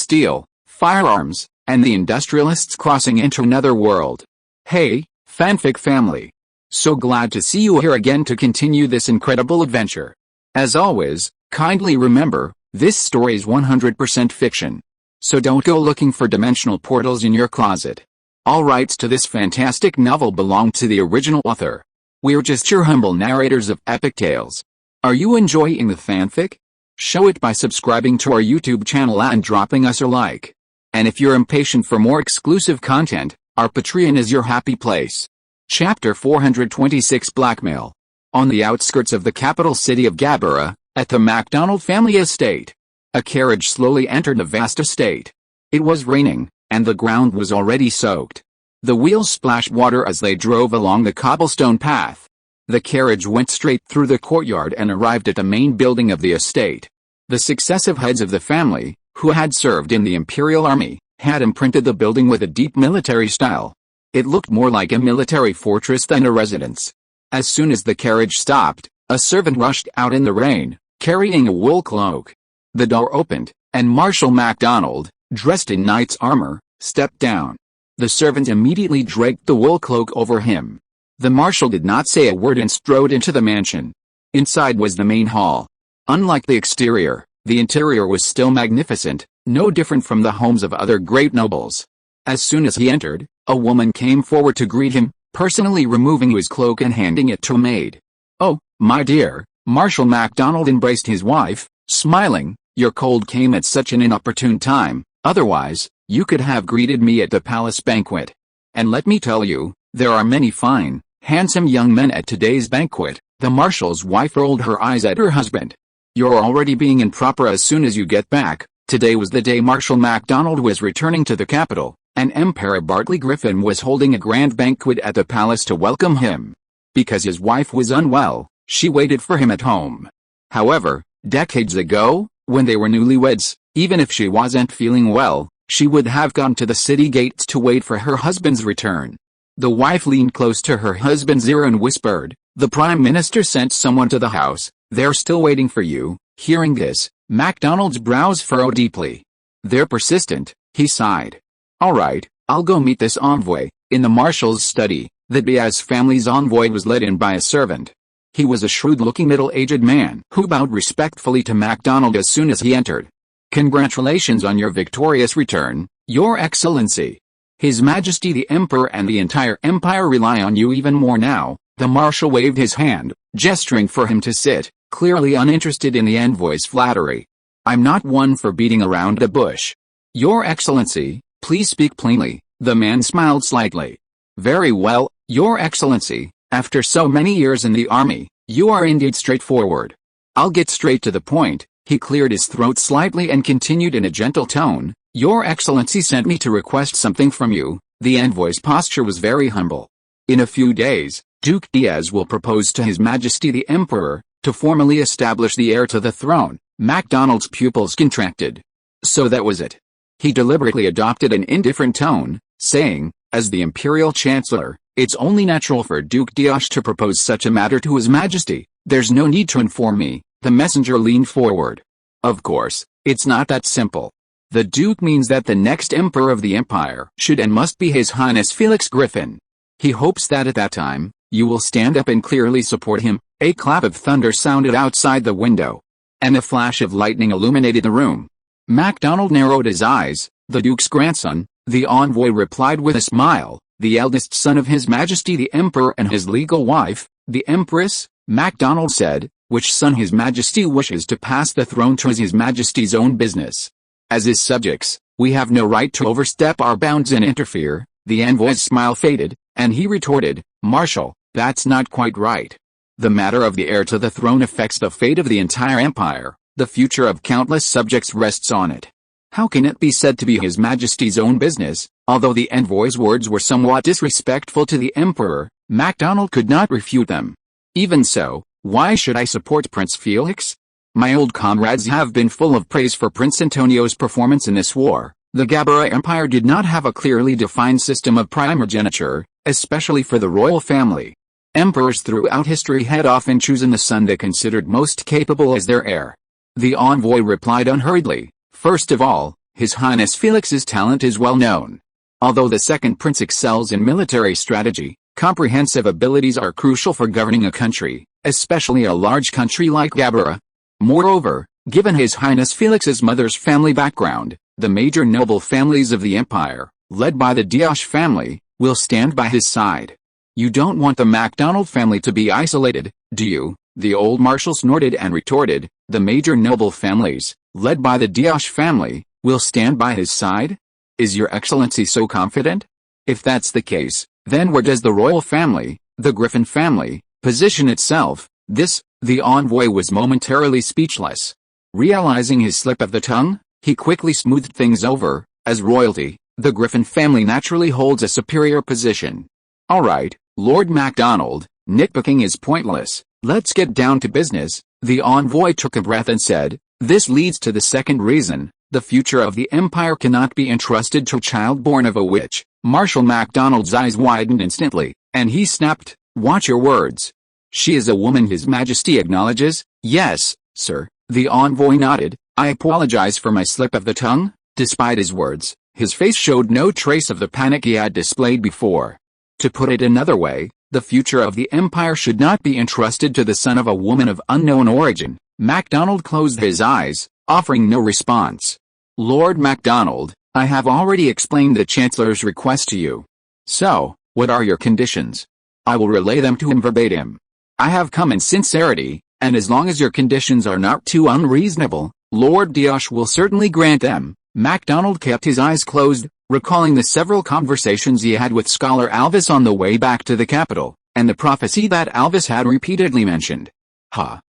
steel, firearms, and the industrialists crossing into another world. Hey, fanfic family! So glad to see you here again to continue this incredible adventure. As always, kindly remember, this story is 100% fiction. So don't go looking for dimensional portals in your closet. All rights to this fantastic novel belong to the original author. We're just your humble narrators of epic tales. Are you enjoying the fanfic? Show it by subscribing to our YouTube channel and dropping us a like. And if you're impatient for more exclusive content, our Patreon is your happy place. Chapter 426 Blackmail. On the outskirts of the capital city of Gabella, at the MacDonald family estate, a carriage slowly entered the vast estate. It was raining, and the ground was already soaked. The wheels splashed water as they drove along the cobblestone path. The carriage went straight through the courtyard and arrived at the main building of the estate. The successive heads of the family, who had served in the Imperial Army, had imprinted the building with a deep military style. It looked more like a military fortress than a residence. As soon as the carriage stopped, a servant rushed out in the rain, carrying a wool cloak. The door opened, and Marshal MacDonald, dressed in knight's armor, stepped down. The servant immediately draped the wool cloak over him. The marshal did not say a word and strode into the mansion. Inside was the main hall. Unlike the exterior, the interior was still magnificent, no different from the homes of other great nobles. As soon as he entered, a woman came forward to greet him, personally removing his cloak and handing it to a maid. "Oh, my dear," Marshal MacDonald embraced his wife, smiling, "your cold came at such an inopportune time, otherwise, you could have greeted me at the palace banquet. And let me tell you, there are many fine, handsome young men at today's banquet." The marshal's wife rolled her eyes at her husband. "You're already being improper as soon as you get back." Today was the day Marshal MacDonald was returning to the capital, and Emperor Bartley Griffin was holding a grand banquet at the palace to welcome him. Because his wife was unwell, she waited for him at home. However, decades ago, when they were newlyweds, even if she wasn't feeling well, she would have gone to the city gates to wait for her husband's return. The wife leaned close to her husband's ear and whispered, "The Prime Minister sent someone to the house. They're still waiting for you." Hearing this, MacDonald's brows furrowed deeply. "They're persistent," he sighed. "All right, I'll go meet this envoy." In the marshal's study, the Diaz family's envoy was led in by a servant. He was a shrewd-looking middle-aged man who bowed respectfully to MacDonald as soon as he entered. "Congratulations on your victorious return, Your Excellency. His Majesty the Emperor and the entire empire rely on you even more now." The marshal waved his hand, gesturing for him to sit, clearly uninterested in the envoy's flattery. "I'm not one for beating around the bush. Your Excellency, please speak plainly." The man smiled slightly. "Very well, Your Excellency, after so many years in the army, you are indeed straightforward. I'll get straight to the point." He cleared his throat slightly and continued in a gentle tone, "Your Excellency sent me to request something from you." The envoy's posture was very humble. "In a few days, Duke Diaz will propose to His Majesty the Emperor, to formally establish the heir to the throne." MacDonald's pupils contracted. So that was it. He deliberately adopted an indifferent tone, saying, "As the Imperial Chancellor, it's only natural for Duke Diaz to propose such a matter to His Majesty. There's no need to inform me." The messenger leaned forward. "Of course, it's not that simple. The Duke means that the next Emperor of the Empire should and must be His Highness Felix Griffin. He hopes that at that time, you will stand up and clearly support him." A clap of thunder sounded outside the window, and a flash of lightning illuminated the room. MacDonald narrowed his eyes. "The Duke's grandson," the envoy replied with a smile, "the eldest son of His Majesty the Emperor and his legal wife, the Empress." MacDonald said, "Which son His Majesty wishes to pass the throne to is His Majesty's own business. As his subjects, we have no right to overstep our bounds and interfere." The envoy's smile faded, and he retorted, "Marshal, that's not quite right. The matter of the heir to the throne affects the fate of the entire empire. The future of countless subjects rests on it. How can it be said to be His Majesty's own business?" Although the envoy's words were somewhat disrespectful to the emperor, MacDonald could not refute them. "Even so, why should I support Prince Felix? My old comrades have been full of praise for Prince Antonio's performance in this war." The Gabella Empire did not have a clearly defined system of primogeniture, especially for the royal family. Emperors throughout history had often chosen the son they considered most capable as their heir. The envoy replied unhurriedly, "First of all, His Highness Felix's talent is well known. Although the second prince excels in military strategy, comprehensive abilities are crucial for governing a country, especially a large country like Gabella. Moreover, given His Highness Felix's mother's family background, the major noble families of the empire, led by the Diash family, will stand by his side. You don't want the MacDonald family to be isolated, do you? The old marshal snorted and retorted, the major noble families, led by the Diash family, will stand by his side? Is your excellency so confident? If that's the case, then where does the royal family, the Griffin family, position itself? The envoy was momentarily speechless. Realizing his slip of the tongue, he quickly smoothed things over. As royalty, the Griffin family naturally holds a superior position. All right, Lord MacDonald, nitpicking is pointless. Let's get down to business. The envoy took a breath and said, this leads to the second reason. The future of the empire cannot be entrusted to a child born of a witch. Marshal MacDonald's eyes widened instantly, and he snapped, watch your words. She is a woman His Majesty acknowledges. Yes, sir. The envoy nodded. I apologize for my slip of the tongue. Despite his words, his face showed no trace of the panic he had displayed before. To put it another way, the future of the empire should not be entrusted to the son of a woman of unknown origin. MacDonald closed his eyes, offering no response. Lord MacDonald, I have already explained the Chancellor's request to you. So, what are your conditions? I will relay them to him verbatim. I have come in sincerity, and as long as your conditions are not too unreasonable, Lord Diash will certainly grant them. MacDonald kept his eyes closed, recalling the several conversations he had with Scholar Alvis on the way back to the capital, and the prophecy that Alvis had repeatedly mentioned.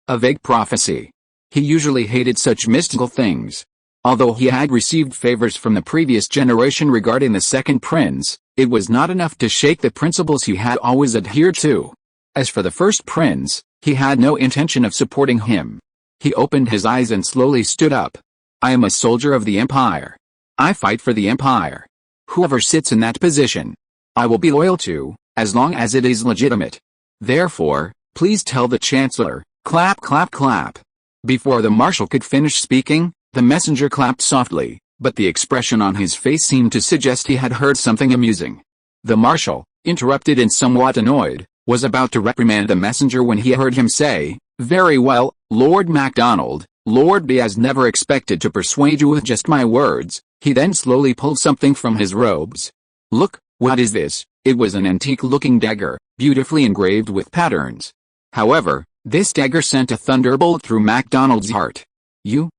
A vague prophecy. He usually hated such mystical things. Although he had received favors from the previous generation regarding the second prince, it was not enough to shake the principles he had always adhered to. As for the first prince, he had no intention of supporting him. He opened his eyes and slowly stood up. I am a soldier of the Empire. I fight for the Empire. Whoever sits in that position, I will be loyal to, as long as it is legitimate. Therefore, please tell the Chancellor, clap clap clap. Before the Marshal could finish speaking, the messenger clapped softly, but the expression on his face seemed to suggest he had heard something amusing. The Marshal, interrupted and somewhat annoyed, was about to reprimand the messenger when he heard him say, very well, Lord MacDonald, Lord B has never expected to persuade you with just my words. He then slowly pulled something from his robes. Look, what is this? It was an antique-looking dagger, beautifully engraved with patterns. However, this dagger sent a thunderbolt through MacDonald's heart.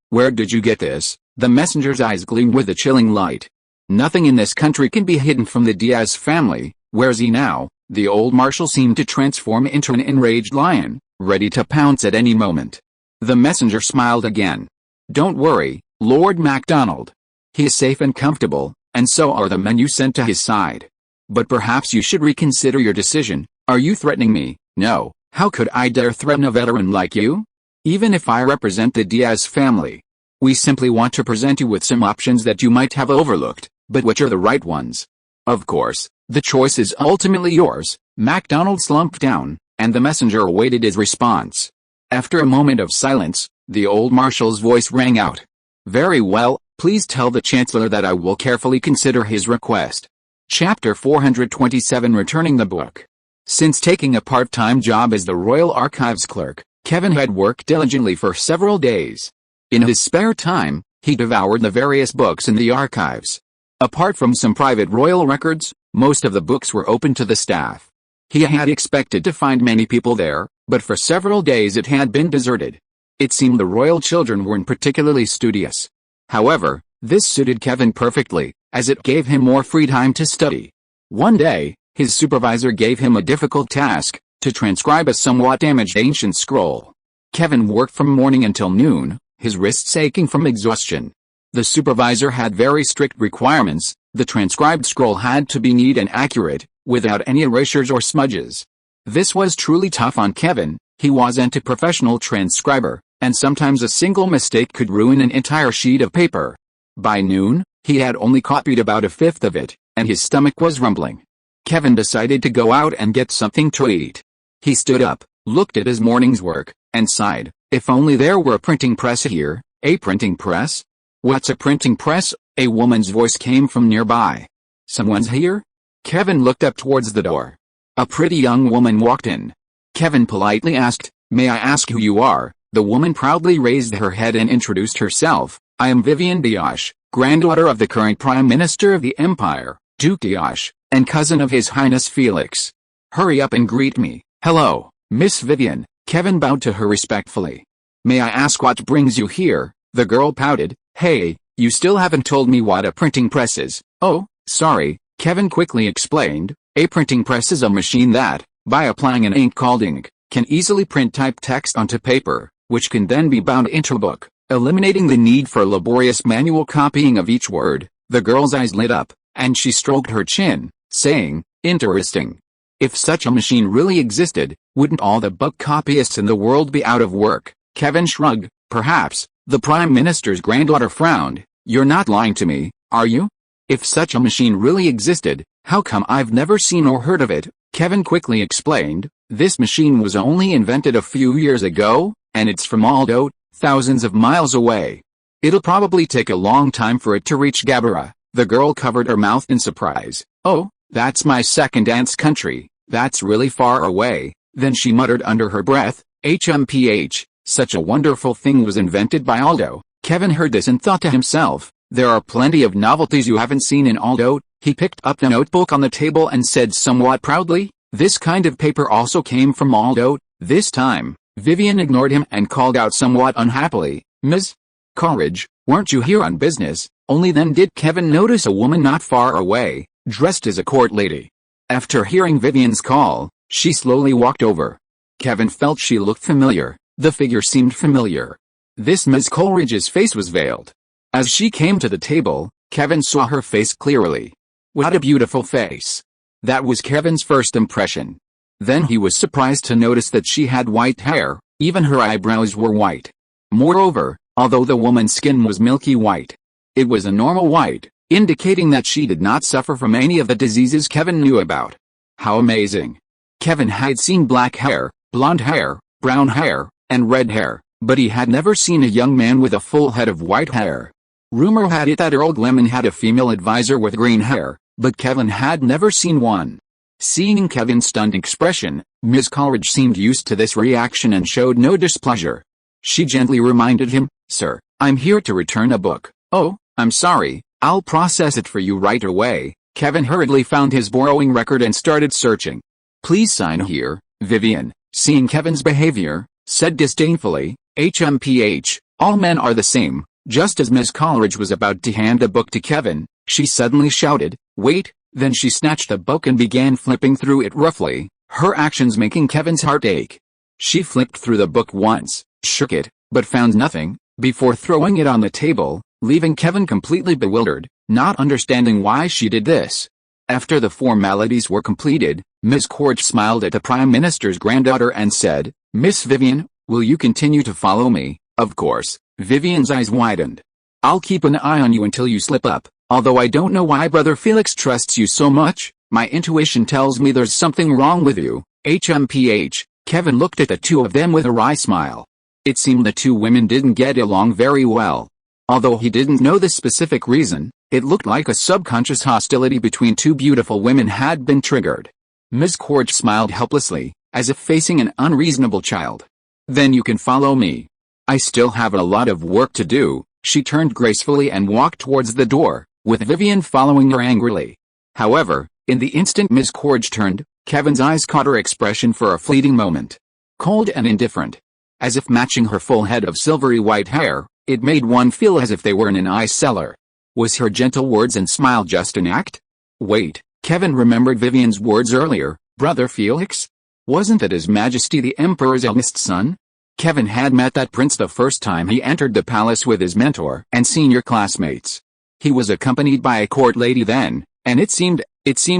Where did you get this? The messenger's eyes gleamed with a chilling light. Nothing in this country can be hidden from the Diaz family. Where's he now? The old marshal seemed to transform into an enraged lion, ready to pounce at any moment. The messenger smiled again. Don't worry, Lord MacDonald. He is safe and comfortable, and so are the men you sent to his side. But perhaps you should reconsider your decision. Are you threatening me? No, how could I dare threaten a veteran like you? Even if I represent the Diaz family. We simply want to present you with some options that you might have overlooked, but which are the right ones. Of course, the choice is ultimately yours. MacDonald slumped down, and the messenger awaited his response. After a moment of silence, the old marshal's voice rang out. Very well, please tell the Chancellor that I will carefully consider his request. Chapter 427 Returning the Book. Since taking a part-time job as the Royal Archives clerk, Kevin had worked diligently for several days. In his spare time, he devoured the various books in the archives. Apart from some private royal records, most of the books were open to the staff. He had expected to find many people there, but for several days it had been deserted. It seemed the royal children weren't particularly studious. However, this suited Kevin perfectly, as it gave him more free time to study. One day, his supervisor gave him a difficult task, to transcribe a somewhat damaged ancient scroll. Kevin worked from morning until noon, his wrists aching from exhaustion. The supervisor had very strict requirements. The transcribed scroll had to be neat and accurate, without any erasures or smudges. This was truly tough on Kevin. He wasn't a professional transcriber, and sometimes a single mistake could ruin an entire sheet of paper. By noon, he had only copied about a fifth of it, and his stomach was rumbling. Kevin decided to go out and get something to eat. He stood up, looked at his morning's work, and sighed, if only there were a printing press here. A printing press? What's a printing press? A woman's voice came from nearby. Someone's here? Kevin looked up towards the door. A pretty young woman walked in. Kevin politely asked, "May I ask who you are?" The woman proudly raised her head and introduced herself. "I am Vivian Diash, granddaughter of the current Prime Minister of the Empire, Duke Diash, and cousin of His Highness Felix. Hurry up and greet me." "Hello, Miss Vivian." Kevin bowed to her respectfully. "May I ask what brings you here?" The girl pouted. "Hey, you still haven't told me what a printing press is." "Oh, sorry," Kevin quickly explained. "A printing press is a machine that, by applying an ink called ink, can easily print typed text onto paper, which can then be bound into a book, eliminating the need for laborious manual copying of each word." The girl's eyes lit up, and she stroked her chin, saying, "Interesting. If such a machine really existed, wouldn't all the book copyists in the world be out of work?" Kevin shrugged. "Perhaps." The Prime Minister's granddaughter frowned. "You're not lying to me, are you? If such a machine really existed, how come I've never seen or heard of it?" Kevin quickly explained. "This machine was only invented a few years ago, and it's from Aldo, thousands of miles away. It'll probably take a long time for it to reach Gabella." The girl covered her mouth in surprise. "Oh, that's my second aunt's country. That's really far away." Then she muttered under her breath, "HMPH, such a wonderful thing was invented by Aldo." Kevin heard this and thought to himself, "There are plenty of novelties you haven't seen in Aldo." He picked up the notebook on the table and said somewhat proudly, "This kind of paper also came from Aldo." This time, Vivian ignored him and called out somewhat unhappily, "Ms. Coleridge, weren't you here on business?" Only then did Kevin notice a woman not far away, dressed as a court lady. After hearing Vivian's call, she slowly walked over. Kevin felt she looked familiar. The figure seemed familiar. This Ms. Coleridge's face was veiled. As she came to the table, Kevin saw her face clearly. What a beautiful face. That was Kevin's first impression. Then he was surprised to notice that she had white hair, even her eyebrows were white. Moreover, although the woman's skin was milky white, it was a normal white, indicating that she did not suffer from any of the diseases Kevin knew about. How amazing. Kevin had seen black hair, blonde hair, brown hair, and red hair, but he had never seen a young man with a full head of white hair. Rumor had it that Earl Gleman had a female advisor with green hair, but Kevin had never seen one. Seeing Kevin's stunned expression, Ms. Coleridge seemed used to this reaction and showed no displeasure. She gently reminded him, "Sir, I'm here to return a book." "Oh, I'm sorry, I'll process it for you right away." Kevin hurriedly found his borrowing record and started searching. "Please sign here," Vivian, seeing Kevin's behavior, said disdainfully. "HMPH, all men are the same." Just as Ms. Coleridge was about to hand a book to Kevin, she suddenly shouted, "Wait!" Then she snatched the book and began flipping through it roughly, her actions making Kevin's heart ache. She flipped through the book once, shook it, but found nothing, before throwing it on the table, leaving Kevin completely bewildered, not understanding why she did this. After the formalities were completed, Ms. Coleridge smiled at the Prime Minister's granddaughter and said, "Miss Vivian, will you continue to follow me?" "Of course." Vivian's eyes widened. "I'll keep an eye on you until you slip up. Although I don't know why Brother Felix trusts you so much, my intuition tells me there's something wrong with you." HMPH. Kevin looked at the two of them with a wry smile. It seemed the two women didn't get along very well. Although he didn't know the specific reason, it looked like a subconscious hostility between two beautiful women had been triggered. Ms. Coleridge smiled helplessly, as if facing an unreasonable child. "Then you can follow me. I still have a lot of work to do." She turned gracefully and walked towards the door, with Vivian following her angrily. However, in the instant Ms. Coleridge turned, Kevin's eyes caught her expression for a fleeting moment. Cold and indifferent. As if matching her full head of silvery white hair, it made one feel as if they were in an ice cellar. Was her gentle words and smile just an act? Wait, Kevin remembered Vivian's words earlier, "Brother Felix? Wasn't that His Majesty the Emperor's eldest son?" Kevin had met that prince the first time he entered the palace with his mentor and senior classmates. He was accompanied by a court lady then, and it seemed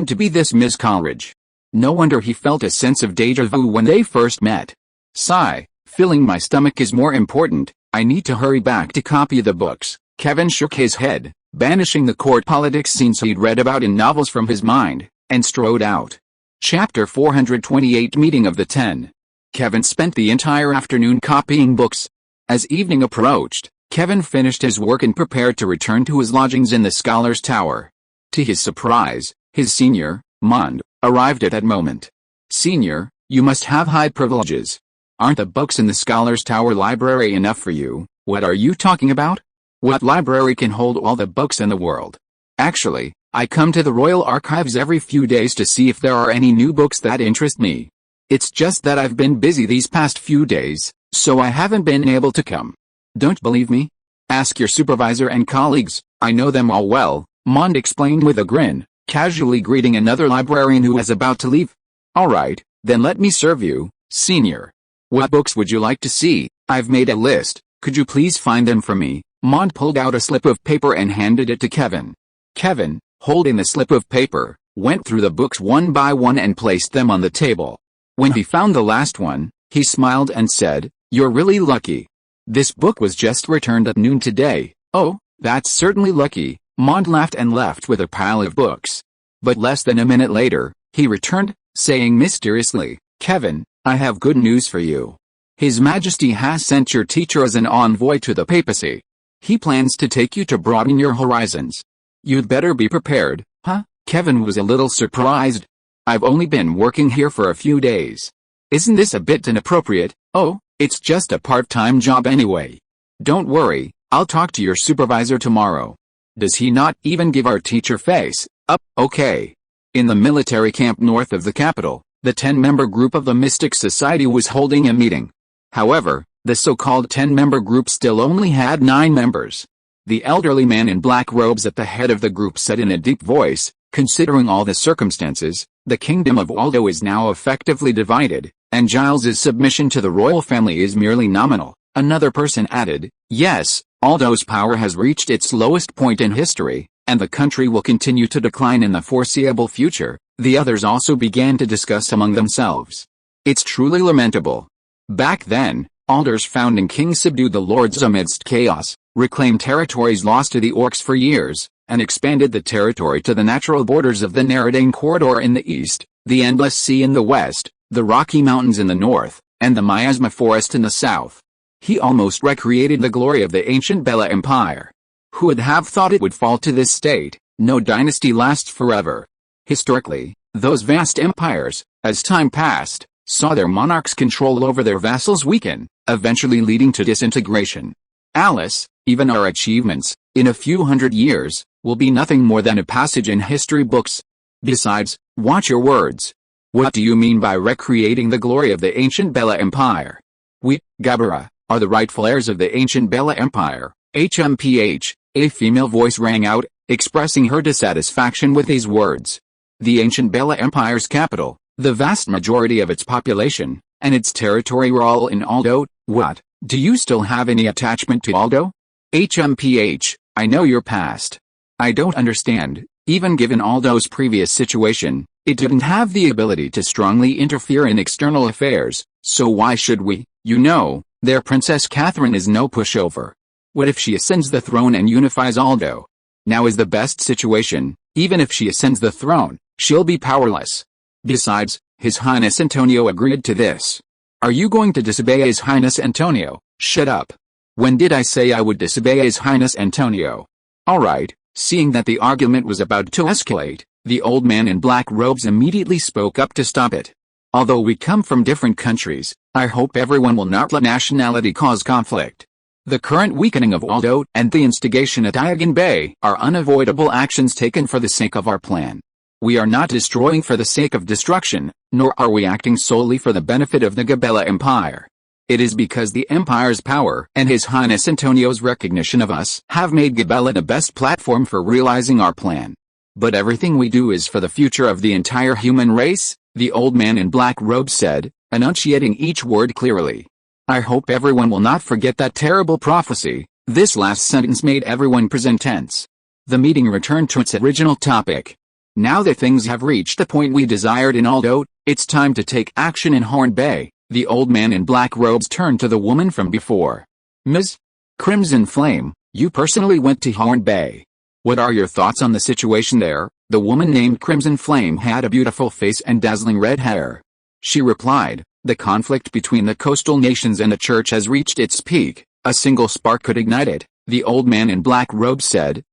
to be this Miss Coleridge. No wonder he felt a sense of déjà vu when they first met. Sigh, filling my stomach is more important, I need to hurry back to copy the books. Kevin shook his head, banishing the court politics scenes he'd read about in novels from his mind, and strode out. Chapter 428 Meeting of the Ten. Kevin spent the entire afternoon copying books. As evening approached, Kevin finished his work and prepared to return to his lodgings in the Scholar's Tower. To his surprise, his senior, Mond, arrived at that moment. "Senior, you must have high privileges. Aren't the books in the Scholar's Tower library enough for you?" "What are you talking about? What library can hold all the books in the world?" "Actually, I come to the Royal Archives every few days to see if there are any new books that interest me. It's just that I've been busy these past few days, so I haven't been able to come." "Don't believe me? Ask your supervisor and colleagues, I know them all well," Mond explained with a grin, casually greeting another librarian who was about to leave. "All right, then let me serve you, Senior. What books would you like to see? I've made a list, could you please find them for me?" Mond pulled out a slip of paper and handed it to Kevin. Kevin, holding the slip of paper, went through the books one by one and placed them on the table. When he found the last one, he smiled and said, "You're really lucky. This book was just returned at noon today." "Oh, that's certainly lucky," Mond laughed and left with a pile of books. But less than a minute later, he returned, saying mysteriously, "Kevin, I have good news for you. His Majesty has sent your teacher as an envoy to the papacy. He plans to take you to broaden your horizons. You'd better be prepared." "Huh?" Kevin was a little surprised. "I've only been working here for a few days. Isn't this a bit inappropriate?" "Oh, it's just a part-time job anyway. Don't worry, I'll talk to your supervisor tomorrow." "Does he not even give our teacher face up?" "Okay." In the military camp north of the capital, the 10-member group of the Mystic Society was holding a meeting. However, the so-called 10-member group still only had 9 members. The elderly man in black robes at the head of the group said in a deep voice, "Considering all the circumstances, the kingdom of Aldo is now effectively divided, and Giles's submission to the royal family is merely nominal." Another person added, "Yes, Aldo's power has reached its lowest point in history, and the country will continue to decline in the foreseeable future." The others also began to discuss among themselves. "It's truly lamentable. Back then, Aldo's founding king subdued the lords amidst chaos, reclaimed territories lost to the orcs for years, and expanded the territory to the natural borders of the Nereidane corridor in the east, the endless sea in the west, the Rocky Mountains in the north, and the miasma forest in the south. He almost recreated the glory of the ancient Bella Empire. Who would have thought it would fall to this state? No dynasty lasts forever. Historically, those vast empires, as time passed, saw their monarchs' control over their vassals weaken, eventually leading to disintegration. Alice, even our achievements, in a few hundred years, will be nothing more than a passage in history books. Besides, watch your words. What do you mean by recreating the glory of the ancient Bella Empire? We, Gabella, are the rightful heirs of the ancient Bella Empire, HMPH, a female voice rang out, expressing her dissatisfaction with these words. The ancient Bella Empire's capital, the vast majority of its population, and its territory were all in Aldo. What, do you still have any attachment to Aldo? HMPH, I know your past. I don't understand, even given Aldo's previous situation, it didn't have the ability to strongly interfere in external affairs, so why should we? You know, their Princess Catherine is no pushover. What if she ascends the throne and unifies Aldo? Now is the best situation. Even if she ascends the throne, she'll be powerless. Besides, His Highness Antonio agreed to this. Are you going to disobey His Highness Antonio? Shut up. When did I say I would disobey His Highness Antonio? Alright, seeing that the argument was about to escalate, the old man in black robes immediately spoke up to stop it. Although we come from different countries, I hope everyone will not let nationality cause conflict. The current weakening of Aldo and the instigation at Iagan Bay are unavoidable actions taken for the sake of our plan. We are not destroying for the sake of destruction, nor are we acting solely for the benefit of the Gabella Empire. It is because the Empire's power and His Highness Antonio's recognition of us have made Gabella the best platform for realizing our plan. But everything we do is for the future of the entire human race, the old man in black robe said, enunciating each word clearly. I hope everyone will not forget that terrible prophecy. This last sentence made everyone present tense. The meeting returned to its original topic. Now that things have reached the point we desired in Aldo, it's time to take action in Horn Bay. The old man in black robes turned to the woman from before. Ms. Crimson Flame, you personally went to Horn Bay. What are your thoughts on the situation there? The woman named Crimson Flame had a beautiful face and dazzling red hair. She replied, the conflict between the coastal nations and the church has reached its peak. A single spark could ignite it, the old man in black robes said.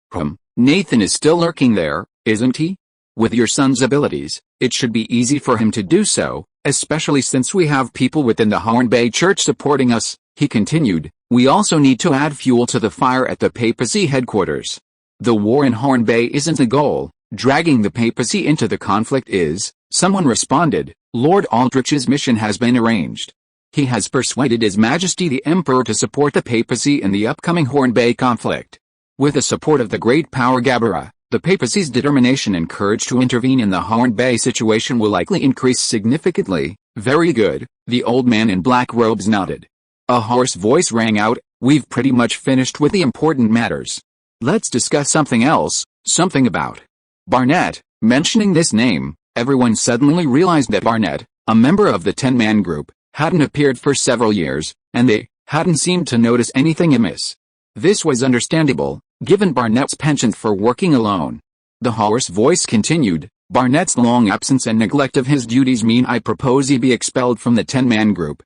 Nathan is still lurking there, isn't he? With your son's abilities, it should be easy for him to do so, especially since we have people within the Horn Bay Church supporting us, he continued. We also need to add fuel to the fire at the papacy headquarters. The war in Horn Bay isn't the goal, dragging the papacy into the conflict is, someone responded. Lord Aldrich's mission has been arranged. He has persuaded His Majesty the Emperor to support the papacy in the upcoming Horn Bay conflict. With the support of the great power Gabella, the papacy's determination and courage to intervene in the Horn Bay situation will likely increase significantly. Very good, the old man in black robes nodded. A hoarse voice rang out, we've pretty much finished with the important matters. Let's discuss something else, something about Barnett. Mentioning this name, everyone suddenly realized that Barnett, a member of the 10-man group, hadn't appeared for several years, and they hadn't seemed to notice anything amiss. This was understandable, given Barnett's penchant for working alone. The hoarse voice continued, Barnett's long absence and neglect of his duties mean I propose he be expelled from the 10-man group.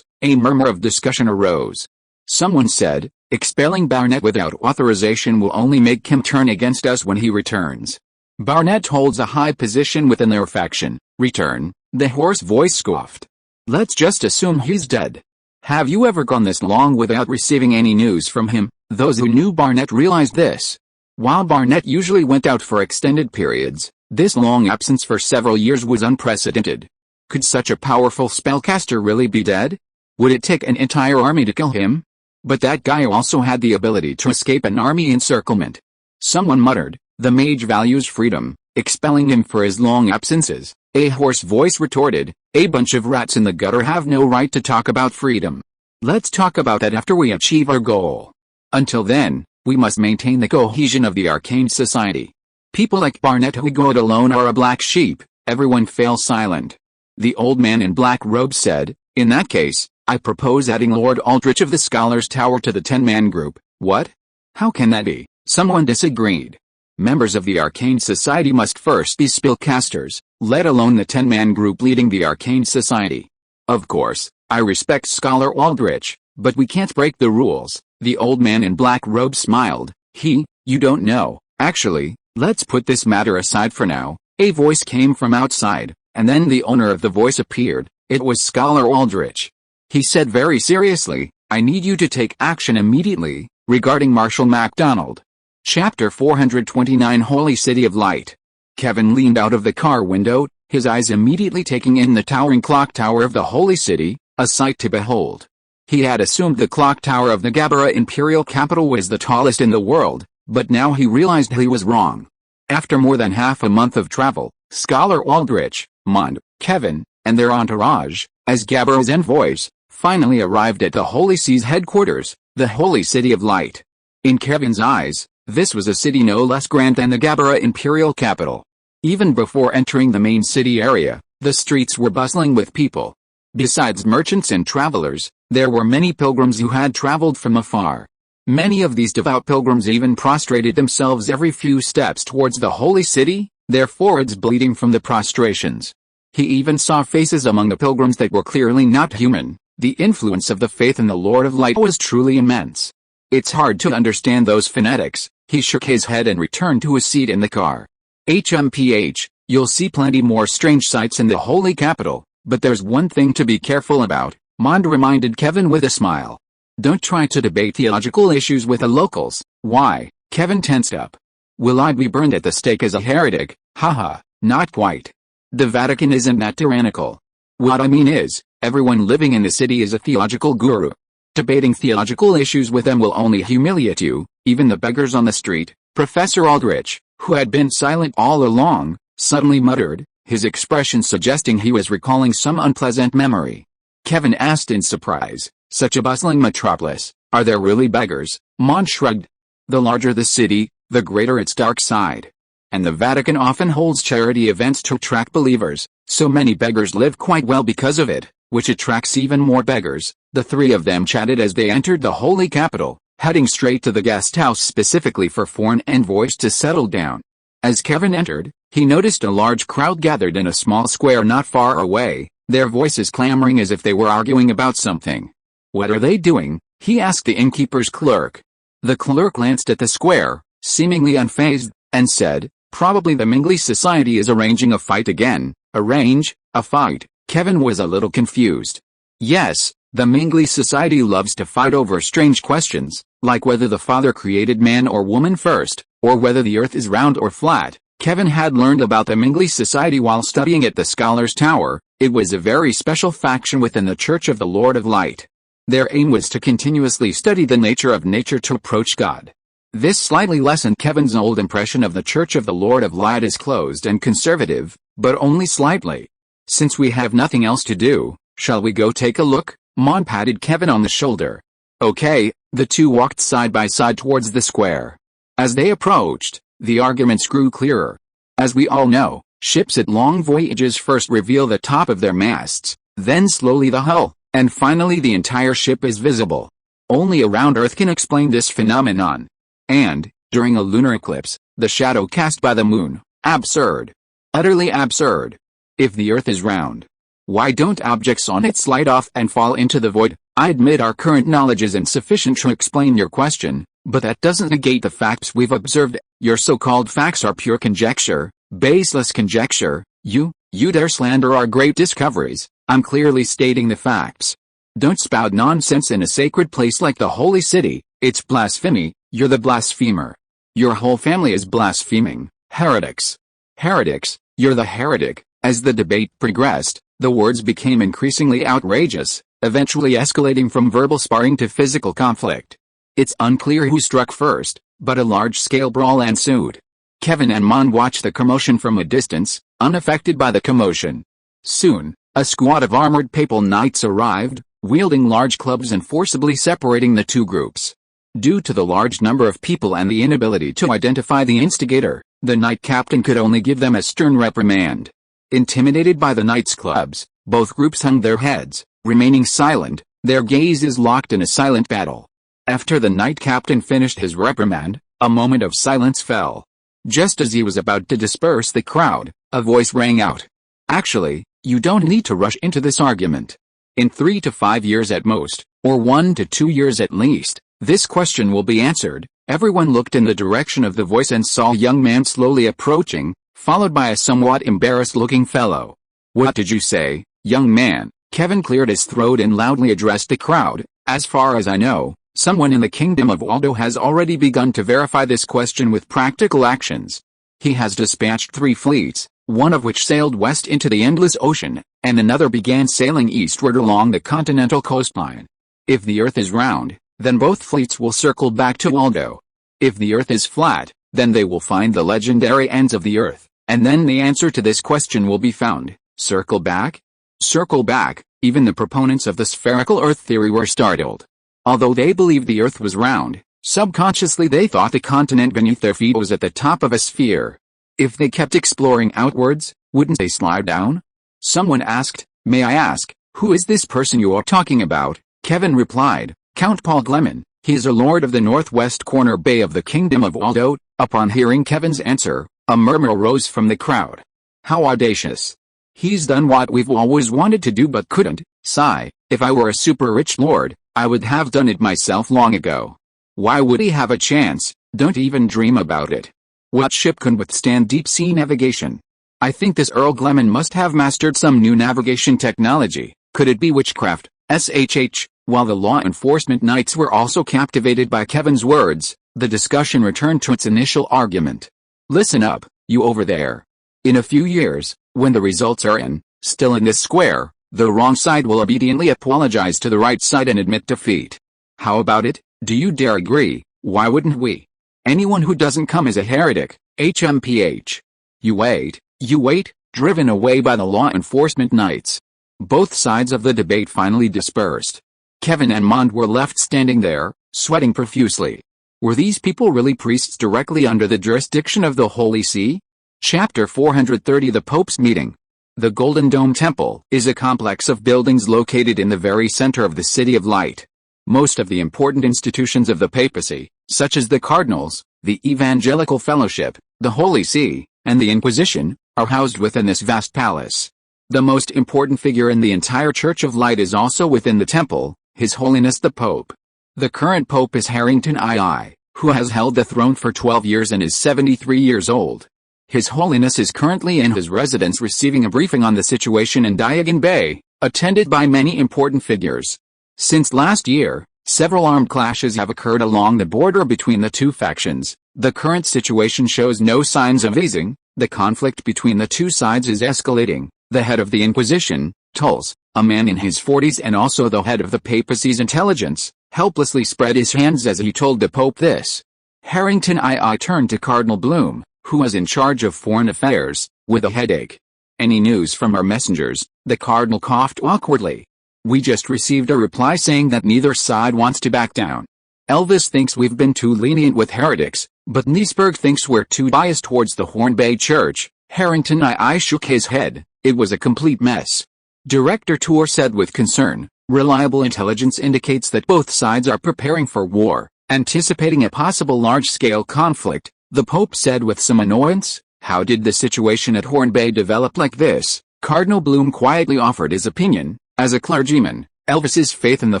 A murmur of discussion arose. Someone said, expelling Barnett without authorization will only make him turn against us when he returns. Barnett holds a high position within their faction. Return, the hoarse voice scoffed. Let's just assume he's dead. Have you ever gone this long without receiving any news from him? Those who knew Barnett realized this. While Barnett usually went out for extended periods, this long absence for several years was unprecedented. Could such a powerful spellcaster really be dead? Would it take an entire army to kill him? But that guy also had the ability to escape an army encirclement. Someone muttered, the mage values freedom, expelling him for his long absences. A hoarse voice retorted, a bunch of rats in the gutter have no right to talk about freedom. Let's talk about that after we achieve our goal. Until then, we must maintain the cohesion of the arcane society. People like Barnett who go it alone are a black sheep. Everyone fell silent. The old man in black robes said, in that case, I propose adding Lord Aldrich of the Scholars Tower to the 10-man group. What? How can that be? Someone disagreed. Members of the Arcane Society must first be spellcasters, let alone the 10-man group leading the Arcane Society. Of course, I respect Scholar Aldrich, but we can't break the rules. The old man in black robe smiled. You don't know. Actually, let's put this matter aside for now. A voice came from outside, and then the owner of the voice appeared. It was Scholar Aldrich. He said very seriously, I need you to take action immediately, regarding Marshal MacDonald. Chapter 429 Holy City of Light. Kevin leaned out of the car window, his eyes immediately taking in the towering clock tower of the Holy City, a sight to behold. He had assumed the clock tower of the Gabella Imperial capital was the tallest in the world, but now he realized he was wrong. After more than half a month of travel, Scholar Aldrich, Mond, Kevin, and their entourage, as Gabella's envoys, finally arrived at the Holy See's headquarters, the Holy City of Light. In Kevin's eyes, this was a city no less grand than the Gabella Imperial capital. Even before entering the main city area, the streets were bustling with people. Besides merchants and travelers, there were many pilgrims who had traveled from afar. Many of these devout pilgrims even prostrated themselves every few steps towards the Holy City, their foreheads bleeding from the prostrations. He even saw faces among the pilgrims that were clearly not human. The influence of the faith in the Lord of Light was truly immense. It's hard to understand those fanatics. He shook his head and returned to his seat in the car. You'll see plenty more strange sights in the holy capital, but there's one thing to be careful about, Mond reminded Kevin with a smile. Don't try to debate theological issues with the locals. Why? Kevin tensed up. Will I be burned at the stake as a heretic? Haha, not quite. The Vatican isn't that tyrannical. What I mean is, everyone living in the city is a theological guru. Debating theological issues with them will only humiliate you, even the beggars on the street. Professor Aldrich, who had been silent all along, suddenly muttered, his expression suggesting he was recalling some unpleasant memory. Kevin asked in surprise, such a bustling metropolis, are there really beggars? Mond shrugged. The larger the city, the greater its dark side. And the Vatican often holds charity events to attract believers, so many beggars live quite well because of it, which attracts even more beggars. The three of them chatted as they entered the holy capital, heading straight to the guest house specifically for foreign envoys to settle down. As Kevin entered, he noticed a large crowd gathered in a small square not far away, their voices clamoring as if they were arguing about something. What are they doing? he asked the innkeeper's clerk. The clerk glanced at the square, seemingly unfazed, and said, "Probably the Mingli Society is arranging a fight again." "Arrange a fight?" Kevin was a little confused. "Yes, the Mingli Society loves to fight over strange questions, like whether the Father created man or woman first, or whether the earth is round or flat." Kevin had learned about the Mingli Society while studying at the Scholar's Tower. It was a very special faction within the Church of the Lord of Light. Their aim was to continuously study the nature of nature to approach God. This slightly lessened Kevin's old impression of the Church of the Lord of Light as closed and conservative, but only slightly. "Since we have nothing else to do, shall we go take a look?" Mon patted Kevin on the shoulder. "Okay." The two walked side by side towards the square. As they approached, the arguments grew clearer. As we all know, ships at long voyages first reveal the top of their masts, then slowly the hull, and finally the entire ship is visible. Only a round Earth can explain this phenomenon. And, during a lunar eclipse, the shadow cast by the moon, absurd. Utterly absurd. If the Earth is round, why don't objects on it slide off and fall into the void? I admit our current knowledge is insufficient to explain your question, but that doesn't negate the facts we've observed. Your so-called facts are pure conjecture, baseless conjecture. You dare slander our great discoveries. I'm clearly stating the facts. Don't spout nonsense in a sacred place like the Holy City. It's blasphemy. You're the blasphemer. Your whole family is blaspheming. Heretics. Heretics, you're the heretic. As the debate progressed, the words became increasingly outrageous, eventually escalating from verbal sparring to physical conflict. It's unclear who struck first, but a large-scale brawl ensued. Kevin and Mon watched the commotion from a distance, unaffected by the commotion. Soon, a squad of armored papal knights arrived, wielding large clubs and forcibly separating the two groups. Due to the large number of people and the inability to identify the instigator, the knight captain could only give them a stern reprimand. Intimidated by the knights' clubs, both groups hung their heads, remaining silent, their gazes locked in a silent battle. After the knight captain finished his reprimand, a moment of silence fell. Just as he was about to disperse the crowd, a voice rang out. "Actually, you don't need to rush into this argument. In 3 to 5 years at most, or 1 to 2 years at least, this question will be answered." Everyone looked in the direction of the voice and saw a young man slowly approaching, followed by a somewhat embarrassed-looking fellow. "What did you say, young man?" Kevin cleared his throat and loudly addressed the crowd. "As far as I know, someone in the Kingdom of Waldo has already begun to verify this question with practical actions. He has dispatched 3 fleets, one of which sailed west into the endless ocean, and another began sailing eastward along the continental coastline. If the Earth is round, then both fleets will circle back to Waldo. If the Earth is flat, then they will find the legendary ends of the Earth, and then the answer to this question will be found. Circle back? Circle back. Even the proponents of the spherical Earth theory were startled. Although they believed the Earth was round, subconsciously they thought the continent beneath their feet was at the top of a sphere. If they kept exploring outwards, wouldn't they slide down? Someone asked, "May I ask, who is this person you are talking about?" Kevin replied, "Count Paul Gleman. He is a lord of the northwest corner bay of the Kingdom of Waldo." Upon hearing Kevin's answer, a murmur arose from the crowd. "How audacious. He's done what we've always wanted to do but couldn't." Sigh, "If I were a super rich lord, I would have done it myself long ago." Why would he have a chance? Don't even dream about it. What ship can withstand deep-sea navigation? I think this Earl Gleman must have mastered some new navigation technology. Could it be witchcraft? SHH. While the law enforcement knights were also captivated by Kevin's words, the discussion returned to its initial argument. "Listen up, you over there. In a few years, when the results are in, still in this square, the wrong side will obediently apologize to the right side and admit defeat. How about it? Do you dare agree? Why wouldn't we? Anyone who doesn't come is a heretic. HMPH. You wait, driven away by the law enforcement knights. Both sides of the debate finally dispersed. Kevin and Mond were left standing there, sweating profusely. Were these people really priests directly under the jurisdiction of the Holy See? Chapter 430 The Pope's Meeting. The Golden Dome Temple is a complex of buildings located in the very center of the City of Light. Most of the important institutions of the papacy, such as the cardinals, the Evangelical Fellowship, the Holy See, and the Inquisition, are housed within this vast palace. The most important figure in the entire Church of Light is also within the temple, His Holiness the Pope. The current Pope is Harrington II, who has held the throne for 12 years and is 73 years old. His Holiness is currently in his residence receiving a briefing on the situation in Diagon Bay, attended by many important figures. Since last year, several armed clashes have occurred along the border between the two factions. The current situation shows no signs of easing. The conflict between the two sides is escalating. The head of the Inquisition, Tulls, a man in his 40s and also the head of the papacy's intelligence, helplessly spread his hands as he told the Pope this. Harrington II turned to Cardinal Bloom, who was in charge of foreign affairs, with a headache. Any news from our messengers? The Cardinal coughed awkwardly. We just received a reply saying that neither side wants to back down. Elvis thinks we've been too lenient with heretics, but Niesberg thinks we're too biased towards the Horn Bay Church. Harrington II shook his head. It was a complete mess. Director Tour said with concern, reliable intelligence indicates that both sides are preparing for war, anticipating a possible large-scale conflict. The Pope said with some annoyance. How did the situation at Horn Bay develop like this? Cardinal Bloom quietly offered his opinion. As a clergyman, Elvis's faith in the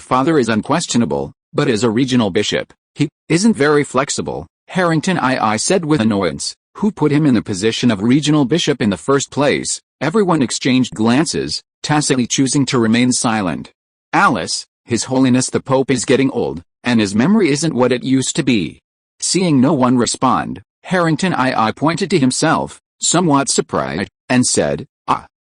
Father is unquestionable, but as a regional bishop, he isn't very flexible. Harrington II said with annoyance. Who put him in the position of regional bishop in the first place? Everyone exchanged glances, tacitly choosing to remain silent. Alice, His Holiness the Pope is getting old, and his memory isn't what it used to be. Seeing no one respond, Harrington II pointed to himself, somewhat surprised, and said,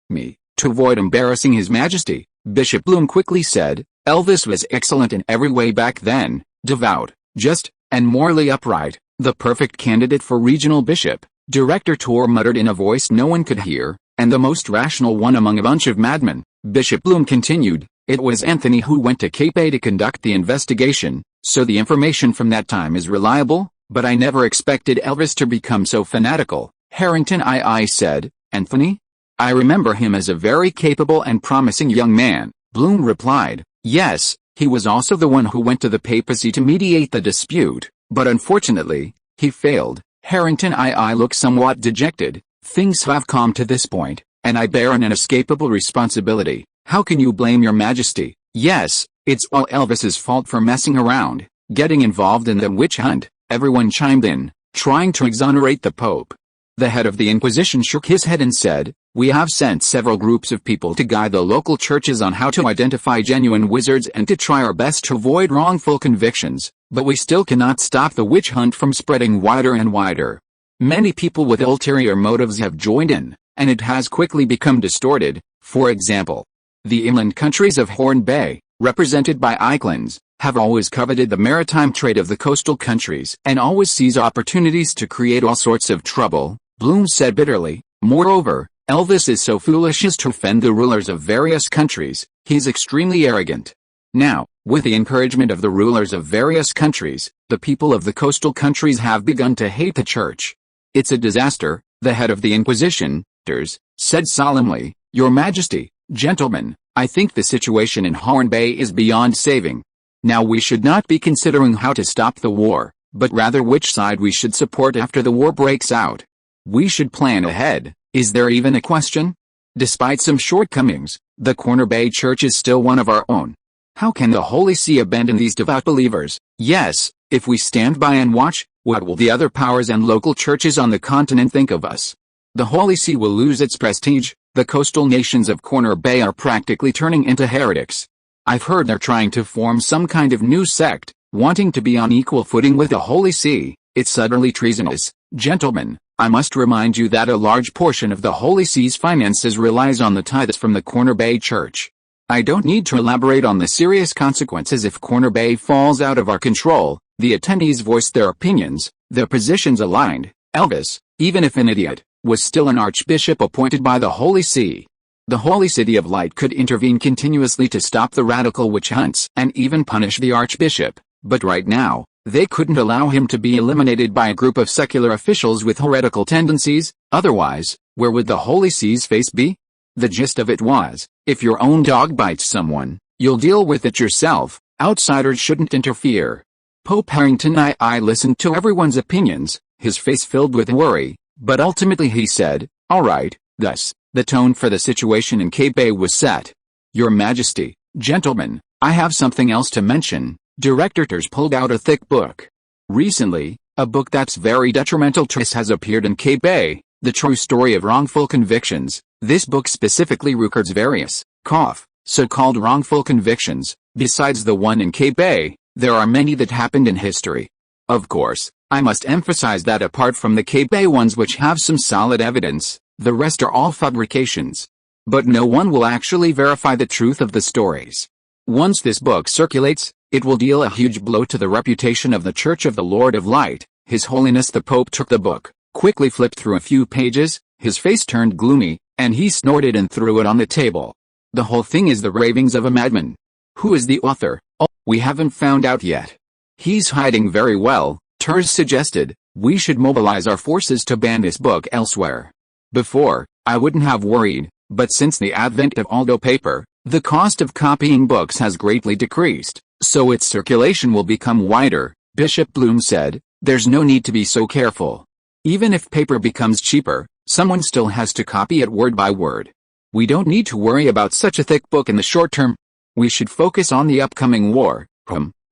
me. To avoid embarrassing His Majesty, Bishop Bloom quickly said, Elvis was excellent in every way back then, devout, just, and morally upright, the perfect candidate for regional bishop. Director Tor muttered in a voice no one could hear, and the most rational one among a bunch of madmen. Bishop Bloom continued, it was Anthony who went to Cape A to conduct the investigation, so the information from that time is reliable, but I never expected Elvis to become so fanatical. Harrington II said, Anthony? I remember him as a very capable and promising young man. Bloom replied, yes, he was also the one who went to the papacy to mediate the dispute, but unfortunately, he failed. Harrington II looked somewhat dejected. Things have calmed to this point, and I bear an inescapable responsibility. How can you blame your Majesty? Yes, it's all Elvis's fault for messing around, getting involved in the witch hunt. Everyone chimed in, trying to exonerate the Pope. The head of the Inquisition shook his head and said, we have sent several groups of people to guide the local churches on how to identify genuine wizards and to try our best to avoid wrongful convictions, but we still cannot stop the witch hunt from spreading wider and wider. Many people with ulterior motives have joined in, and it has quickly become distorted. For example, the inland countries of Horn Bay, represented by Eichlands, have always coveted the maritime trade of the coastal countries and always seize opportunities to create all sorts of trouble, Bloom said bitterly. Moreover, Elvis is so foolish as to offend the rulers of various countries. He's extremely arrogant. Now, with the encouragement of the rulers of various countries, the people of the coastal countries have begun to hate the church. It's a disaster, the head of the Inquisition, said solemnly, Your Majesty, gentlemen, I think the situation in Horn Bay is beyond saving. Now we should not be considering how to stop the war, but rather which side we should support after the war breaks out. We should plan ahead. Is there even a question? Despite some shortcomings, the Corner Bay Church is still one of our own. How can the Holy See abandon these devout believers? Yes, if we stand by and watch, what will the other powers and local churches on the continent think of us? The Holy See will lose its prestige. The coastal nations of Corner Bay are practically turning into heretics. I've heard they're trying to form some kind of new sect, wanting to be on equal footing with the Holy See. It's utterly treasonous. Gentlemen, I must remind you that a large portion of the Holy See's finances relies on the tithes from the Corner Bay Church. I don't need to elaborate on the serious consequences if Corner Bay falls out of our control. The attendees voiced their opinions, their positions aligned. Elvis, even if an idiot, was still an archbishop appointed by the Holy See. The Holy City of Light could intervene continuously to stop the radical witch hunts and even punish the archbishop, but right now, they couldn't allow him to be eliminated by a group of secular officials with heretical tendencies. Otherwise, where would the Holy See's face be? The gist of it was, if your own dog bites someone, you'll deal with it yourself. Outsiders shouldn't interfere. Pope Harrington II listened to everyone's opinions, his face filled with worry, but ultimately he said, all right. Thus, the tone for the situation in Cape Bay was set. Your Majesty, gentlemen, I have something else to mention. Director Ters pulled out a thick book. Recently, a book that's very detrimental to us has appeared in Bay, The True Story of Wrongful Convictions. This book specifically records various, so-called wrongful convictions. Besides the one in Bay, there are many that happened in history. Of course, I must emphasize that apart from the Bay ones which have some solid evidence, the rest are all fabrications. But no one will actually verify the truth of the stories. Once this book circulates, it will deal a huge blow to the reputation of the Church of the Lord of Light. His Holiness the Pope took the book, quickly flipped through a few pages, his face turned gloomy, and he snorted and threw it on the table. The whole thing is the ravings of a madman. Who is the author? Oh, we haven't found out yet. He's hiding very well, Ters suggested. We should mobilize our forces to ban this book elsewhere. Before, I wouldn't have worried, but since the advent of Aldo paper, the cost of copying books has greatly decreased, so its circulation will become wider. Bishop Bloom said, there's no need to be so careful. Even if paper becomes cheaper, someone still has to copy it word by word. We don't need to worry about such a thick book in the short term. We should focus on the upcoming war.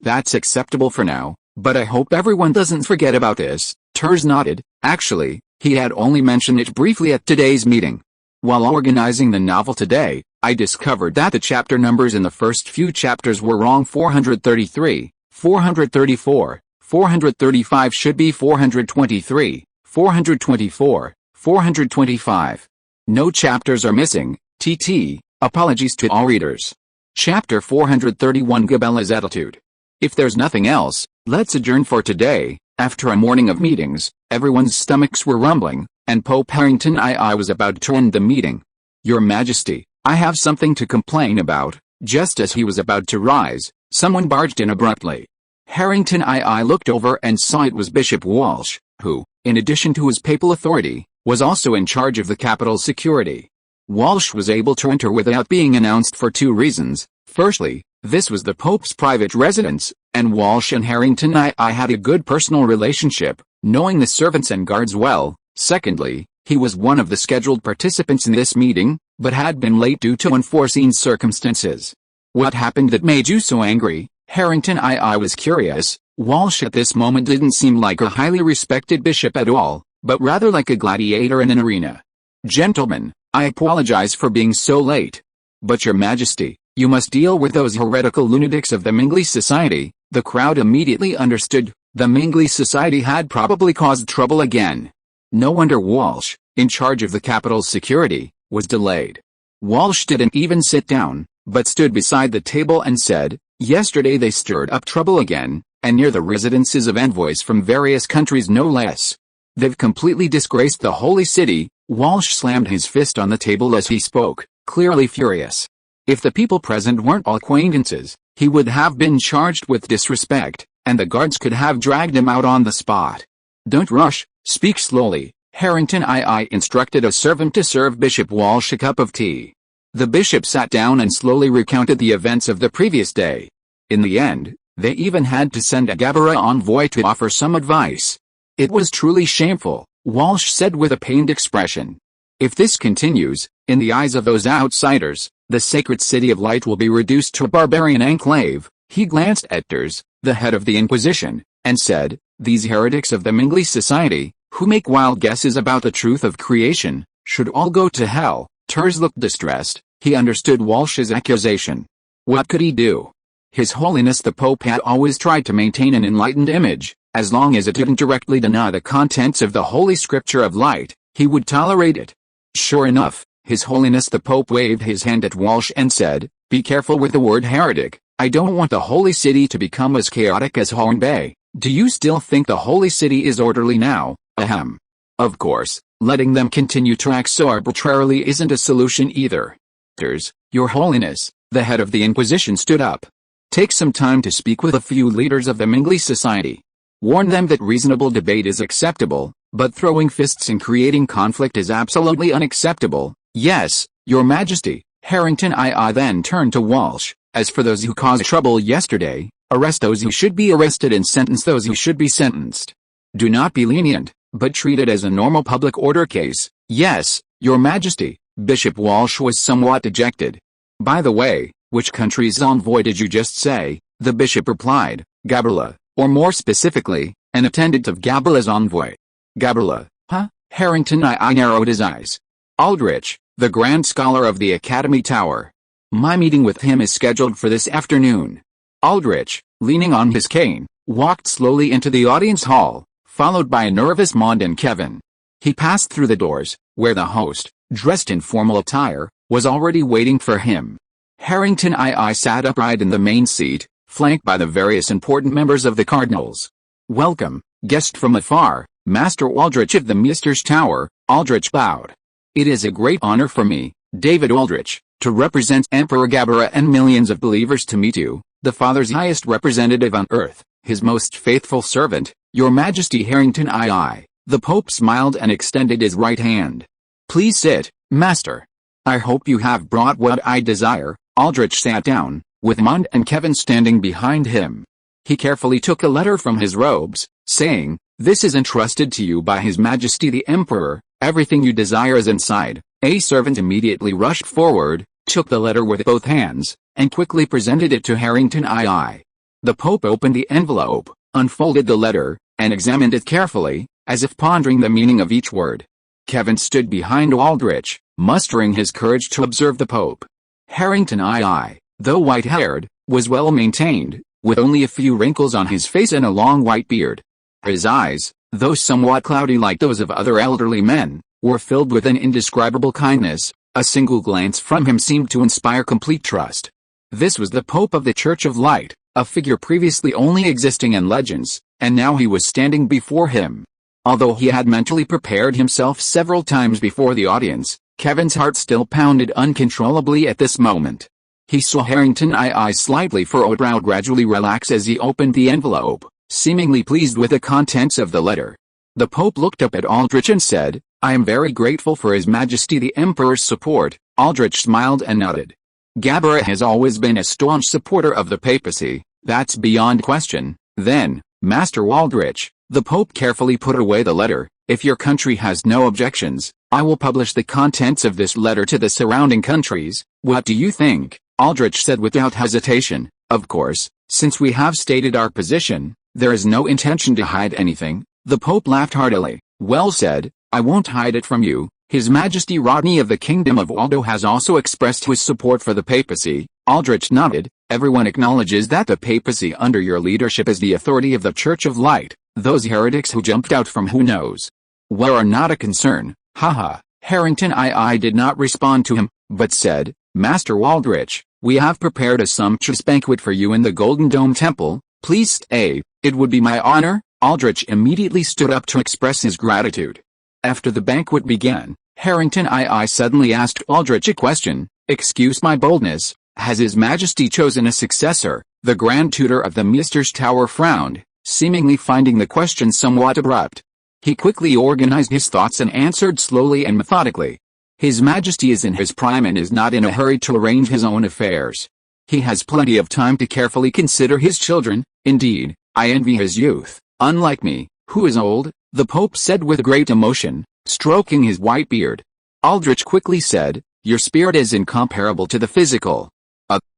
That's acceptable for now, but I hope everyone doesn't forget about this. Ters nodded. Actually, he had only mentioned it briefly at today's meeting. While organizing the novel today, I discovered that the chapter numbers in the first few chapters were wrong. 433, 434, 435 should be 423, 424, 425. No chapters are missing. TT, apologies to all readers. Chapter 431 Gabella's attitude. If there's nothing else, let's adjourn for today. After a morning of meetings, everyone's stomachs were rumbling, and Pope Harrington I was about to end the meeting. Your Majesty, I have something to complain about. Just as he was about to rise, someone barged in abruptly. Harrington I looked over and saw it was Bishop Walsh, who, in addition to his papal authority, was also in charge of the capital's security. Walsh was able to enter without being announced for two reasons. Firstly, this was the Pope's private residence, and Walsh and Harrington I had a good personal relationship, knowing the servants and guards well. Secondly, he was one of the scheduled participants in this meeting, but had been late due to unforeseen circumstances. What happened that made you so angry? Harrington I was curious. Walsh at this moment didn't seem like a highly respected bishop at all, but rather like a gladiator in an arena. Gentlemen, I apologize for being so late. But Your Majesty, you must deal with those heretical lunatics of the Mingley Society. The crowd immediately understood. The Mingley Society had probably caused trouble again. No wonder Walsh, in charge of the capital's security, was delayed. Walsh didn't even sit down, but stood beside the table and said, yesterday they stirred up trouble again, and near the residences of envoys from various countries no less. They've completely disgraced the holy city. Walsh slammed his fist on the table as he spoke, clearly furious. If the people present weren't all acquaintances, he would have been charged with disrespect, and the guards could have dragged him out on the spot. Don't rush, speak slowly. Harrington I instructed a servant to serve Bishop Walsh a cup of tea. The bishop sat down and slowly recounted the events of the previous day. In the end, they even had to send a Gabella envoy to offer some advice. It was truly shameful, Walsh said with a pained expression. If this continues, in the eyes of those outsiders, the sacred city of light will be reduced to a barbarian enclave. He glanced at Ters, the head of the Inquisition, and said, these heretics of the Mingley Society, who make wild guesses about the truth of creation, should all go to hell. Ters looked distressed. He understood Walsh's accusation. What could he do? His Holiness the Pope had always tried to maintain an enlightened image. As long as it didn't directly deny the contents of the Holy Scripture of light, he would tolerate it. Sure enough, His Holiness the Pope waved his hand at Walsh and said, be careful with the word heretic. I don't want the Holy City to become as chaotic as Horn Bay. Do you still think the Holy City is orderly now? Ahem. Of course, letting them continue to act so arbitrarily isn't a solution either. Ters, Your Holiness, the head of the Inquisition stood up. Take some time to speak with a few leaders of the Mingley Society. Warn them that reasonable debate is acceptable, but throwing fists and creating conflict is absolutely unacceptable. Yes, Your Majesty. Harrington I then turned to Walsh. As for those who caused trouble yesterday, arrest those who should be arrested and sentence those who should be sentenced. Do not be lenient, but treat it as a normal public order case. Yes, Your Majesty. Bishop Walsh was somewhat dejected. By the way, which country's envoy did you just say? The bishop replied, Gabella, or more specifically, an attendant of Gabella's envoy. Gabella, huh? Harrington I narrowed his eyes. Aldrich, the grand scholar of the Academy Tower. My meeting with him is scheduled for this afternoon. Aldrich, leaning on his cane, walked slowly into the audience hall, followed by a nervous Maud and Kevin. He passed through the doors, where the host, dressed in formal attire, was already waiting for him. Harrington I sat upright in the main seat, flanked by the various important members of the Cardinals. Welcome, guest from afar, Master Aldrich of the Maester's Tower. Aldrich bowed. It is a great honor for me, David Aldrich, to represent Emperor Gabella and millions of believers to meet you, the Father's highest representative on earth, his most faithful servant, Your Majesty Harrington I. The Pope smiled and extended his right hand. Please sit, Master. I hope you have brought what I desire. Aldrich sat down, with Maud and Kevin standing behind him. He carefully took a letter from his robes, saying, This is entrusted to you by His Majesty the Emperor. Everything you desire is inside. A servant immediately rushed forward, took the letter with both hands, and quickly presented it to Harrington I. The Pope opened the envelope, unfolded the letter, and examined it carefully, as if pondering the meaning of each word. Kevin stood behind Aldrich, mustering his courage to observe the Pope. Harrington I, though white-haired, was well-maintained, with only a few wrinkles on his face and a long white beard. His eyes, though somewhat cloudy like those of other elderly men, were filled with an indescribable kindness. A single glance from him seemed to inspire complete trust. This was the Pope of the Church of Light, a figure previously only existing in legends, and now he was standing before him. Although he had mentally prepared himself several times before the audience, Kevin's heart still pounded uncontrollably at this moment. He saw Harrington I's slightly furrowed brow gradually relax as he opened the envelope, seemingly pleased with the contents of the letter. The Pope looked up at Aldrich and said, I am very grateful for His Majesty the Emperor's support. Aldrich smiled and nodded. Gabella has always been a staunch supporter of the papacy, that's beyond question. Then, Master Aldrich, the Pope carefully put away the letter. If your country has no objections, I will publish the contents of this letter to the surrounding countries. What do you think? Aldrich said without hesitation. Of course, since we have stated our position, there is no intention to hide anything. The Pope laughed heartily. Well said, I won't hide it from you. His Majesty Rodney of the Kingdom of Waldo has also expressed his support for the papacy. Aldrich nodded. Everyone acknowledges that the papacy under your leadership is the authority of the Church of Light. Those heretics who jumped out from who knows where are not a concern. Haha. Harrington I did not respond to him, but said, Master Aldrich, we have prepared a sumptuous banquet for you in the Golden Dome Temple. Please stay. It would be my honor. Aldrich immediately stood up to express his gratitude. After the banquet began, Harrington I suddenly asked Aldrich a question. Excuse my boldness, has His Majesty chosen a successor? The Grand Tutor of the Maester's Tower frowned, seemingly finding the question somewhat abrupt. He quickly organized his thoughts and answered slowly and methodically. His Majesty is in his prime and is not in a hurry to arrange his own affairs. He has plenty of time to carefully consider his children. Indeed, I envy his youth. Unlike me, who is old, the Pope said with great emotion, stroking his white beard. Aldrich quickly said, your spirit is incomparable to the physical.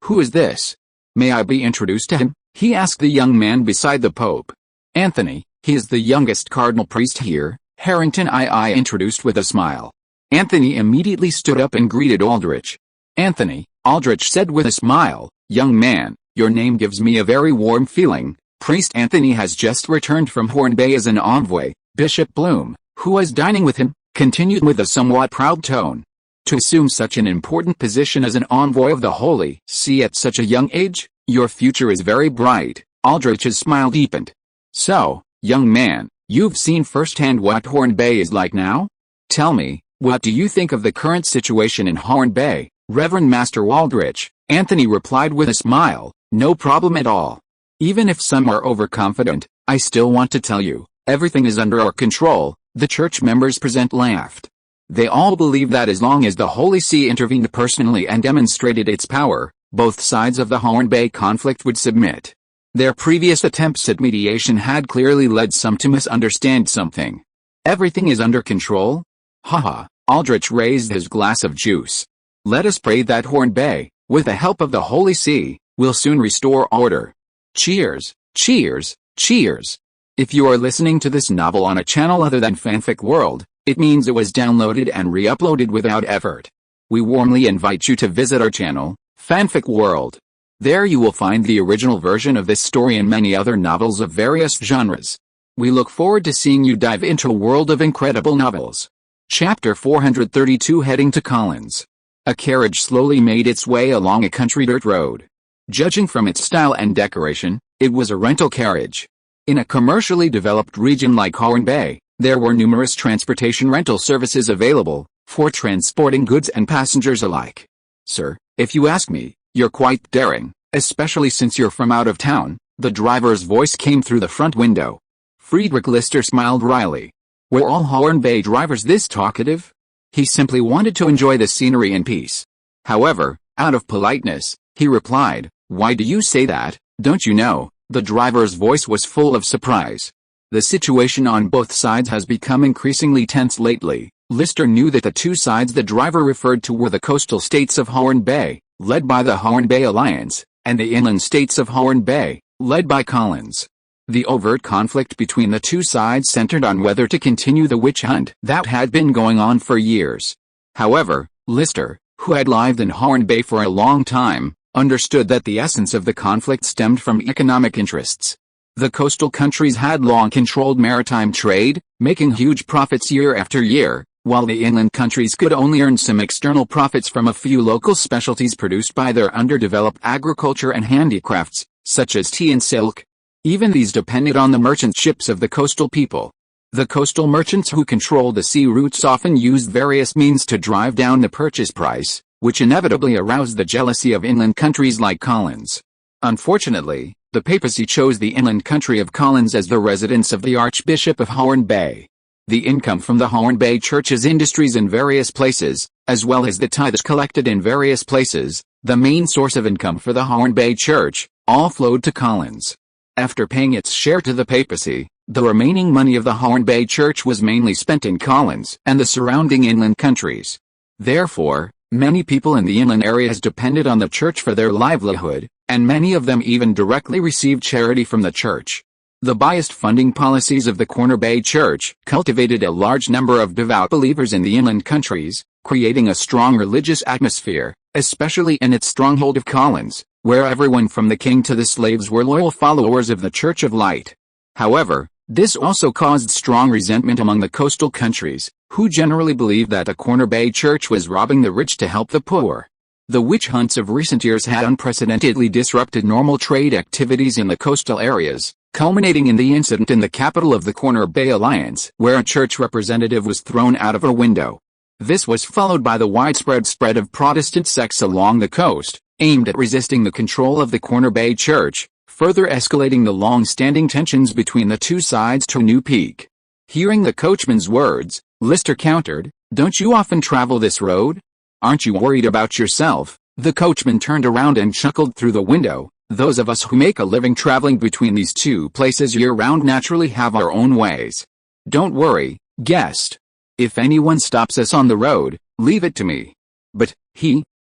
Who is this? May I be introduced to him? He asked the young man beside the Pope. Anthony, he is the youngest cardinal priest here, Harrington I introduced with a smile. Anthony immediately stood up and greeted Aldrich. Anthony, Aldrich said with a smile, young man, your name gives me a very warm feeling. Priest Anthony has just returned from Horn Bay as an envoy. Bishop Bloom, who was dining with him, continued with a somewhat proud tone. To assume such an important position as an envoy of the Holy See at such a young age, your future is very bright. Aldrich's smile deepened. So, young man, you've seen firsthand what Horn Bay is like now? Tell me, what do you think of the current situation in Horn Bay, Reverend Master Aldrich? Anthony replied with a smile, no problem at all. Even if some are overconfident, I still want to tell you, everything is under our control. The church members present laughed. They all believe that as long as the Holy See intervened personally and demonstrated its power, both sides of the Horn Bay conflict would submit. Their previous attempts at mediation had clearly led some to misunderstand something. Everything is under control? Haha, Aldrich raised his glass of juice. Let us pray that Horn Bay, with the help of the Holy See, will soon restore order. Cheers, cheers, cheers. If you are listening to this novel on a channel other than Fanfic World, it means it was downloaded and re-uploaded without effort. We warmly invite you to visit our channel, Fanfic World. There you will find the original version of this story and many other novels of various genres. We look forward to seeing you dive into a world of incredible novels. Chapter 432, Heading to Collins. A carriage slowly made its way along a country dirt road. Judging from its style and decoration, it was a rental carriage. In a commercially developed region like Howard Bay, there were numerous transportation rental services available, for transporting goods and passengers alike. Sir, if you ask me, you're quite daring, especially since you're from out of town, the driver's voice came through the front window. Friedrich Lister smiled wryly. Were all Howard Bay drivers this talkative? He simply wanted to enjoy the scenery in peace. However, out of politeness, he replied, "Why do you say that, don't you know?" The driver's voice was full of surprise. The situation on both sides has become increasingly tense lately. Lister knew that the two sides the driver referred to were the coastal states of Howard Bay, led by the Orcish Bay Alliance, and the inland states of Howard Bay, led by Collins. The overt conflict between the two sides centered on whether to continue the witch hunt that had been going on for years. However, Lister, who had lived in Howard Bay for a long time, understood that the essence of the conflict stemmed from economic interests. The coastal countries had long controlled maritime trade, making huge profits year after year, while the inland countries could only earn some external profits from a few local specialties produced by their underdeveloped agriculture and handicrafts, such as tea and silk. Even these depended on the merchant ships of the coastal people. The coastal merchants who controlled the sea routes often used various means to drive down the purchase price, which inevitably aroused the jealousy of inland countries like Collins. Unfortunately, the papacy chose the inland country of Collins as the residence of the Archbishop of Howard Bay. The income from the Howard Bay Church's industries in various places, as well as the tithes collected in various places, the main source of income for the Howard Bay Church, all flowed to Collins. After paying its share to the papacy, the remaining money of the Howard Bay Church was mainly spent in Collins and the surrounding inland countries. Therefore, many people in the inland areas depended on the church for their livelihood, and many of them even directly received charity from the church. The biased funding policies of the Corner Bay Church cultivated a large number of devout believers in the inland countries, creating a strong religious atmosphere, especially in its stronghold of Collins, where everyone from the king to the slaves were loyal followers of the Church of Light. However, this also caused strong resentment among the coastal countries, who generally believed that the Corner Bay Church was robbing the rich to help the poor. The witch hunts of recent years had unprecedentedly disrupted normal trade activities in the coastal areas, culminating in the incident in the capital of the Corner Bay Alliance, where a church representative was thrown out of a window. This was followed by the widespread spread of Protestant sects along the coast, aimed at resisting the control of the Corner Bay Church, further escalating the long-standing tensions between the two sides to a new peak. Hearing the coachman's words, Lister countered, "Don't you often travel this road? Aren't you worried about yourself?" The coachman turned around and chuckled through the window. "Those of us who make a living traveling between these two places year-round naturally have our own ways. Don't worry, guest. If anyone stops us on the road, leave it to me. But,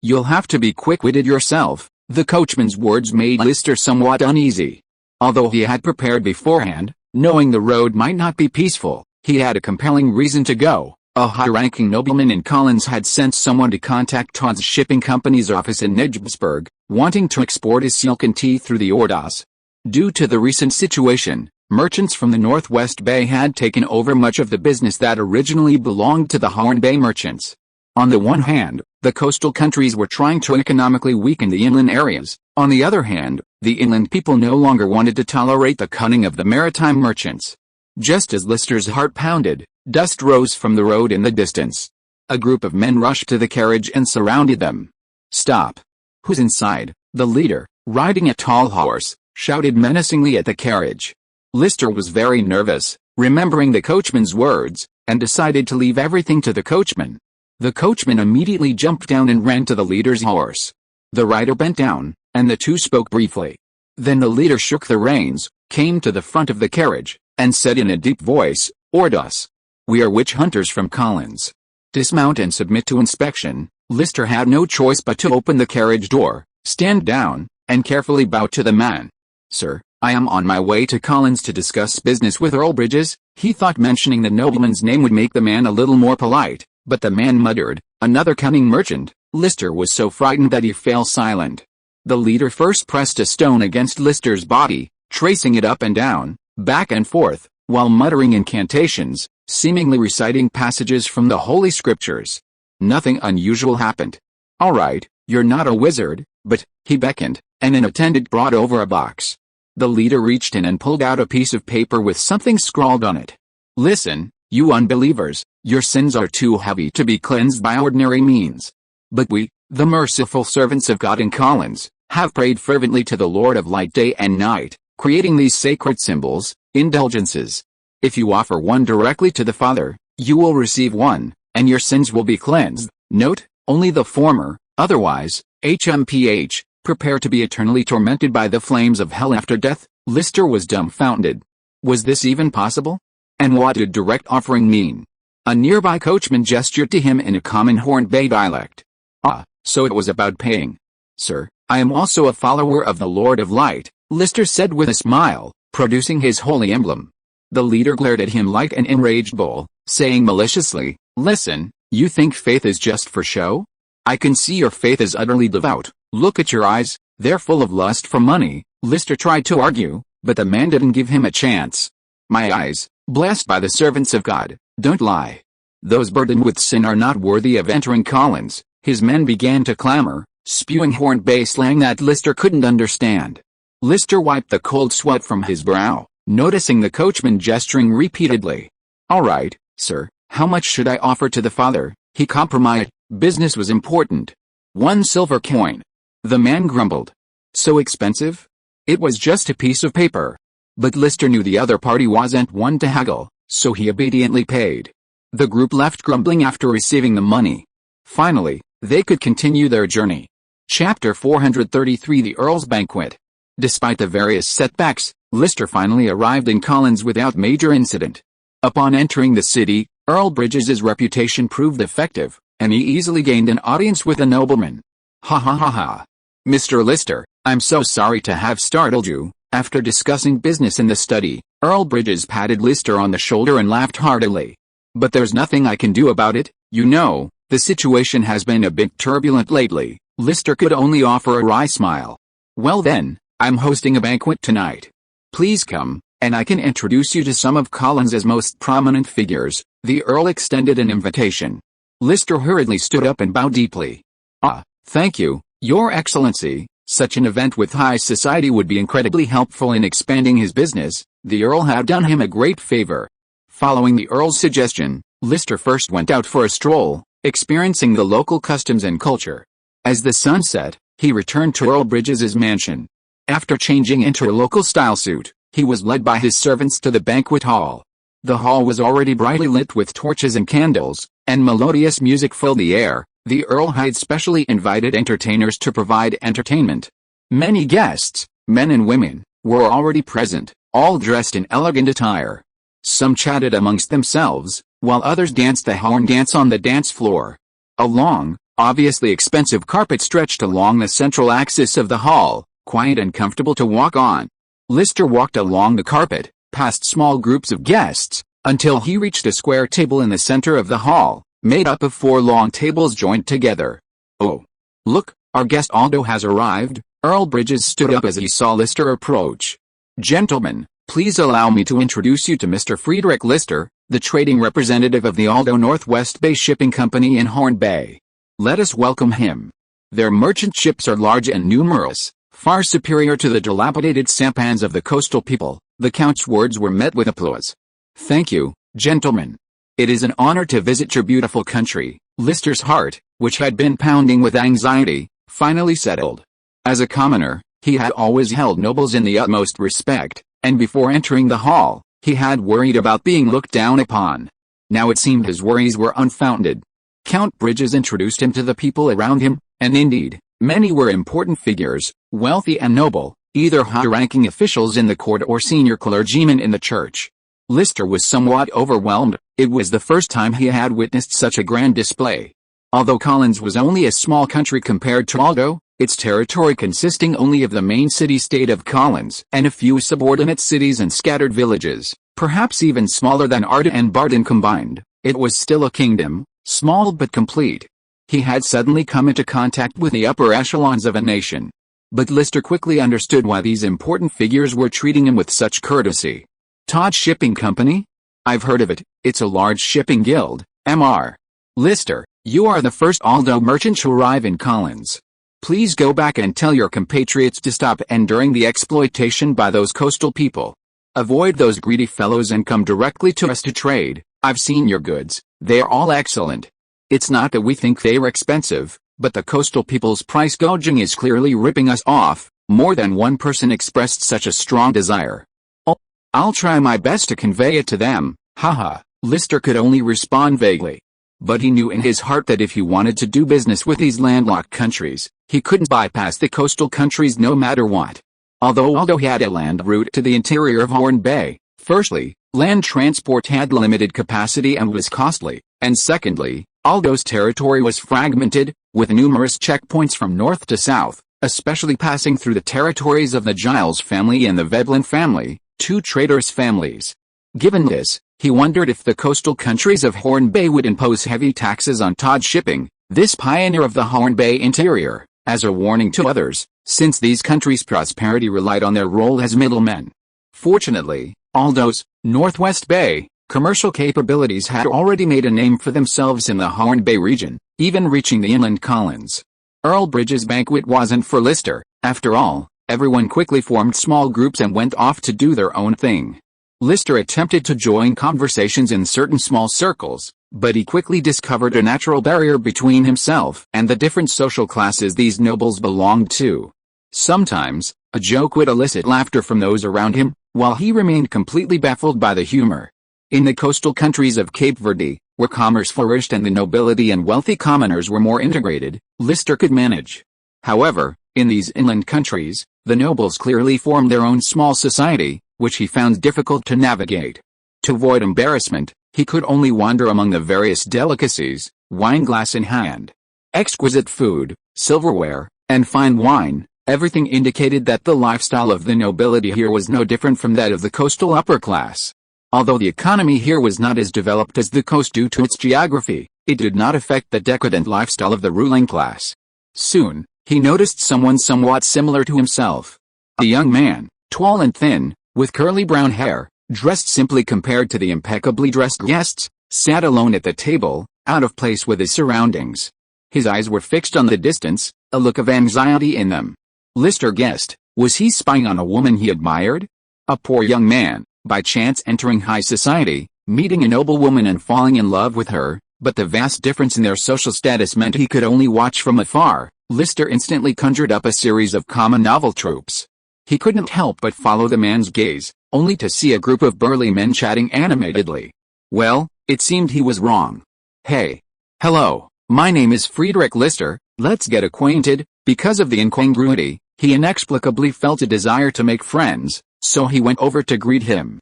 you'll have to be quick-witted yourself." The coachman's words made Lister somewhat uneasy. Although he had prepared beforehand, knowing the road might not be peaceful, he had a compelling reason to go. A high-ranking nobleman in Collins had sent someone to contact Todd's shipping company's office in Nijmsburg, wanting to export his silk and tea through the Ordas. Due to the recent situation, merchants from the Northwest Bay had taken over much of the business that originally belonged to the Howard Bay merchants. On the one hand, the coastal countries were trying to economically weaken the inland areas. On the other hand, the inland people no longer wanted to tolerate the cunning of the maritime merchants. Just as Lister's heart pounded, dust rose from the road in the distance. A group of men rushed to the carriage and surrounded them. "Stop! Who's inside?" The leader, riding a tall horse, shouted menacingly at the carriage. Lister was very nervous, remembering the coachman's words, and decided to leave everything to the coachman. The coachman immediately jumped down and ran to the leader's horse. The rider bent down, and the two spoke briefly. Then the leader shook the reins, came to the front of the carriage, and said in a deep voice, "Ordus. We are witch hunters from Collins. Dismount and submit to inspection." Lister had no choice but to open the carriage door, stand down, and carefully bow to the man. Sir, I am on my way to Collins to discuss business with Earl Bridges. He thought mentioning the nobleman's name would make the man a little more polite, but the man muttered, another cunning merchant. Lister was so frightened that he fell silent. The leader first pressed a stone against Lister's body, tracing it up and down, back and forth, while muttering incantations, seemingly reciting passages from the Holy Scriptures. Nothing unusual happened. All right, you're not a wizard, but, he beckoned, and an attendant brought over a box. The leader reached in and pulled out a piece of paper with something scrawled on it. Listen, you unbelievers, your sins are too heavy to be cleansed by ordinary means. But we, the merciful servants of God in Collins, have prayed fervently to the Lord of Light day and night, creating these sacred symbols, indulgences. If you offer one directly to the Father, you will receive one, and your sins will be cleansed. Note, only the former, otherwise, HMPH, prepare to be eternally tormented by the flames of hell after death. Lister was dumbfounded. Was this even possible? And what did direct offering mean? A nearby coachman gestured to him in a common Horn Bay dialect. Ah, so it was about paying. Sir, I am also a follower of the Lord of Light, Lister said with a smile, producing his holy emblem. The leader glared at him like an enraged bull, saying maliciously, listen, you think faith is just for show? I can see your faith is utterly devout. Look at your eyes, they're full of lust for money. Lister tried to argue, but the man didn't give him a chance. My eyes, blessed by the servants of God, don't lie. Those burdened with sin are not worthy of entering Collins. His men began to clamor, spewing Horn Bay slang that Lister couldn't understand. Lister wiped the cold sweat from his brow, noticing the coachman gesturing repeatedly. All right, sir, how much should I offer to the Father? He compromised. Business was important. 1 silver coin. The man grumbled. So expensive? It was just a piece of paper. But Lister knew the other party wasn't one to haggle, so he obediently paid. The group left grumbling after receiving the money. Finally, they could continue their journey. Chapter 433 The Earl's Banquet. Despite the various setbacks, Lister finally arrived in Collins without major incident. Upon entering the city, Earl Bridges' reputation proved effective, and he easily gained an audience with the nobleman. Ha ha ha ha. Mr. Lister, I'm so sorry to have startled you. After discussing business in the study, Earl Bridges patted Lister on the shoulder and laughed heartily. But there's nothing I can do about it, you know, the situation has been a bit turbulent lately. Lister could only offer a wry smile. Well then, I'm hosting a banquet tonight. Please come, and I can introduce you to some of Collins's most prominent figures. The Earl extended an invitation. Lister hurriedly stood up and bowed deeply. Ah, thank you, Your Excellency. Such an event with high society would be incredibly helpful in expanding his business. The Earl had done him a great favor. Following the Earl's suggestion, Lister first went out for a stroll, experiencing the local customs and culture. As the sun set, he returned to Earl Bridges' mansion. After changing into a local style suit, he was led by his servants to the banquet hall. The hall was already brightly lit with torches and candles, and melodious music filled the air. The Earl had specially invited entertainers to provide entertainment. Many guests, men and women, were already present, all dressed in elegant attire. Some chatted amongst themselves, while others danced the horn dance on the dance floor. A long, obviously expensive carpet stretched along the central axis of the hall, quiet and comfortable to walk on. Lister walked along the carpet, past small groups of guests, until he reached a square table in the center of the hall, made up of 4 long tables joined together. Oh! Look, our guest Aldo has arrived. Earl Bridges stood up as he saw Lister approach. Gentlemen, please allow me to introduce you to Mr. Friedrich Lister, the trading representative of the Aldo Northwest Bay Shipping Company in Horn Bay. Let us welcome him. Their merchant ships are large and numerous, far superior to the dilapidated sampans of the coastal people. The Count's words were met with applause. Thank you, gentlemen. It is an honor to visit your beautiful country. Lister's heart, which had been pounding with anxiety, finally settled. As a commoner, he had always held nobles in the utmost respect, and before entering the hall, he had worried about being looked down upon. Now it seemed his worries were unfounded. Count Bridges introduced him to the people around him, and indeed, many were important figures, wealthy and noble, either high-ranking officials in the court or senior clergymen in the church. Lister was somewhat overwhelmed. It was the first time he had witnessed such a grand display. Although Collins was only a small country compared to Aldo, its territory consisting only of the main city-state of Collins and a few subordinate cities and scattered villages, perhaps even smaller than Arda and Barden combined. It was still a kingdom, small but complete. He had suddenly come into contact with the upper echelons of a nation. But Lister quickly understood why these important figures were treating him with such courtesy. Todd Shipping Company? I've heard of it. It's a large shipping guild, Mr. Lister, you are the first Aldo merchant to arrive in Collins. Please go back and tell your compatriots to stop enduring the exploitation by those coastal people. Avoid those greedy fellows and come directly to us to trade. I've seen your goods, they are all excellent. It's not that we think they're expensive, but the coastal people's price gouging is clearly ripping us off. More than one person expressed such a strong desire. Oh, I'll try my best to convey it to them, haha. Lister could only respond vaguely. But he knew in his heart that if he wanted to do business with these landlocked countries, he couldn't bypass the coastal countries no matter what. Although had a land route to the interior of Horn Bay, firstly, land transport had limited capacity and was costly, and secondly, Aldo's territory was fragmented, with numerous checkpoints from north to south, especially passing through the territories of the Giles family and the Veblen family, two traders' families. Given this, he wondered if the coastal countries of Horn Bay would impose heavy taxes on Todd Shipping, this pioneer of the Horn Bay interior, as a warning to others, since these countries' prosperity relied on their role as middlemen. Fortunately, Aldo's Northwest Bay commercial capabilities had already made a name for themselves in the Horn Bay region, even reaching the inland Collins. Earl Bridge's banquet wasn't for Lister. After all, everyone quickly formed small groups and went off to do their own thing. Lister attempted to join conversations in certain small circles, but he quickly discovered a natural barrier between himself and the different social classes these nobles belonged to. Sometimes, a joke would elicit laughter from those around him, while he remained completely baffled by the humor. In the coastal countries of Cape Verde, where commerce flourished and the nobility and wealthy commoners were more integrated, Lister could manage. However, in these inland countries, the nobles clearly formed their own small society, which he found difficult to navigate. To avoid embarrassment, he could only wander among the various delicacies, wineglass in hand. Exquisite food, silverware, and fine wine, everything indicated that the lifestyle of the nobility here was no different from that of the coastal upper class. Although the economy here was not as developed as the coast due to its geography, it did not affect the decadent lifestyle of the ruling class. Soon, he noticed someone somewhat similar to himself. A young man, tall and thin, with curly brown hair, dressed simply compared to the impeccably dressed guests, sat alone at the table, out of place with his surroundings. His eyes were fixed on the distance, a look of anxiety in them. Lister guessed, was he spying on a woman he admired? A poor young man, by chance entering high society, meeting a noble woman and falling in love with her, but the vast difference in their social status meant he could only watch from afar. Lister instantly conjured up a series of common novel tropes. He couldn't help but follow the man's gaze, only to see a group of burly men chatting animatedly. Well, it seemed he was wrong. Hey. Hello, my name is Friedrich Lister, let's get acquainted. Because of the incongruity, he inexplicably felt a desire to make friends, so he went over to greet him.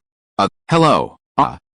Hello,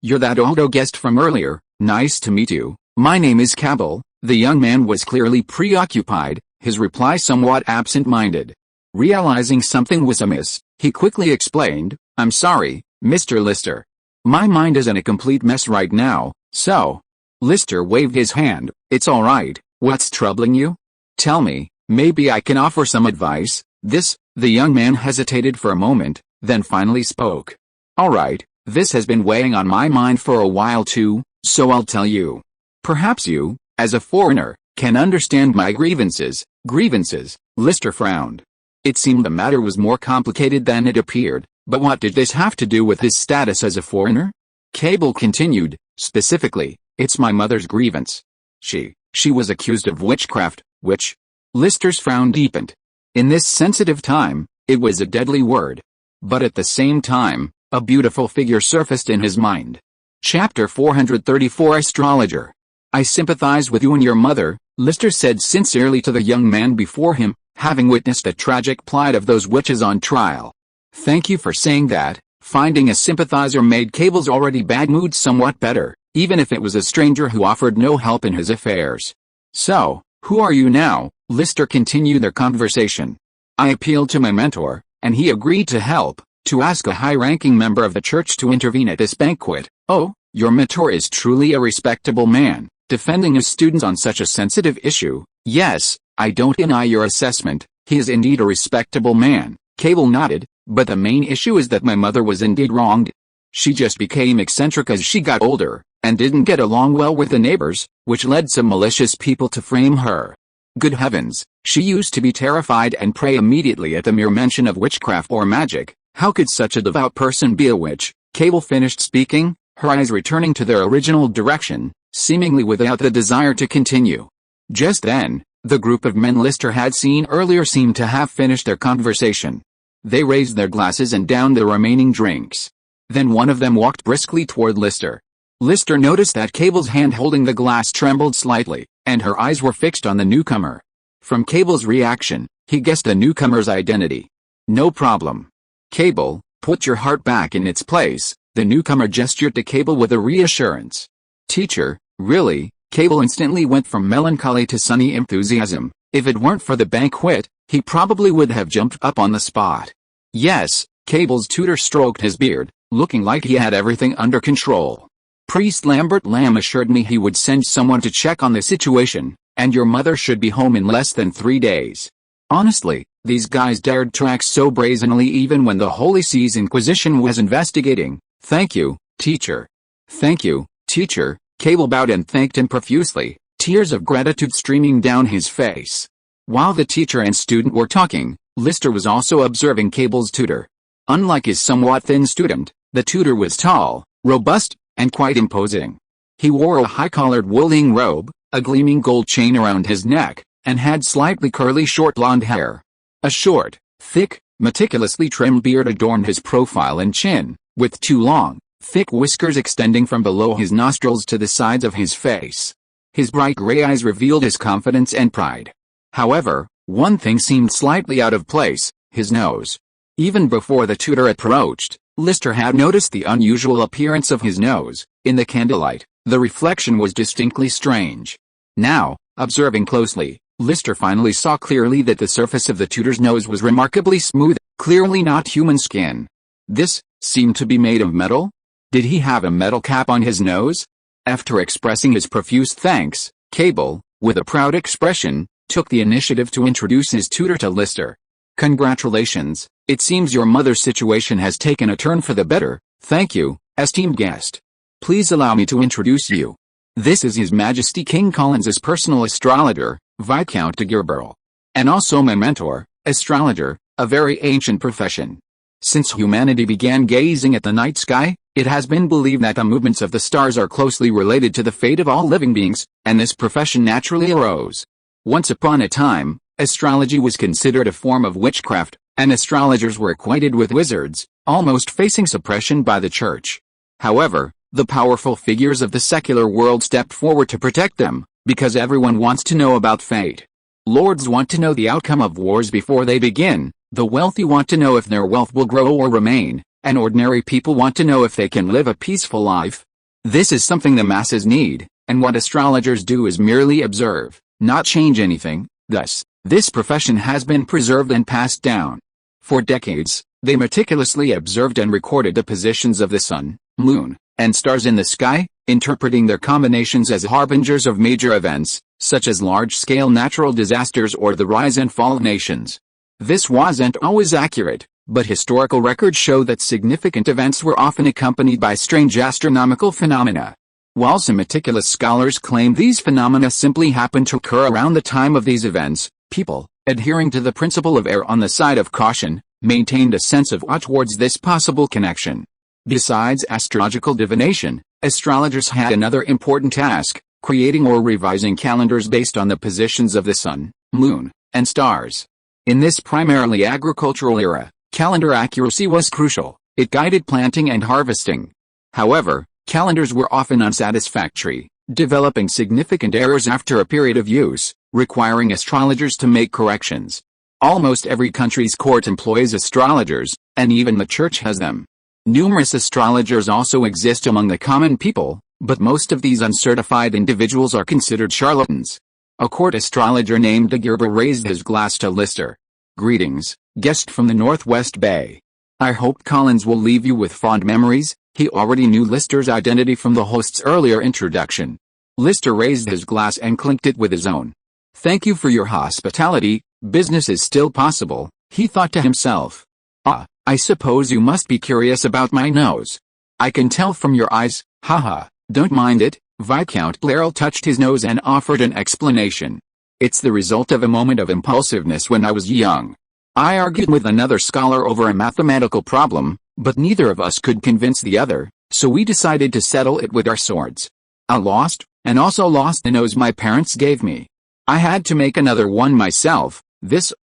you're that Aldo guest from earlier, nice to meet you, my name is Cabell. The young man was clearly preoccupied, his reply somewhat absent-minded. Realizing something was amiss, he quickly explained, I'm sorry, Mr. Lister. My mind is in a complete mess right now, so. Lister waved his hand, it's alright, what's troubling you? Tell me, maybe I can offer some advice. The young man hesitated for a moment, then finally spoke. Alright, this has been weighing on my mind for a while too, so I'll tell you. Perhaps you, as a foreigner, can understand my grievances. Grievances, Lister frowned. It seemed the matter was more complicated than it appeared, but what did this have to do with his status as a foreigner? Cabell continued, specifically, it's my mother's grievance. She was accused of witchcraft, which? Lister's frown deepened. In this sensitive time, it was a deadly word. But at the same time, a beautiful figure surfaced in his mind. Chapter 434 Astrologer. I sympathize with you and your mother, Lister said sincerely to the young man before him, having witnessed the tragic plight of those witches on trial. Thank you for saying that. Finding a sympathizer made Cabell's already bad mood somewhat better, even if it was a stranger who offered no help in his affairs. So, Who are you now? Lister continued their conversation. I appealed to my mentor, and he agreed to help, to ask a high-ranking member of the church to intervene at this banquet. Oh, your mentor is truly a respectable man, defending his students on such a sensitive issue. Yes, I don't deny your assessment, he is indeed a respectable man, Cable nodded, but the main issue is that my mother was indeed wronged. She just became eccentric as she got older, and didn't get along well with the neighbors, which led some malicious people to frame her. Good heavens, she used to be terrified and pray immediately at the mere mention of witchcraft or magic. How could such a devout person be a witch? Cable finished speaking, her eyes returning to their original direction, seemingly without the desire to continue. Just then, the group of men Lister had seen earlier seemed to have finished their conversation. They raised their glasses and downed the remaining drinks. Then one of them walked briskly toward Lister. Lister noticed that Cable's hand holding the glass trembled slightly, and her eyes were fixed on the newcomer. From Cable's reaction, he guessed the newcomer's identity. No problem. Cable, put your heart back in its place, the newcomer gestured to Cable with a reassurance. Teacher, really? Cable instantly went from melancholy to sunny enthusiasm. If it weren't for the banquet, he probably would have jumped up on the spot. Yes, Cable's tutor stroked his beard, looking like he had everything under control. Priest Lambert Lamb assured me he would send someone to check on the situation, and your mother should be home in less than 3 days. Honestly, these guys dared to act so brazenly even when the Holy See's Inquisition was investigating. Thank you, teacher. Thank you, teacher. Cable bowed and thanked him profusely, tears of gratitude streaming down his face. While the teacher and student were talking, Lister was also observing Cable's tutor. Unlike his somewhat thin student, the tutor was tall, robust, and quite imposing. He wore a high-collared wooling robe, a gleaming gold chain around his neck, and had slightly curly short blonde hair. A short, thick, meticulously trimmed beard adorned his profile and chin, with 2 long, thick whiskers extending from below his nostrils to the sides of his face. His bright gray eyes revealed his confidence and pride. However, one thing seemed slightly out of place, his nose. Even before the tutor approached, Lister had noticed the unusual appearance of his nose. In the candlelight, the reflection was distinctly strange. Now, observing closely, Lister finally saw clearly that the surface of the tutor's nose was remarkably smooth, clearly not human skin. This seemed to be made of metal? Did he have a metal cap on his nose? After expressing his profuse thanks, Cable, with a proud expression, took the initiative to introduce his tutor to Lister. Congratulations, it seems your mother's situation has taken a turn for the better. Thank you, esteemed guest. Please allow me to introduce you. This is His Majesty King Collins's personal astrologer, Viscount de Gerberl. And also my mentor, astrologer, a very ancient profession. Since humanity began gazing at the night sky, it has been believed that the movements of the stars are closely related to the fate of all living beings, and this profession naturally arose. Once upon a time, astrology was considered a form of witchcraft, and astrologers were equated with wizards, almost facing suppression by the church. However, the powerful figures of the secular world stepped forward to protect them, because everyone wants to know about fate. Lords want to know the outcome of wars before they begin, the wealthy want to know if their wealth will grow or remain, and ordinary people want to know if they can live a peaceful life. This is something the masses need, and what astrologers do is merely observe, not change anything. Thus, this profession has been preserved and passed down. For decades, they meticulously observed and recorded the positions of the sun, moon, and stars in the sky, interpreting their combinations as harbingers of major events, such as large-scale natural disasters or the rise and fall of nations. This wasn't always accurate, but historical records show that significant events were often accompanied by strange astronomical phenomena. While some meticulous scholars claim these phenomena simply happened to occur around the time of these events, people, adhering to the principle of err on the side of caution, maintained a sense of awe towards this possible connection. Besides astrological divination, astrologers had another important task, creating or revising calendars based on the positions of the sun, moon, and stars. In this primarily agricultural era, calendar accuracy was crucial. It guided planting and harvesting. However, calendars were often unsatisfactory, developing significant errors after a period of use, requiring astrologers to make corrections. Almost every country's court employs astrologers, and even the church has them. Numerous astrologers also exist among the common people, but most of these uncertified individuals are considered charlatans. A court astrologer named Daggerba raised his glass to Lister. "Greetings, guest from the Northwest Bay. I hope Collins will leave you with fond memories." He already knew Lister's identity from the host's earlier introduction. Lister raised his glass and clinked it with his own. "Thank you for your hospitality. Business is still possible," he thought to himself. "Ah, I suppose you must be curious about my nose. I can tell from your eyes, haha, don't mind it." Viscount Blairl touched his nose and offered an explanation. "It's the result of a moment of impulsiveness when I was young. I argued with another scholar over a mathematical problem, but neither of us could convince the other, so we decided to settle it with our swords. I lost, and also lost the nose my parents gave me. I had to make another one myself."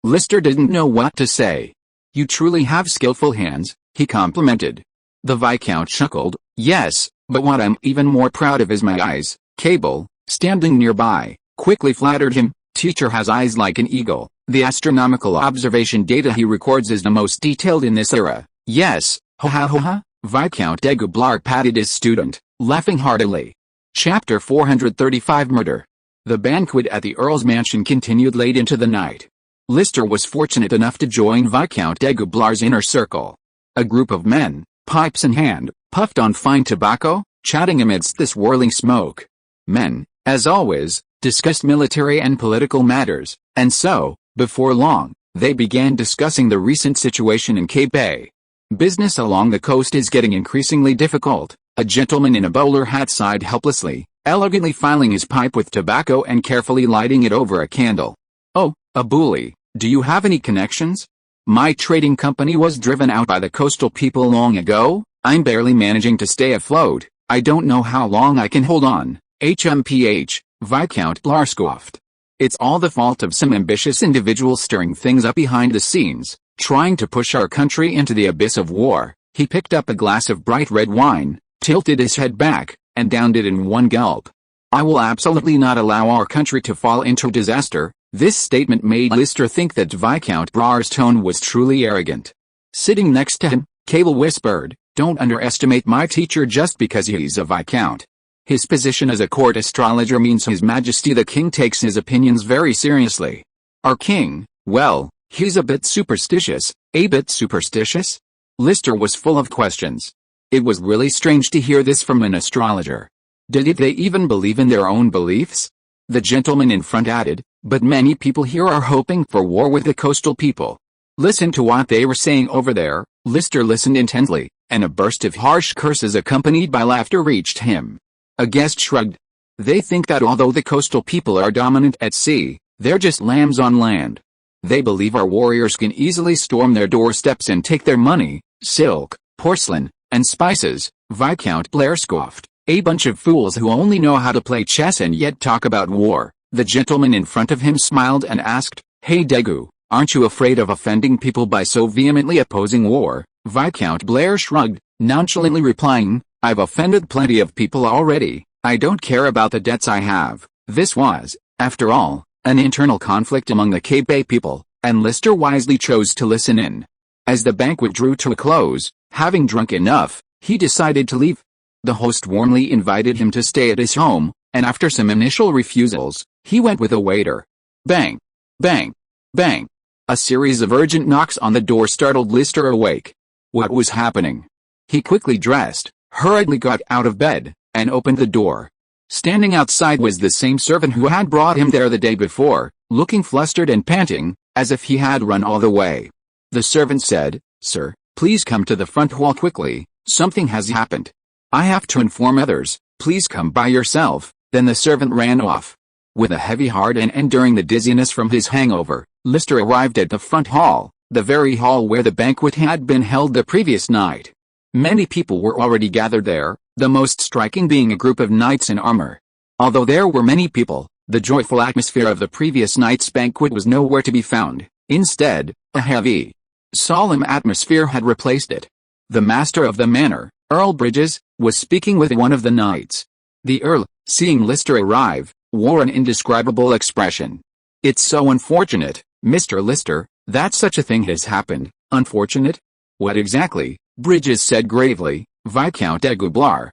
Lister didn't know what to say. "You truly have skillful hands," he complimented. The Viscount chuckled. "Yes, but what I'm even more proud of is my eyes." Cable, standing nearby, quickly flattered him. "Teacher has eyes like an eagle. The astronomical observation data he records is the most detailed in this era." "Yes, ha ha ha ha." Viscount Dagoblar patted his student, laughing heartily. Chapter 435 Murder. The banquet at the Earl's mansion continued late into the night. Lister was fortunate enough to join Viscount Dagoblar's inner circle. A group of men, pipes in hand, puffed on fine tobacco, chatting amidst the swirling smoke. Men, as always, discussed military and political matters, and so, before long, they began discussing the recent situation in Cape Bay. "Business along the coast is getting increasingly difficult," a gentleman in a bowler hat sighed helplessly, elegantly filing his pipe with tobacco and carefully lighting it over a candle. "Oh, a bully, do you have any connections? My trading company was driven out by the coastal people long ago. I'm barely managing to stay afloat. I don't know how long I can hold on." HMPH, Viscount Blar scoffed. "It's all the fault of some ambitious individual stirring things up behind the scenes, trying to push our country into the abyss of war." He picked up a glass of bright red wine, tilted his head back, and downed it in one gulp. "I will absolutely not allow our country to fall into disaster." This statement made Lister think that Viscount Blar's tone was truly arrogant. Sitting next to him, Cable whispered, "Don't underestimate my teacher just because he's a Viscount. His position as a court astrologer means His Majesty the King takes his opinions very seriously. Our king, well, he's a bit superstitious." "A bit superstitious?" Lister was full of questions. It was really strange to hear this from an astrologer. Did they even believe in their own beliefs? The gentleman in front added, "But many people here are hoping for war with the coastal people. Listen to what they were saying over there." Lister listened intently, and a burst of harsh curses accompanied by laughter reached him. A guest shrugged. "They think that although the coastal people are dominant at sea, they're just lambs on land. They believe our warriors can easily storm their doorsteps and take their money, silk, porcelain, and spices." Viscount Blair scoffed. "A bunch of fools who only know how to play chess and yet talk about war." The gentleman in front of him smiled and asked, "Hey Dagu, aren't you afraid of offending people by so vehemently opposing war?" Viscount Blair shrugged, nonchalantly replying, "I've offended plenty of people already. I don't care about the debts I have." This was, after all, an internal conflict among the Cape Bay people, and Lister wisely chose to listen in. As the banquet drew to a close, having drunk enough, he decided to leave. The host warmly invited him to stay at his home, and after some initial refusals, he went with a waiter. Bang! Bang! Bang! A series of urgent knocks on the door startled Lister awake. What was happening? He quickly dressed, hurriedly got out of bed, and opened the door. Standing outside was the same servant who had brought him there the day before, looking flustered and panting, as if he had run all the way. The servant said, "Sir, please come to the front hall quickly, something has happened. I have to inform others, please come by yourself." Then the servant ran off. With a heavy heart and enduring the dizziness from his hangover, Lister arrived at the front hall, the very hall where the banquet had been held the previous night. Many people were already gathered there, the most striking being a group of knights in armor. Although there were many people, the joyful atmosphere of the previous night's banquet was nowhere to be found. Instead, a heavy, solemn atmosphere had replaced it. The master of the manor, Earl Bridges, was speaking with one of the knights. The Earl, seeing Lister arrive, wore an indescribable expression. "It's so unfortunate, Mr. Lister, that such a thing has happened." "Unfortunate? What exactly?" Bridges said gravely. "Viscount Dagoblar,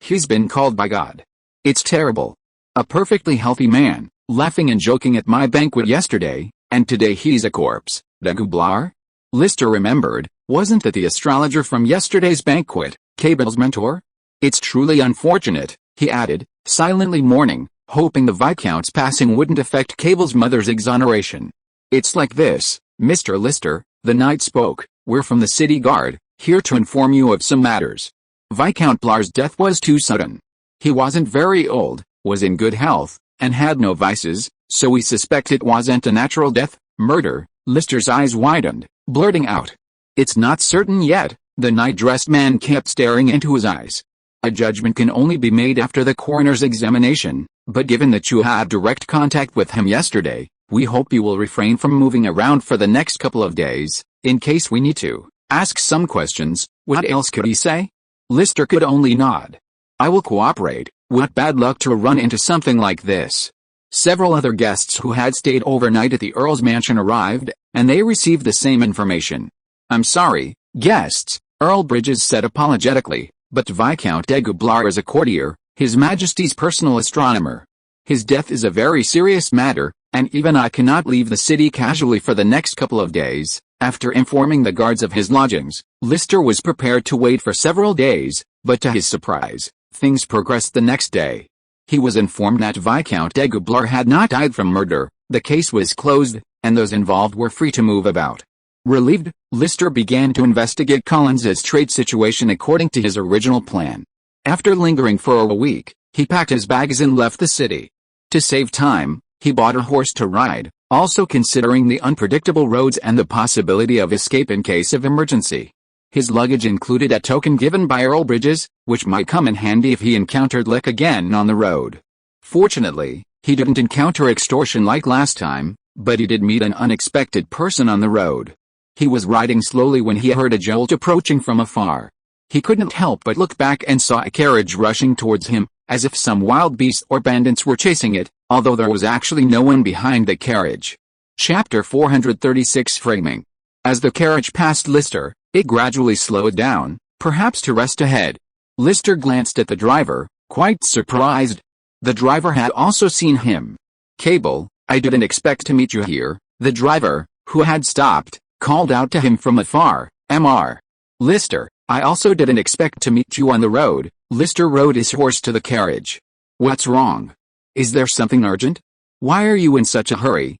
he's been called by God. It's terrible. A perfectly healthy man, laughing and joking at my banquet yesterday, and today he's a corpse. Dagublar? Lister remembered, wasn't that the astrologer from yesterday's banquet, Cable's mentor? It's truly unfortunate, he added, silently mourning, hoping the Viscount's passing wouldn't affect Cable's mother's exoneration. It's like this, Mr. Lister, the knight spoke, we're from the city guard, here to inform you of some matters. Viscount Blar's death was too sudden. He wasn't very old, was in good health, and had no vices, so we suspect it wasn't a natural death, murder. Lister's eyes widened, blurting out. It's not certain yet, the knight-dressed man kept staring into his eyes. A judgment can only be made after the coroner's examination, but given that you had direct contact with him yesterday, we hope you will refrain from moving around for the next couple of days, in case we need to ask some questions. What else could he say? Lister could only nod. I will cooperate. What bad luck to run into something like this. Several other guests who had stayed overnight at the Earl's mansion arrived, and they received the same information. I'm sorry, guests, Earl Bridges said apologetically, but Viscount Dagublar is a courtier, His Majesty's personal astronomer. His death is a very serious matter, and even I cannot leave the city casually for the next couple of days. After informing the guards of his lodgings, Lister was prepared to wait for several days, but to his surprise, things progressed the next day. He was informed that Viscount Dagublar had not died from murder, the case was closed, and those involved were free to move about. Relieved, Lister began to investigate Collins's trade situation according to his original plan. After lingering for a week, he packed his bags and left the city. To save time, he bought a horse to ride, also considering the unpredictable roads and the possibility of escape in case of emergency. His luggage included a token given by Earl Bridges, which might come in handy if he encountered Lick again on the road. Fortunately, he didn't encounter extortion like last time, but he did meet an unexpected person on the road. He was riding slowly when he heard a jolt approaching from afar. He couldn't help but look back and saw a carriage rushing towards him, as if some wild beast or bandits were chasing it, although there was actually no one behind the carriage. Chapter 436 Framing. As the carriage passed Lister, it gradually slowed down, perhaps to rest ahead. Lister glanced at the driver, quite surprised. The driver had also seen him. Cable, I didn't expect to meet you here, the driver, who had stopped, called out to him from afar. Mr. Lister, I also didn't expect to meet you on the road. Lister rode his horse to the carriage. What's wrong? Is there something urgent? Why are you in such a hurry?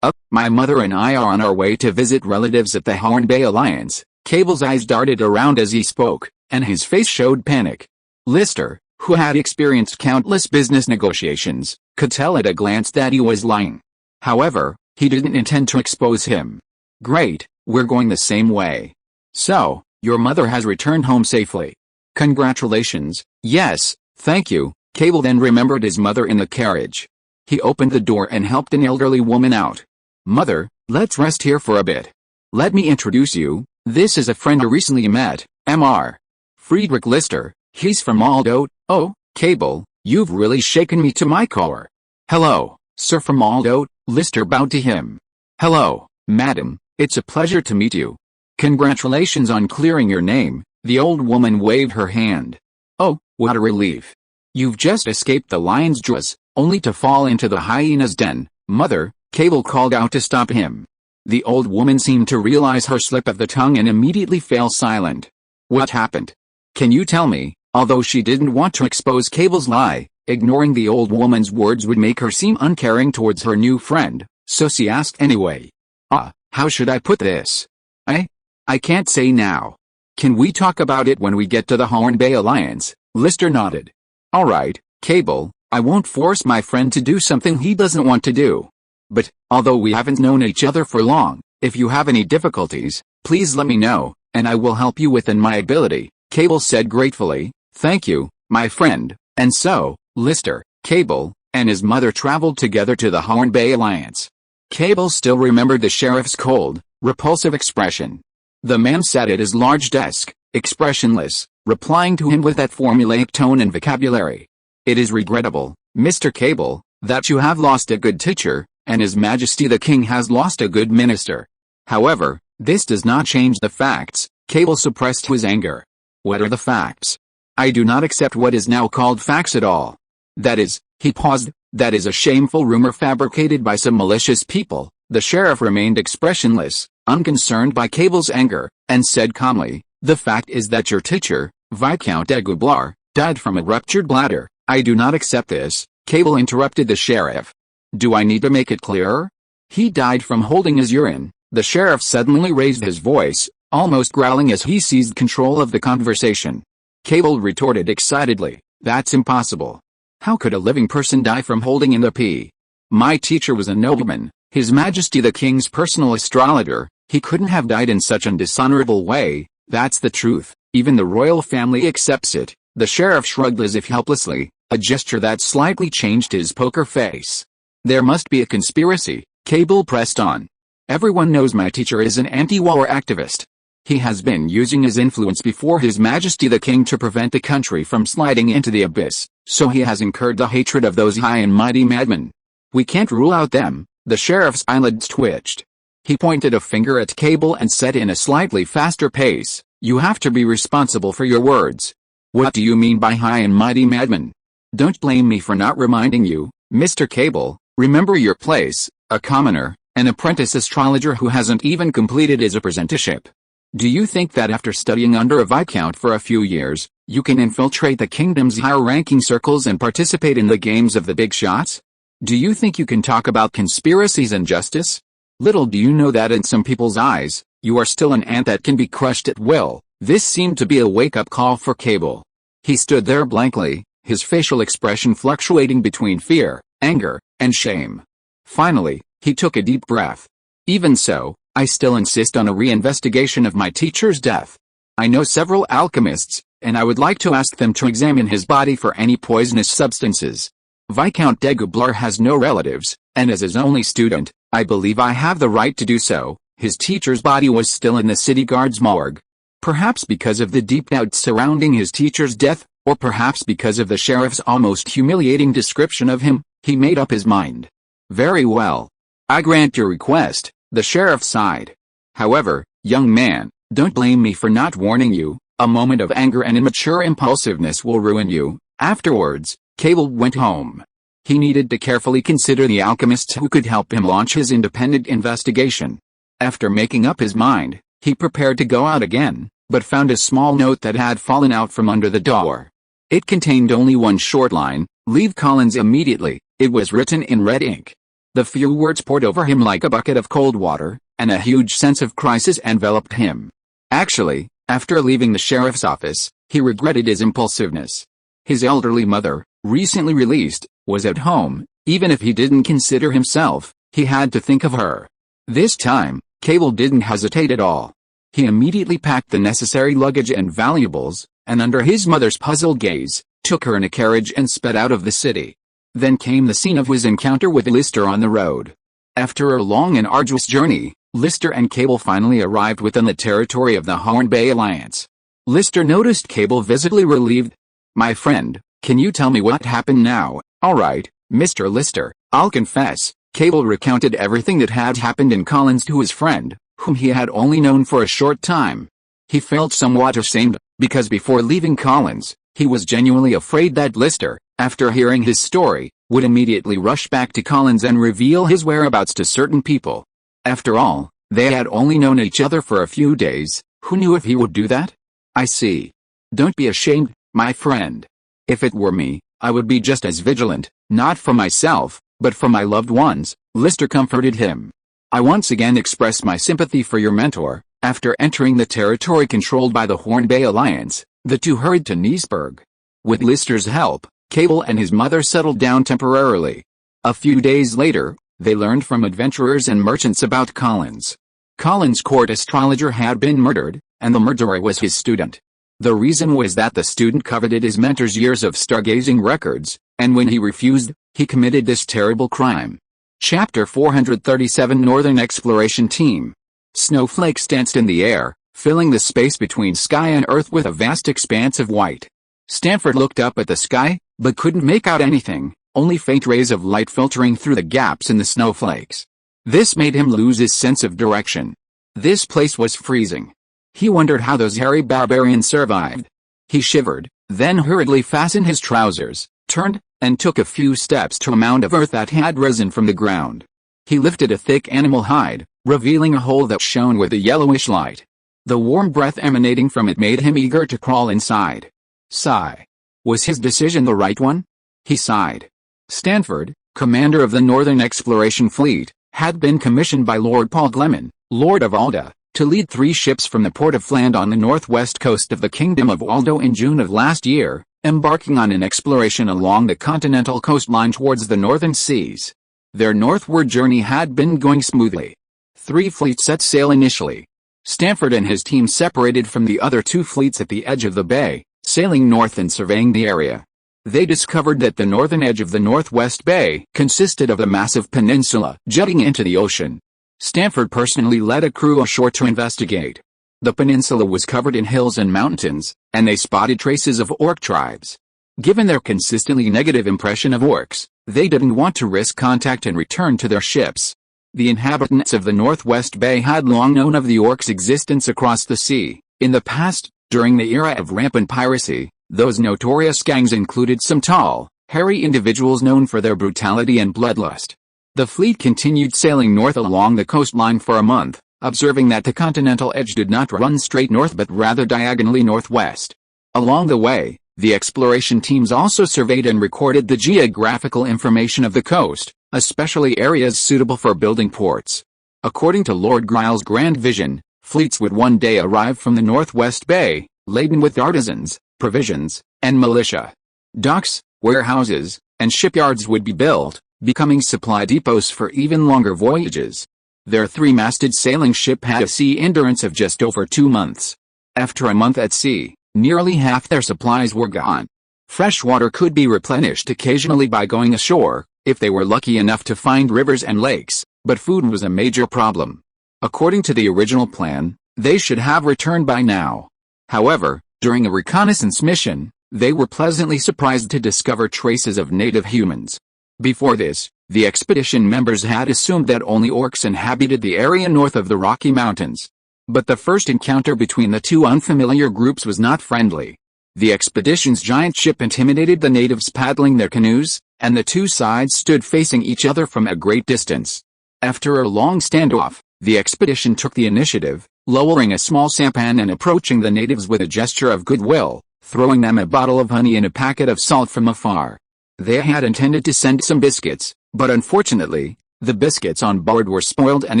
My mother and I are on our way to visit relatives at the Bayhorn Alliance. Cable's eyes darted around as he spoke, and his face showed panic. Lister, who had experienced countless business negotiations, could tell at a glance that he was lying. However, he didn't intend to expose him. Great, we're going the same way. So, your mother has returned home safely. Congratulations. Yes, thank you. Cable then remembered his mother in the carriage. He opened the door and helped an elderly woman out. Mother, let's rest here for a bit. Let me introduce you. This is a friend I recently met, Mr. Friedrich Lister. He's from Aldo. Oh, Cable, you've really shaken me to my core. Hello, Sir from Aldo. Lister bowed to him. Hello, madam, it's a pleasure to meet you. Congratulations on clearing your name. The old woman waved her hand. Oh, what a relief. You've just escaped the lion's jaws, only to fall into the hyena's den. Mother, Cable called out to stop him. The old woman seemed to realize her slip of the tongue and immediately fell silent. What happened? Can you tell me? Although she didn't want to expose Cable's lie, ignoring the old woman's words would make her seem uncaring towards her new friend, so she asked anyway. How should I put this? I can't say now. Can we talk about it when we get to the Bayhorn Alliance? Lister nodded. Alright, Cable, I won't force my friend to do something he doesn't want to do. But, although we haven't known each other for long, if you have any difficulties, please let me know, and I will help you within my ability, Cable said gratefully. Thank you, my friend. And so, Lister, Cable, and his mother traveled together to the Bayhorn Alliance. Cable still remembered the sheriff's cold, repulsive expression. The man sat at his large desk, expressionless, replying to him with that formulaic tone and vocabulary. It is regrettable, Mr. Cable, that you have lost a good teacher, and His Majesty the King has lost a good minister. However, this does not change the facts. Cable suppressed his anger. What are the facts? I do not accept what is now called facts at all. That is, he paused, That is a shameful rumor fabricated by some malicious people. The sheriff remained expressionless, unconcerned by Cable's anger, and said calmly, "The fact is that your teacher, Viscount de Gabella, died from a ruptured bladder." "I do not accept this," Cable interrupted the sheriff. "Do I need to make it clearer? He died from holding his urine." The sheriff suddenly raised his voice, almost growling as he seized control of the conversation. Cable retorted excitedly, "That's impossible. How could a living person die from holding in the pee? My teacher was a nobleman, His Majesty the King's personal astrologer. He couldn't have died in such an dishonorable way. That's the truth. Even the royal family accepts it." The sheriff shrugged as if helplessly, a gesture that slightly changed his poker face. "There must be a conspiracy," Cable pressed on. "Everyone knows my teacher is an anti-war activist. He has been using his influence before His Majesty the King to prevent the country from sliding into the abyss, so he has incurred the hatred of those high and mighty madmen. We can't rule out them." The sheriff's eyelids twitched. He pointed a finger at Cable and said in a slightly faster pace, "You have to be responsible for your words. What do you mean by high and mighty madmen? Don't blame me for not reminding you, Mr. Cable. Remember your place, a commoner, an apprentice astrologer who hasn't even completed his apprenticeship. Do you think that after studying under a viscount for a few years, you can infiltrate the kingdom's higher-ranking circles and participate in the games of the big shots? Do you think you can talk about conspiracies and justice? Little do you know that in some people's eyes, you are still an ant that can be crushed at will." This seemed to be a wake-up call for Cable. He stood there blankly, his facial expression fluctuating between fear, anger, and shame. Finally, he took a deep breath. "Even so, I still insist on a reinvestigation of my teacher's death. I know several alchemists, and I would like to ask them to examine his body for any poisonous substances. Viscount de Gabella has no relatives, and as his only student, I believe I have the right to do so." His teacher's body was still in the city guard's morgue. Perhaps because of the deep doubts surrounding his teacher's death, or perhaps because of the sheriff's almost humiliating description of him, he made up his mind. "Very well. I grant your request," the sheriff sighed. "However, young man, don't blame me for not warning you. A moment of anger and immature impulsiveness will ruin you." Afterwards, Cable went home. He needed to carefully consider the alchemists who could help him launch his independent investigation. After making up his mind, he prepared to go out again, but found a small note that had fallen out from under the door. It contained only one short line: "Leave Collins immediately." It was written in red ink. The few words poured over him like a bucket of cold water, and a huge sense of crisis enveloped him. Actually, after leaving the sheriff's office, he regretted his impulsiveness. His elderly mother, recently released, was at home. Even if he didn't consider himself, he had to think of her. This time, Cable didn't hesitate at all. He immediately packed the necessary luggage and valuables, and under his mother's puzzled gaze, took her in a carriage and sped out of the city. Then came the scene of his encounter with Lister on the road. After a long and arduous journey, Lister and Cable finally arrived within the territory of the Bayhorn Alliance. Lister noticed Cable visibly relieved. "My friend, can you tell me what happened now?" "All right, Mr. Lister, I'll confess." Cable recounted everything that had happened in Collins to his friend, whom he had only known for a short time. He felt somewhat ashamed, because before leaving Collins, he was genuinely afraid that Lister, after hearing his story, would immediately rush back to Collins and reveal his whereabouts to certain people. After all, they had only known each other for a few days. Who knew if he would do that? "I see. Don't be ashamed, my friend. If it were me, I would be just as vigilant, not for myself, but for my loved ones," Lister comforted him. "I once again express my sympathy for your mentor." After entering the territory controlled by the Bayhorn Alliance, the two hurried to Niceburg. With Lister's help, Cable and his mother settled down temporarily. A few days later, they learned from adventurers and merchants about Collins. Collins' court astrologer had been murdered, and the murderer was his student. The reason was that the student coveted his mentor's years of stargazing records, and when he refused, he committed this terrible crime. Chapter 437 Northern Exploration Team. Snowflakes danced in the air, filling the space between sky and earth with a vast expanse of white. Stanford looked up at the sky, but couldn't make out anything, only faint rays of light filtering through the gaps in the snowflakes. This made him lose his sense of direction. This place was freezing. He wondered how those hairy barbarians survived. He shivered, then hurriedly fastened his trousers, turned, and took a few steps to a mound of earth that had risen from the ground. He lifted a thick animal hide, revealing a hole that shone with a yellowish light. The warm breath emanating from it made him eager to crawl inside. Sigh. Was his decision the right one? He sighed. Stanford, commander of the Northern Exploration Fleet, had been commissioned by Lord Paul Gleman, Lord of Alda, to lead 3 ships from the port of Fland on the northwest coast of the Kingdom of Aldo in June of last year, embarking on an exploration along the continental coastline towards the northern seas. Their northward journey had been going smoothly. 3 fleets set sail initially. Stanford and his team separated from the other 2 fleets at the edge of the bay, sailing north and surveying the area. They discovered that the northern edge of the Northwest Bay consisted of a massive peninsula jutting into the ocean. Stanford personally led a crew ashore to investigate. The peninsula was covered in hills and mountains, and they spotted traces of orc tribes. Given their consistently negative impression of orcs, they didn't want to risk contact and return to their ships. The inhabitants of the Northwest Bay had long known of the orcs' existence across the sea. In the past, during the era of rampant piracy, those notorious gangs included some tall, hairy individuals known for their brutality and bloodlust. The fleet continued sailing north along the coastline for a month, observing that the continental edge did not run straight north but rather diagonally northwest. Along the way, the exploration teams also surveyed and recorded the geographical information of the coast, especially areas suitable for building ports. According to Lord Grile's grand vision, fleets would one day arrive from the Northwest Bay, laden with artisans, provisions, and militia. Docks, warehouses, and shipyards would be built, becoming supply depots for even longer voyages. Their 3-masted sailing ship had a sea endurance of just over 2 months. After a month at sea, nearly half their supplies were gone. Fresh water could be replenished occasionally by going ashore, if they were lucky enough to find rivers and lakes, but food was a major problem. According to the original plan, they should have returned by now. However, during a reconnaissance mission, they were pleasantly surprised to discover traces of native humans. Before this, the expedition members had assumed that only orcs inhabited the area north of the Rocky Mountains. But the first encounter between the 2 unfamiliar groups was not friendly. The expedition's giant ship intimidated the natives paddling their canoes, and the 2 sides stood facing each other from a great distance. After a long standoff, the expedition took the initiative, lowering a small sampan and approaching the natives with a gesture of goodwill, throwing them a bottle of honey and a packet of salt from afar. They had intended to send some biscuits, but unfortunately, the biscuits on board were spoiled and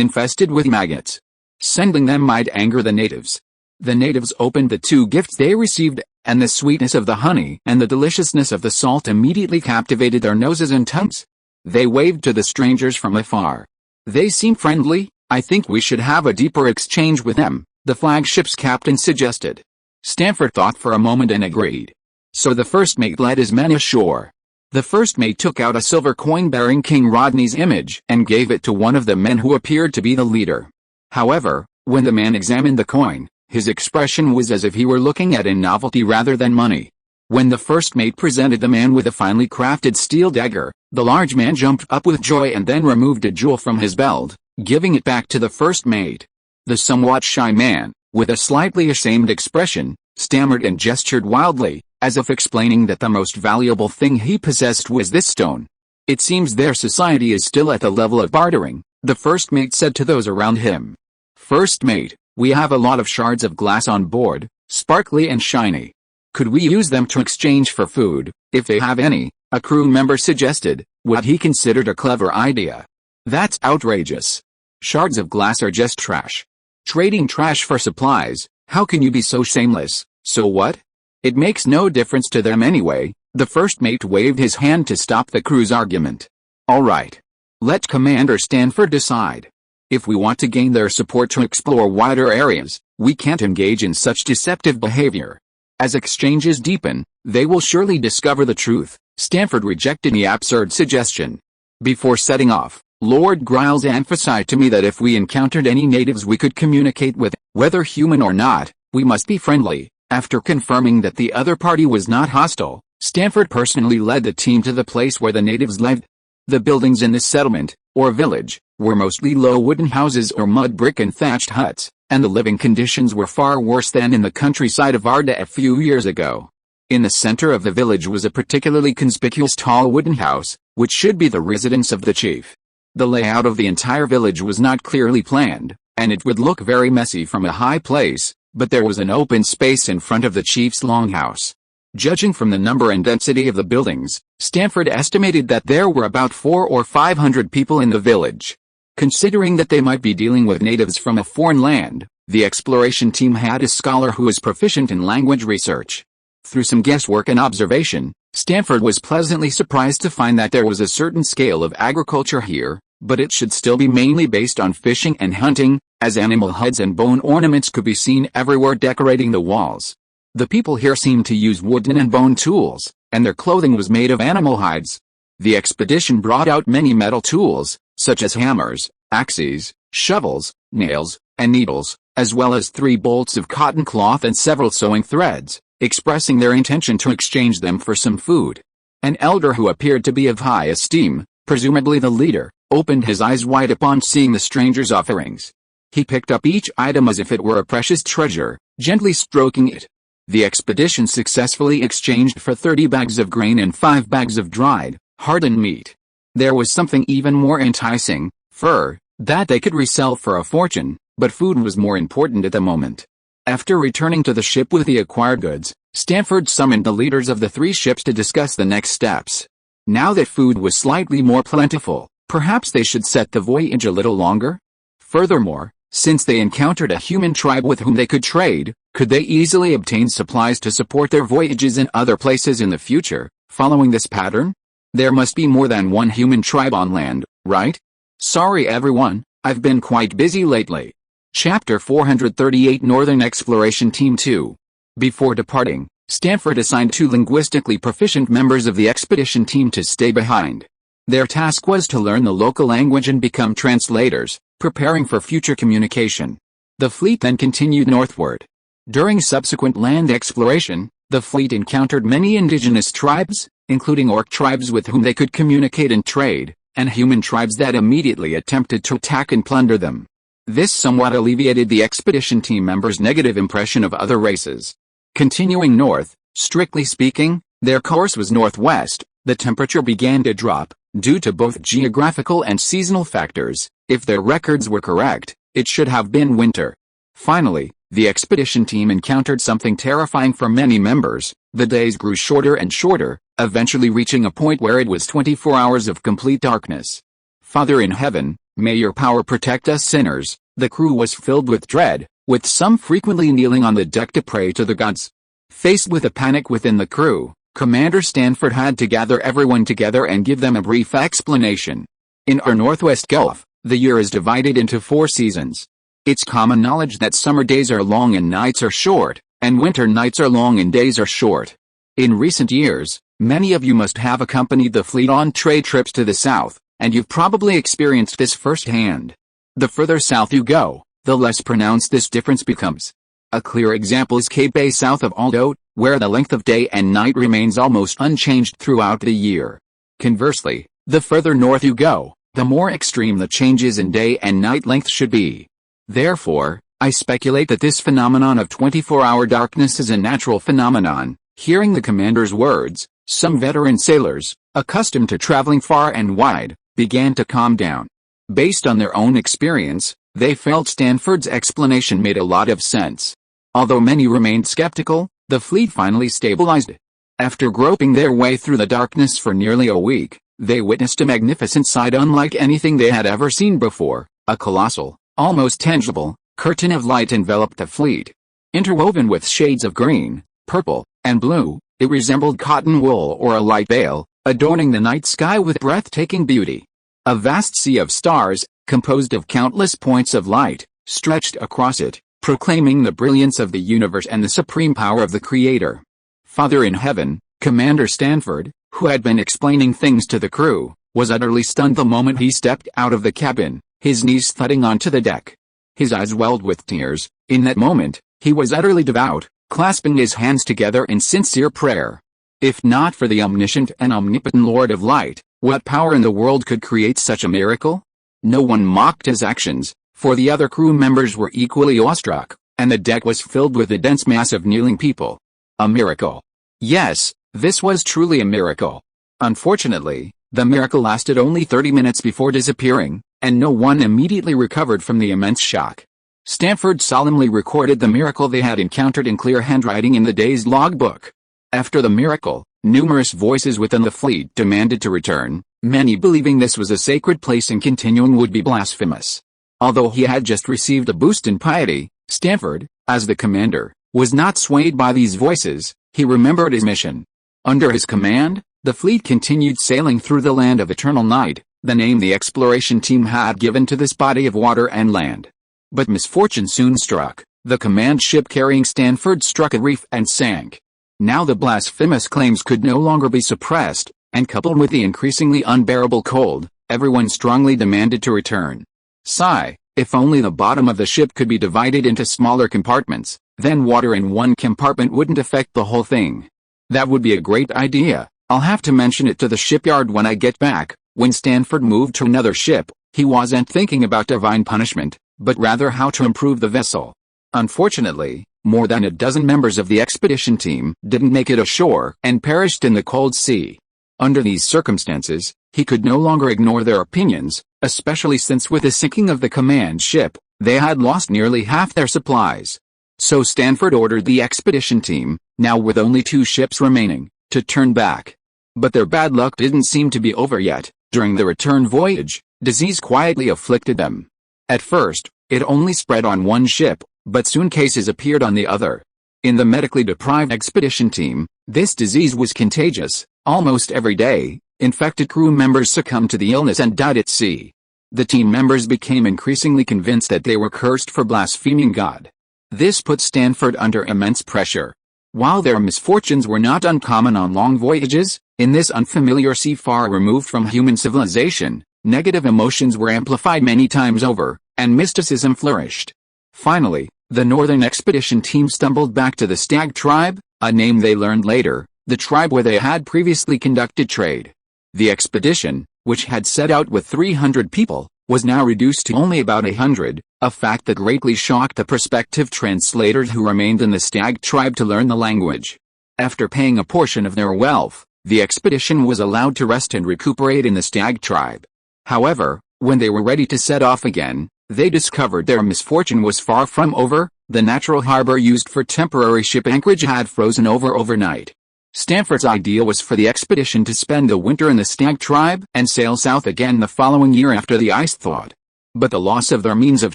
infested with maggots. Sending them might anger the natives. The natives opened the 2 gifts they received, and the sweetness of the honey and the deliciousness of the salt immediately captivated their noses and tongues. They waved to the strangers from afar. They seem friendly. I think we should have a deeper exchange with them, the flagship's captain suggested. Stanford thought for a moment and agreed. So the first mate led his men ashore. The first mate took out a silver coin bearing King Rodney's image and gave it to one of the men who appeared to be the leader. However, when the man examined the coin, his expression was as if he were looking at a novelty rather than money. When the first mate presented the man with a finely crafted steel dagger, the large man jumped up with joy and then removed a jewel from his belt, giving it back to the first mate. The somewhat shy man, with a slightly ashamed expression, stammered and gestured wildly, as if explaining that the most valuable thing he possessed was this stone. It seems their society is still at the level of bartering, the first mate said to those around him. First mate, we have a lot of shards of glass on board, sparkly and shiny. Could we use them to exchange for food, if they have any? A crew member suggested, what he considered a clever idea. That's outrageous. Shards of glass are just trash. Trading trash for supplies, how can you be so shameless? So what? It makes no difference to them anyway. The first mate waved his hand to stop the crew's argument. All right. Let Commander Stanford decide. If we want to gain their support to explore wider areas, we can't engage in such deceptive behavior. As exchanges deepen, they will surely discover the truth. Stanford rejected the absurd suggestion. Before setting off, Lord Griles emphasized to me that if we encountered any natives we could communicate with, whether human or not, we must be friendly. After confirming that the other party was not hostile, Stanford personally led the team to the place where the natives lived. The buildings in this settlement, or village, were mostly low wooden houses or mud brick and thatched huts, and the living conditions were far worse than in the countryside of Arda a few years ago. In the center of the village was a particularly conspicuous tall wooden house, which should be the residence of the chief. The layout of the entire village was not clearly planned, and it would look very messy from a high place, but there was an open space in front of the chief's longhouse. Judging from the number and density of the buildings, Stanford estimated that there were about 400 or 500 people in the village. Considering that they might be dealing with natives from a foreign land, the exploration team had a scholar who was proficient in language research. Through some guesswork and observation, Stanford was pleasantly surprised to find that there was a certain scale of agriculture here, but it should still be mainly based on fishing and hunting, as animal heads and bone ornaments could be seen everywhere decorating the walls. The people here seemed to use wooden and bone tools, and their clothing was made of animal hides. The expedition brought out many metal tools, such as hammers, axes, shovels, nails, and needles, as well as 3 bolts of cotton cloth and several sewing threads, expressing their intention to exchange them for some food. An elder who appeared to be of high esteem, presumably the leader, opened his eyes wide upon seeing the strangers' offerings. He picked up each item as if it were a precious treasure, gently stroking it. The expedition successfully exchanged for 30 bags of grain and 5 bags of dried, hardened meat. There was something even more enticing, fur, that they could resell for a fortune, but food was more important at the moment. After returning to the ship with the acquired goods, Stanford summoned the leaders of the 3 ships to discuss the next steps. Now that food was slightly more plentiful, perhaps they should set the voyage a little longer? Furthermore, since they encountered a human tribe with whom they could trade, could they easily obtain supplies to support their voyages in other places in the future, following this pattern? There must be more than one human tribe on land, right? Sorry everyone, I've been quite busy lately. Chapter 438 Northern Exploration Team 2. Before departing, Stanford assigned 2 linguistically proficient members of the expedition team to stay behind. Their task was to learn the local language and become translators, preparing for future communication. The fleet then continued northward. During subsequent land exploration, the fleet encountered many indigenous tribes, including orc tribes with whom they could communicate and trade, and human tribes that immediately attempted to attack and plunder them. This somewhat alleviated the expedition team members' negative impression of other races. Continuing north, strictly speaking, their course was northwest. The temperature began to drop, due to both geographical and seasonal factors. If their records were correct, it should have been winter. Finally, the expedition team encountered something terrifying for many members. The days grew shorter and shorter, eventually reaching a point where it was 24 hours of complete darkness. Father in heaven, may your power protect us sinners. The crew was filled with dread, with some frequently kneeling on the deck to pray to the gods. Faced with a panic within the crew, Commander Stanford had to gather everyone together and give them a brief explanation. In our Northwest Gulf, the year is divided into 4 seasons. It's common knowledge that summer days are long and nights are short, and winter nights are long and days are short. In recent years, many of you must have accompanied the fleet on trade trips to the south, and you've probably experienced this firsthand. The further south you go, the less pronounced this difference becomes. A clear example is Cape Bay south of Aldo, where the length of day and night remains almost unchanged throughout the year. Conversely, the further north you go, the more extreme the changes in day and night length should be. Therefore, I speculate that this phenomenon of 24-hour darkness is a natural phenomenon. Hearing the commander's words, some veteran sailors, accustomed to traveling far and wide, began to calm down. Based on their own experience, they felt Stanford's explanation made a lot of sense. Although many remained skeptical, the fleet finally stabilized. After groping their way through the darkness for nearly a week, they witnessed a magnificent sight unlike anything they had ever seen before. A colossal, almost tangible, curtain of light enveloped the fleet. Interwoven with shades of green, purple, and blue, it resembled cotton wool or a light veil, adorning the night sky with breathtaking beauty. A vast sea of stars, composed of countless points of light, stretched across it, proclaiming the brilliance of the universe and the supreme power of the Creator. Father in heaven, Commander Stanford, who had been explaining things to the crew, was utterly stunned the moment he stepped out of the cabin, his knees thudding onto the deck. His eyes welled with tears. In that moment, he was utterly devout, clasping his hands together in sincere prayer. If not for the omniscient and omnipotent Lord of Light, what power in the world could create such a miracle? No one mocked his actions, for the other crew members were equally awestruck, and the deck was filled with a dense mass of kneeling people. A miracle. Yes, this was truly a miracle. Unfortunately, the miracle lasted only 30 minutes before disappearing, and no one immediately recovered from the immense shock. Stanford solemnly recorded the miracle they had encountered in clear handwriting in the day's logbook. After the miracle, numerous voices within the fleet demanded to return, many believing this was a sacred place and continuing would be blasphemous. Although he had just received a boost in piety, Stanford, as the commander, was not swayed by these voices. He remembered his mission. Under his command, the fleet continued sailing through the land of eternal night, the name the exploration team had given to this body of water and land. But misfortune soon struck. The command ship carrying Stanford struck a reef and sank. Now the blasphemous claims could no longer be suppressed, and coupled with the increasingly unbearable cold, everyone strongly demanded to return. Sigh, if only the bottom of the ship could be divided into smaller compartments, then water in one compartment wouldn't affect the whole thing. That would be a great idea. I'll have to mention it to the shipyard when I get back. When Stanford moved to another ship, he wasn't thinking about divine punishment, but rather how to improve the vessel. Unfortunately, more than a dozen members of the expedition team didn't make it ashore and perished in the cold sea. Under these circumstances, he could no longer ignore their opinions, especially since with the sinking of the command ship, they had lost nearly half their supplies. So Stanford ordered the expedition team, now with only 2 ships remaining, to turn back. But their bad luck didn't seem to be over yet. During the return voyage, disease quietly afflicted them. At first, it only spread on one ship, but soon cases appeared on the other. In the medically deprived expedition team, this disease was contagious. Almost every day, infected crew members succumbed to the illness and died at sea. The team members became increasingly convinced that they were cursed for blaspheming God. This put Stanford under immense pressure. While their misfortunes were not uncommon on long voyages, in this unfamiliar sea far removed from human civilization, negative emotions were amplified many times over, and mysticism flourished. Finally, the Northern Expedition team stumbled back to the Stag tribe, a name they learned later, the tribe where they had previously conducted trade. The expedition, which had set out with 300 people, was now reduced to only about 100, a fact that greatly shocked the prospective translators who remained in the Stag tribe to learn the language. After paying a portion of their wealth, the expedition was allowed to rest and recuperate in the Stag tribe. However, when they were ready to set off again, they discovered their misfortune was far from over. The natural harbor used for temporary ship anchorage had frozen over overnight. Stanford's idea was for the expedition to spend the winter in the Stag tribe and sail south again the following year after the ice thawed. But the loss of their means of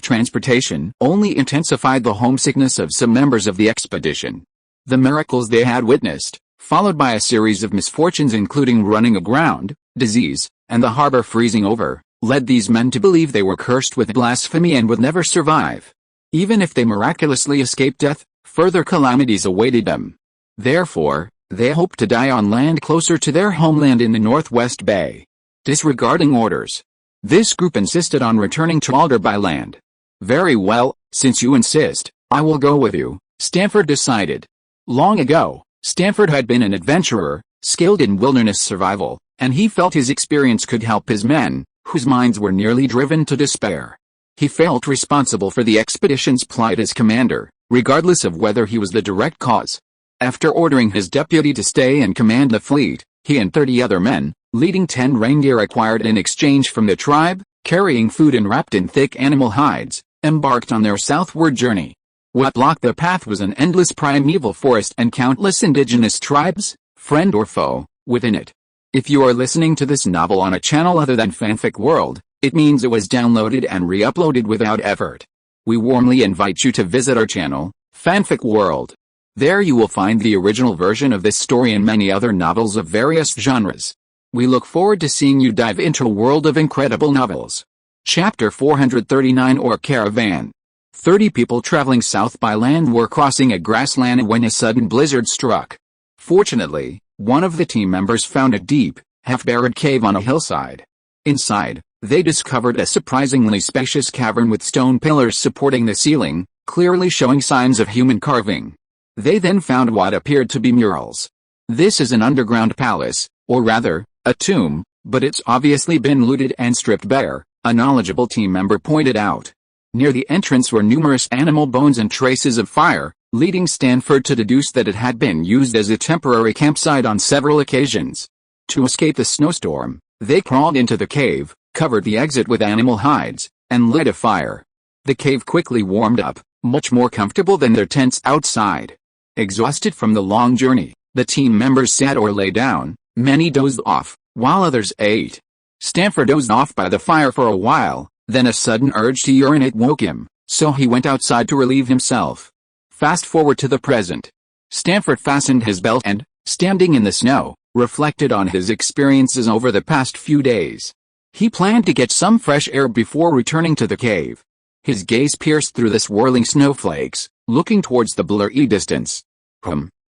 transportation only intensified the homesickness of some members of the expedition. The miracles they had witnessed, followed by a series of misfortunes including running aground, disease, and the harbor freezing over, led these men to believe they were cursed with blasphemy and would never survive. Even if they miraculously escaped death, further calamities awaited them. Therefore, they hoped to die on land closer to their homeland in the Northwest Bay. Disregarding orders, this group insisted on returning to Alder by land. Very well, since you insist, I will go with you, Stanford decided. Long ago, Stanford had been an adventurer, skilled in wilderness survival, and he felt his experience could help his men, whose minds were nearly driven to despair. He felt responsible for the expedition's plight as commander, regardless of whether he was the direct cause. After ordering his deputy to stay and command the fleet, he and 30 other men, leading 10 reindeer acquired in exchange from the tribe, carrying food and wrapped in thick animal hides, embarked on their southward journey. What blocked their path was an endless primeval forest and countless indigenous tribes, friend or foe, within it. If you are listening to this novel on a channel other than Fanfic World, it means it was downloaded and re-uploaded without effort. We warmly invite you to visit our channel, Fanfic World. There you will find the original version of this story and many other novels of various genres. We look forward to seeing you dive into a world of incredible novels. Chapter 439 or Caravan. 30 people traveling south by land were crossing a grassland when a sudden blizzard struck. Fortunately, one of the team members found a deep, half-buried cave on a hillside. Inside, they discovered a surprisingly spacious cavern with stone pillars supporting the ceiling, clearly showing signs of human carving. They then found what appeared to be murals. This is an underground palace, or rather, a tomb, but it's obviously been looted and stripped bare, a knowledgeable team member pointed out. Near the entrance were numerous animal bones and traces of fire, leading Stanford to deduce that it had been used as a temporary campsite on several occasions. To escape the snowstorm, they crawled into the cave, covered the exit with animal hides, and lit a fire. The cave quickly warmed up, much more comfortable than their tents outside. Exhausted from the long journey, the team members sat or lay down, many dozed off, while others ate. Stanford dozed off by the fire for a while, then a sudden urge to urinate woke him, so he went outside to relieve himself. Fast forward to the present. Stanford fastened his belt and, standing in the snow, reflected on his experiences over the past few days. He planned to get some fresh air before returning to the cave. His gaze pierced through the swirling snowflakes, looking towards the blurry distance.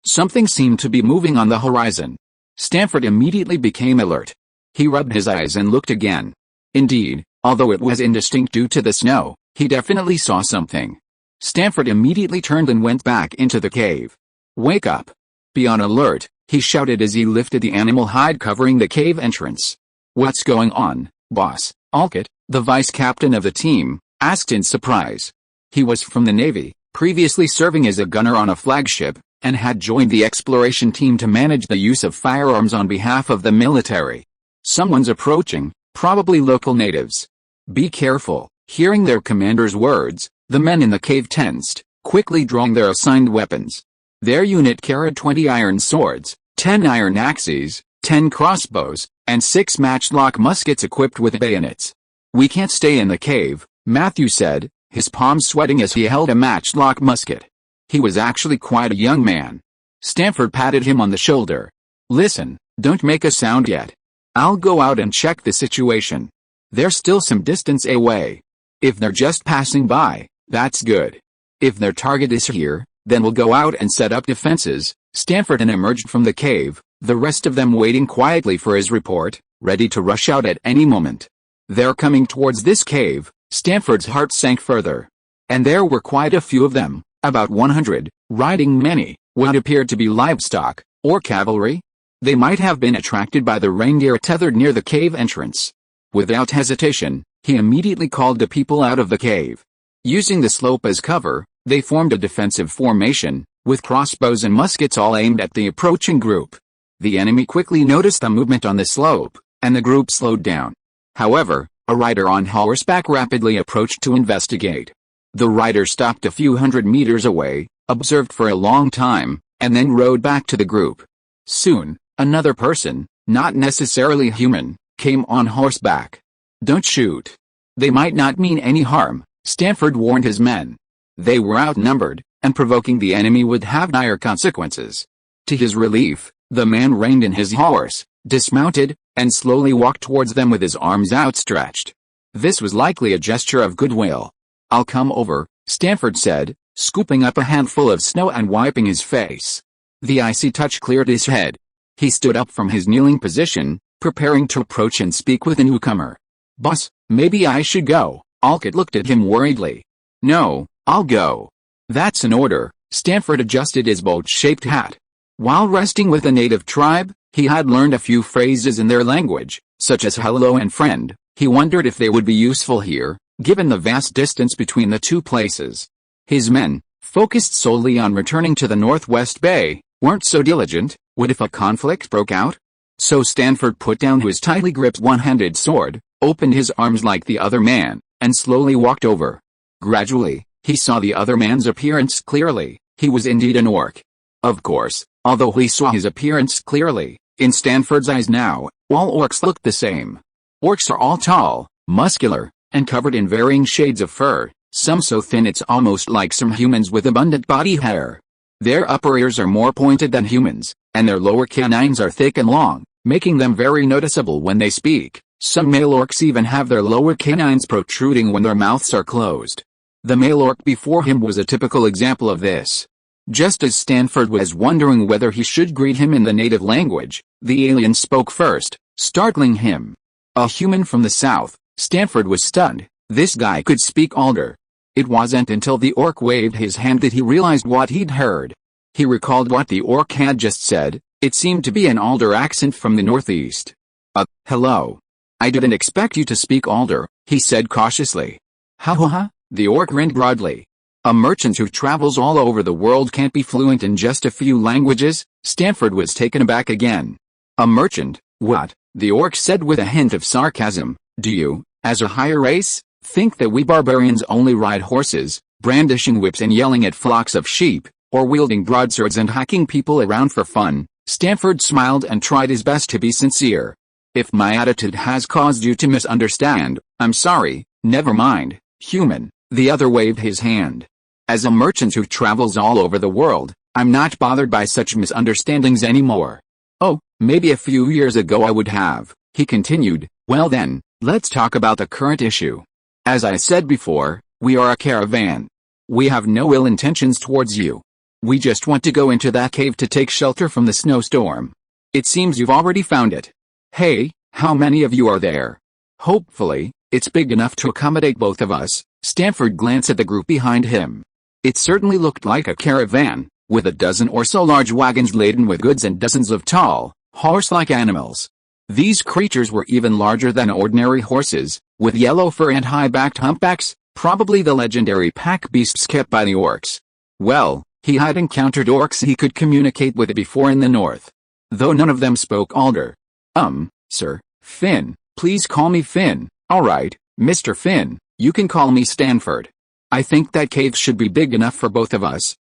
Something seemed to be moving on the horizon. Stanford immediately became alert. He rubbed his eyes and looked again. Indeed, although it was indistinct due to the snow, he definitely saw something. Stanford immediately turned and went back into the cave. "Wake up!" Be on alert, he shouted as he lifted the animal hide covering the cave entrance. "What's going on, boss?" Alkit, the vice captain of the team, asked in surprise. He was from the Navy, previously serving as a gunner on a flagship, and had joined the exploration team to manage the use of firearms on behalf of the military. "Someone's approaching, probably local natives. Be careful." Hearing their commander's words, the men in the cave tensed, quickly drawing their assigned weapons. Their unit carried 20 iron swords, 10 iron axes, 10 crossbows, and 6 matchlock muskets equipped with bayonets. "We can't stay in the cave," Matthew said, his palms sweating as he held a matchlock musket. He was actually quite a young man. Stanford patted him on the shoulder. "Listen, don't make a sound yet. I'll go out and check the situation. They're still some distance away. If they're just passing by, that's good. If their target is here, then we'll go out and set up defenses." Stanford emerged from the cave, the rest of them waiting quietly for his report, ready to rush out at any moment. "They're coming towards this cave." Stanford's heart sank further. And there were quite a few of them, about 100, riding many, what appeared to be livestock, or cavalry. They might have been attracted by the reindeer tethered near the cave entrance. Without hesitation, he immediately called the people out of the cave. Using the slope as cover, they formed a defensive formation, with crossbows and muskets all aimed at the approaching group. The enemy quickly noticed the movement on the slope, and the group slowed down. However, a rider on horseback rapidly approached to investigate. The rider stopped a few hundred meters away, observed for a long time, and then rode back to the group. Soon, another person, not necessarily human, came on horseback. "Don't shoot. They might not mean any harm," Stanford warned his men. They were outnumbered, and provoking the enemy would have dire consequences. To his relief, the man reined in his horse, dismounted, and slowly walked towards them with his arms outstretched. This was likely a gesture of goodwill. "I'll come over," Stanford said, scooping up a handful of snow and wiping his face. The icy touch cleared his head. He stood up from his kneeling position, preparing to approach and speak with the newcomer. "Boss, maybe I should go." Alkit looked at him worriedly. "No, I'll go." "That's an order." Stanford adjusted his bolt-shaped hat. While resting with a native tribe, he had learned a few phrases in their language, such as hello and friend. He wondered if they would be useful here, given the vast distance between the two places. His men, focused solely on returning to the Northwest Bay, weren't so diligent. What if a conflict broke out? So Stanford put down his tightly gripped one-handed sword, opened his arms like the other man, and slowly walked over. Gradually, he saw the other man's appearance clearly. He was indeed an orc. Of course, although he saw his appearance clearly, in Stanford's eyes now, all orcs looked the same. Orcs are all tall, muscular, and covered in varying shades of fur, some so thin it's almost like some humans with abundant body hair. Their upper ears are more pointed than humans, and their lower canines are thick and long, making them very noticeable when they speak. Some male orcs even have their lower canines protruding when their mouths are closed. The male orc before him was a typical example of this. Just as Stanford was wondering whether he should greet him in the native language, the alien spoke first, startling him. A human from the south. Stanford was stunned. This guy could speak Alder. It wasn't until the orc waved his hand that he realized what he'd heard. He recalled what the orc had just said. It seemed to be an Alder accent from the northeast. Hello. I didn't expect you to speak Alder, he said cautiously. Ha ha ha, the orc grinned broadly. A merchant who travels all over the world can't be fluent in just a few languages? Stanford was taken aback again. A merchant? What? The orc said with a hint of sarcasm. Do you, as a higher race, think that we barbarians only ride horses, brandishing whips and yelling at flocks of sheep, or wielding broadswords and hacking people around for fun? Stanford smiled and tried his best to be sincere. If my attitude has caused you to misunderstand, I'm sorry. Never mind, human. The other waved his hand. As a merchant who travels all over the world, I'm not bothered by such misunderstandings anymore. Oh, maybe a few years ago I would have, he continued. Well then, let's talk about the current issue. As I said before, we are a caravan. We have no ill intentions towards you. We just want to go into that cave to take shelter from the snowstorm. It seems you've already found it. Hey, how many of you are there? Hopefully, it's big enough to accommodate both of us. Stanford glanced at the group behind him. It certainly looked like a caravan, with a dozen or so large wagons laden with goods and dozens of tall, horse-like animals. These creatures were even larger than ordinary horses, with yellow fur and high-backed humpbacks, probably the legendary pack beasts kept by the orcs. Well, he had encountered orcs he could communicate with before in the north. Though none of them spoke Alder. Sir, Finn, please call me Finn. Alright, Mr. Finn, you can call me Stanford. I think that cave should be big enough for both of us.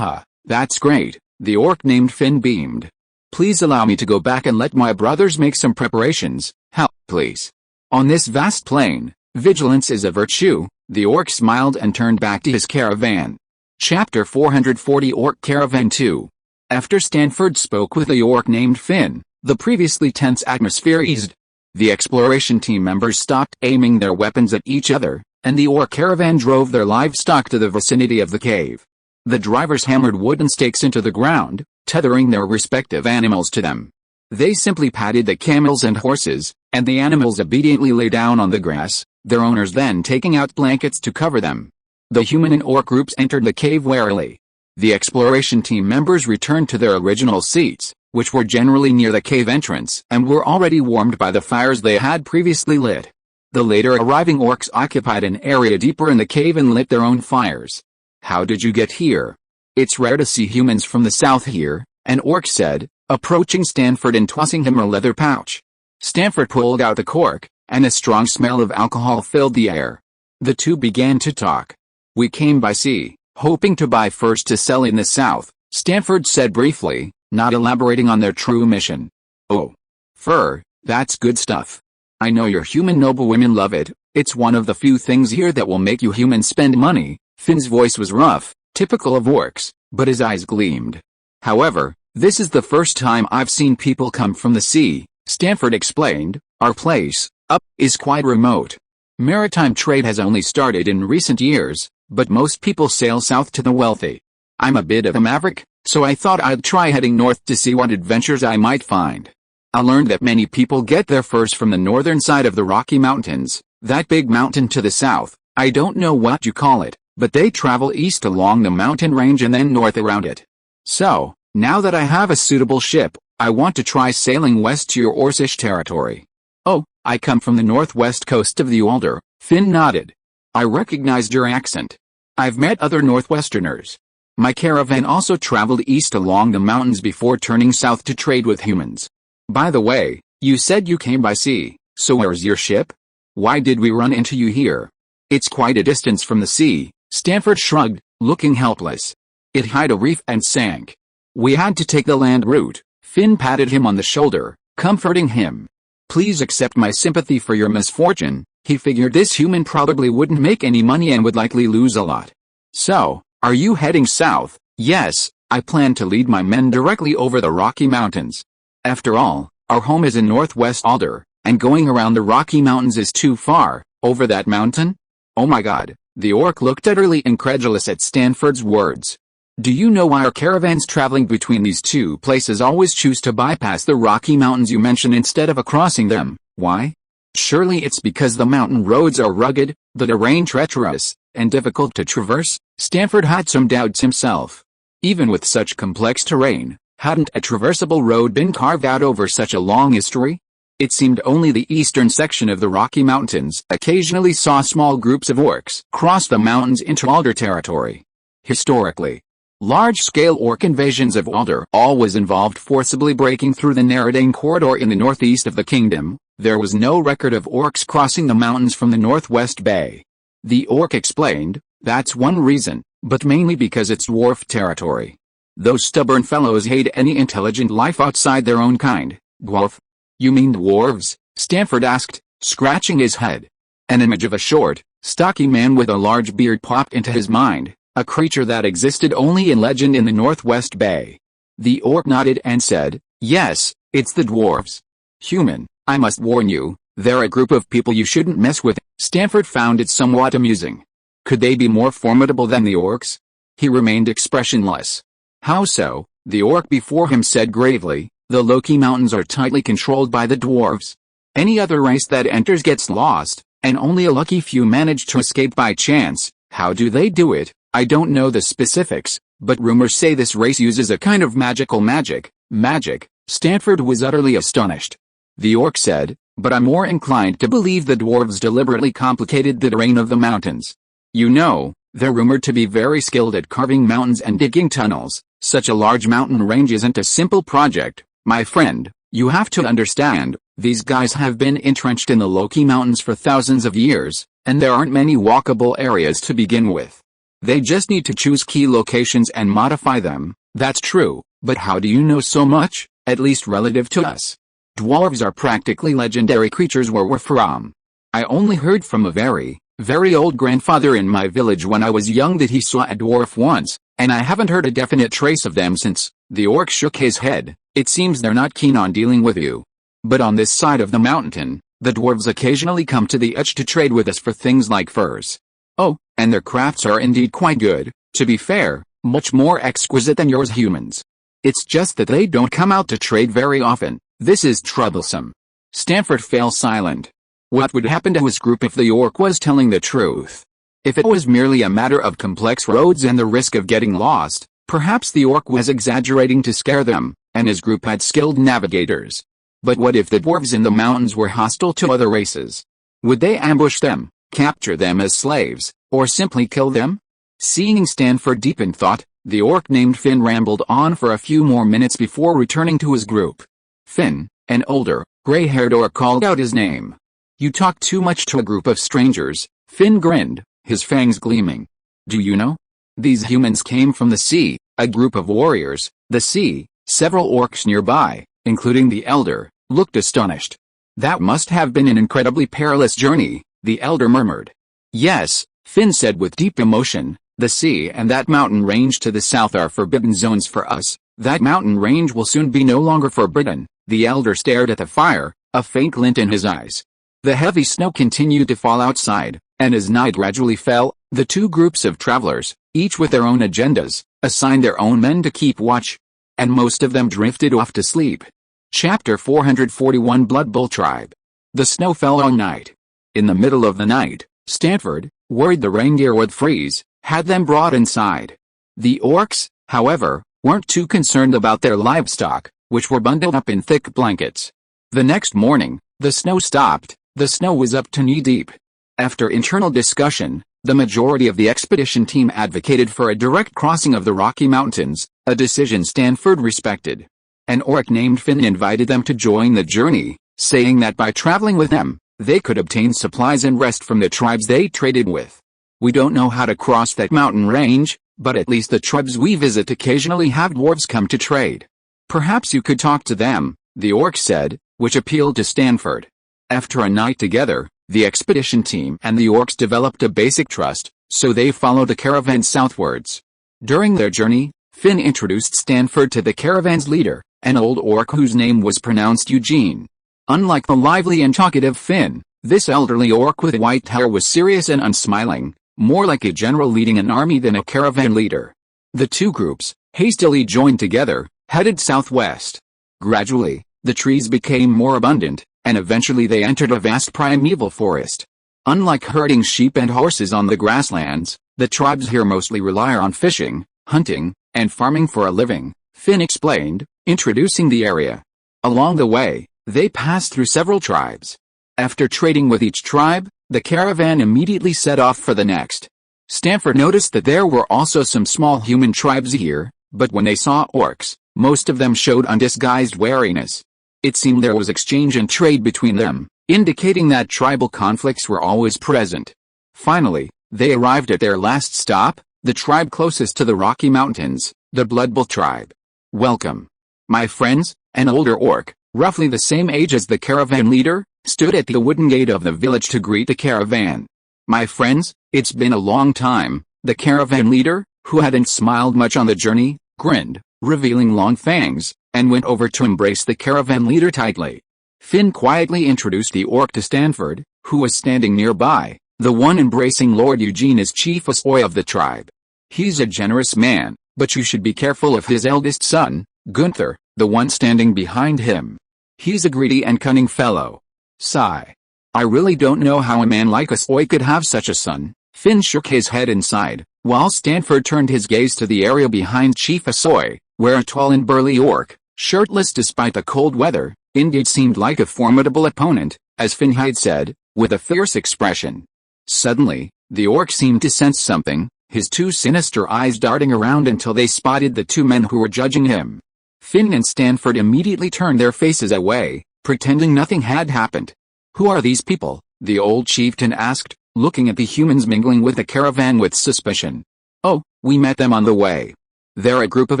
That's great, the orc named Finn beamed. Please allow me to go back and let my brothers make some preparations. Help, please. On this vast plain, vigilance is a virtue. The orc smiled and turned back to his caravan. Chapter 440 Orc Caravan 2. After Stanford spoke with the orc named Finn, the previously tense atmosphere eased. The exploration team members stopped aiming their weapons at each other, and the orc caravan drove their livestock to the vicinity of the cave. The drivers hammered wooden stakes into the ground, tethering their respective animals to them. They simply patted the camels and horses, and the animals obediently lay down on the grass, their owners then taking out blankets to cover them. The human and orc groups entered the cave warily. The exploration team members returned to their original seats, which were generally near the cave entrance and were already warmed by the fires they had previously lit. The later arriving orcs occupied an area deeper in the cave and lit their own fires. How did you get here? It's rare to see humans from the south here, an orc said, approaching Stanford and tossing him a leather pouch. Stanford pulled out the cork, and a strong smell of alcohol filled the air. The two began to talk. We came by sea, hoping to buy furs to sell in the south, Stanford said briefly, not elaborating on their true mission. Oh. Fur, that's good stuff. I know your human noblewomen love it. It's one of the few things here that will make you humans spend money. Finn's voice was rough, typical of orcs, but his eyes gleamed. However, this is the first time I've seen people come from the sea, Stanford explained. Our place, up, is quite remote. Maritime trade has only started in recent years, but most people sail south to the wealthy. I'm a bit of a maverick, so I thought I'd try heading north to see what adventures I might find. I learned that many people get their furs from the northern side of the Rocky Mountains, that big mountain to the south. I don't know what you call it, but they travel east along the mountain range and then north around it. So, now that I have a suitable ship, I want to try sailing west to your Orcish territory. Oh, I come from the northwest coast of the Alder, Finn nodded. I recognized your accent. I've met other Northwesterners. My caravan also traveled east along the mountains before turning south to trade with humans. By the way, you said you came by sea, so where's your ship? Why did we run into you here? It's quite a distance from the sea, Stanford shrugged, looking helpless. It hit a reef and sank. We had to take the land route. Finn patted him on the shoulder, comforting him. Please accept my sympathy for your misfortune. He figured this human probably wouldn't make any money and would likely lose a lot. So, are you heading south? Yes, I plan to lead my men directly over the Rocky Mountains. After all, our home is in northwest Alder, and going around the Rocky Mountains is too far. Over that mountain? Oh my god, the orc looked utterly incredulous at Stanford's words. Do you know why our caravans traveling between these two places always choose to bypass the Rocky Mountains you mention instead of crossing them? Why? Surely it's because the mountain roads are rugged, the terrain treacherous, and difficult to traverse? Stanford had some doubts himself. Even with such complex terrain, hadn't a traversable road been carved out over such a long history? It seemed only the eastern section of the Rocky Mountains occasionally saw small groups of orcs cross the mountains into Alder territory. Historically, large-scale orc invasions of Walder always involved forcibly breaking through the Nereidane corridor in the northeast of the kingdom. There was no record of orcs crossing the mountains from the northwest bay. The orc explained, that's one reason, but mainly because it's dwarf territory. Those stubborn fellows hate any intelligent life outside their own kind. Dwarf? You mean dwarves? Stanford asked, scratching his head. An image of a short, stocky man with a large beard popped into his mind, a creature that existed only in legend in the Northwest Bay. The orc nodded and said, yes, it's the dwarves. Human, I must warn you, they're a group of people you shouldn't mess with. Stanford found it somewhat amusing. Could they be more formidable than the orcs? He remained expressionless. How so? The orc before him said gravely, the Loki Mountains are tightly controlled by the dwarves. Any other race that enters gets lost, and only a lucky few manage to escape by chance. How do they do it? I don't know the specifics, but rumors say this race uses a kind of magical magic. Magic? Stanford was utterly astonished. The orc said, but I'm more inclined to believe the dwarves deliberately complicated the terrain of the mountains. You know, they're rumored to be very skilled at carving mountains and digging tunnels. Such a large mountain range isn't a simple project, my friend. You have to understand, these guys have been entrenched in the Loki Mountains for thousands of years, and there aren't many walkable areas to begin with. They just need to choose key locations and modify them. That's true, but how do you know so much, at least relative to us? Dwarves are practically legendary creatures where we're from. I only heard from a very old grandfather in my village when I was young that he saw a dwarf once, and I haven't heard a definite trace of them since. The orc shook his head. It seems they're not keen on dealing with you. But on this side of the mountain, the dwarves occasionally come to the edge to trade with us for things like furs. Oh, and their crafts are indeed quite good, to be fair, much more exquisite than yours humans. It's just that they don't come out to trade very often. This is troublesome. Stanford fell silent. What would happen to his group if the orc was telling the truth? If it was merely a matter of complex roads and the risk of getting lost, perhaps the orc was exaggerating to scare them, and his group had skilled navigators. But what if the dwarves in the mountains were hostile to other races? Would they ambush them, capture them as slaves, or simply kill them? Seeing Stanford deep in thought, the orc named Finn rambled on for a few more minutes before returning to his group. Finn, an older, gray-haired orc, called out his name. You talk too much to a group of strangers. Finn grinned, his fangs gleaming. Do you know? These humans came from the sea, a group of warriors. The sea. Several orcs nearby, including the elder, looked astonished. That must have been an incredibly perilous journey, the elder murmured. Yes, Finn said with deep emotion, the sea and that mountain range to the south are forbidden zones for us. That mountain range will soon be no longer forbidden. The elder stared at the fire, a faint glint in his eyes. The heavy snow continued to fall outside, and as night gradually fell, the two groups of travelers, each with their own agendas, assigned their own men to keep watch. And most of them drifted off to sleep. Chapter 441 Blood Bowl Tribe. The snow fell all night. In the middle of the night, Stanford, worried the reindeer would freeze, had them brought inside. The orcs, however, weren't too concerned about their livestock, which were bundled up in thick blankets. The next morning, the snow stopped. The snow was up to knee-deep. After internal discussion, the majority of the expedition team advocated for a direct crossing of the Rocky Mountains, a decision Stanford respected. An orc named Finn invited them to join the journey, saying that by traveling with them, they could obtain supplies and rest from the tribes they traded with. We don't know how to cross that mountain range, but at least the tribes we visit occasionally have dwarves come to trade. Perhaps you could talk to them, the orc said, which appealed to Stanford. After a night together, the expedition team and the orcs developed a basic trust, so they followed the caravan southwards. During their journey, Finn introduced Stanford to the caravan's leader, an old orc whose name was pronounced Eugene. Unlike the lively and talkative Finn, this elderly orc with white hair was serious and unsmiling, more like a general leading an army than a caravan leader. The two groups, hastily joined together, headed southwest. Gradually, the trees became more abundant, and eventually they entered a vast primeval forest. Unlike herding sheep and horses on the grasslands, the tribes here mostly rely on fishing, hunting, and farming for a living, Finn explained, introducing the area. Along the way, they passed through several tribes. After trading with each tribe, the caravan immediately set off for the next. Stanford noticed that there were also some small human tribes here, but when they saw orcs, most of them showed undisguised wariness. It seemed there was exchange and trade between them, indicating that tribal conflicts were always present. Finally, they arrived at their last stop, the tribe closest to the Rocky Mountains, the Blood Bowl tribe. "Welcome. My friends," an older orc, roughly the same age as the caravan leader, stood at the wooden gate of the village to greet the caravan. "My friends, it's been a long time," the caravan leader, who hadn't smiled much on the journey, grinned, revealing long fangs, and went over to embrace the caravan leader tightly. Finn quietly introduced the orc to Stanford, who was standing nearby, the one embracing Lord Eugene as chief Asoi of the tribe. "He's a generous man, but you should be careful of his eldest son, Gunther, the one standing behind him. He's a greedy and cunning fellow." Sigh. "I really don't know how a man like Asoi could have such a son." Finn shook his head inside, while Stanford turned his gaze to the area behind Chief Asoi, where a tall and burly orc, shirtless despite the cold weather, indeed seemed like a formidable opponent, as Finn had said, with a fierce expression. Suddenly, the orc seemed to sense something, his two sinister eyes darting around until they spotted the two men who were judging him. Finn and Stanford immediately turned their faces away, pretending nothing had happened. "Who are these people?" the old chieftain asked, looking at the humans mingling with the caravan with suspicion. "Oh, we met them on the way. They're a group of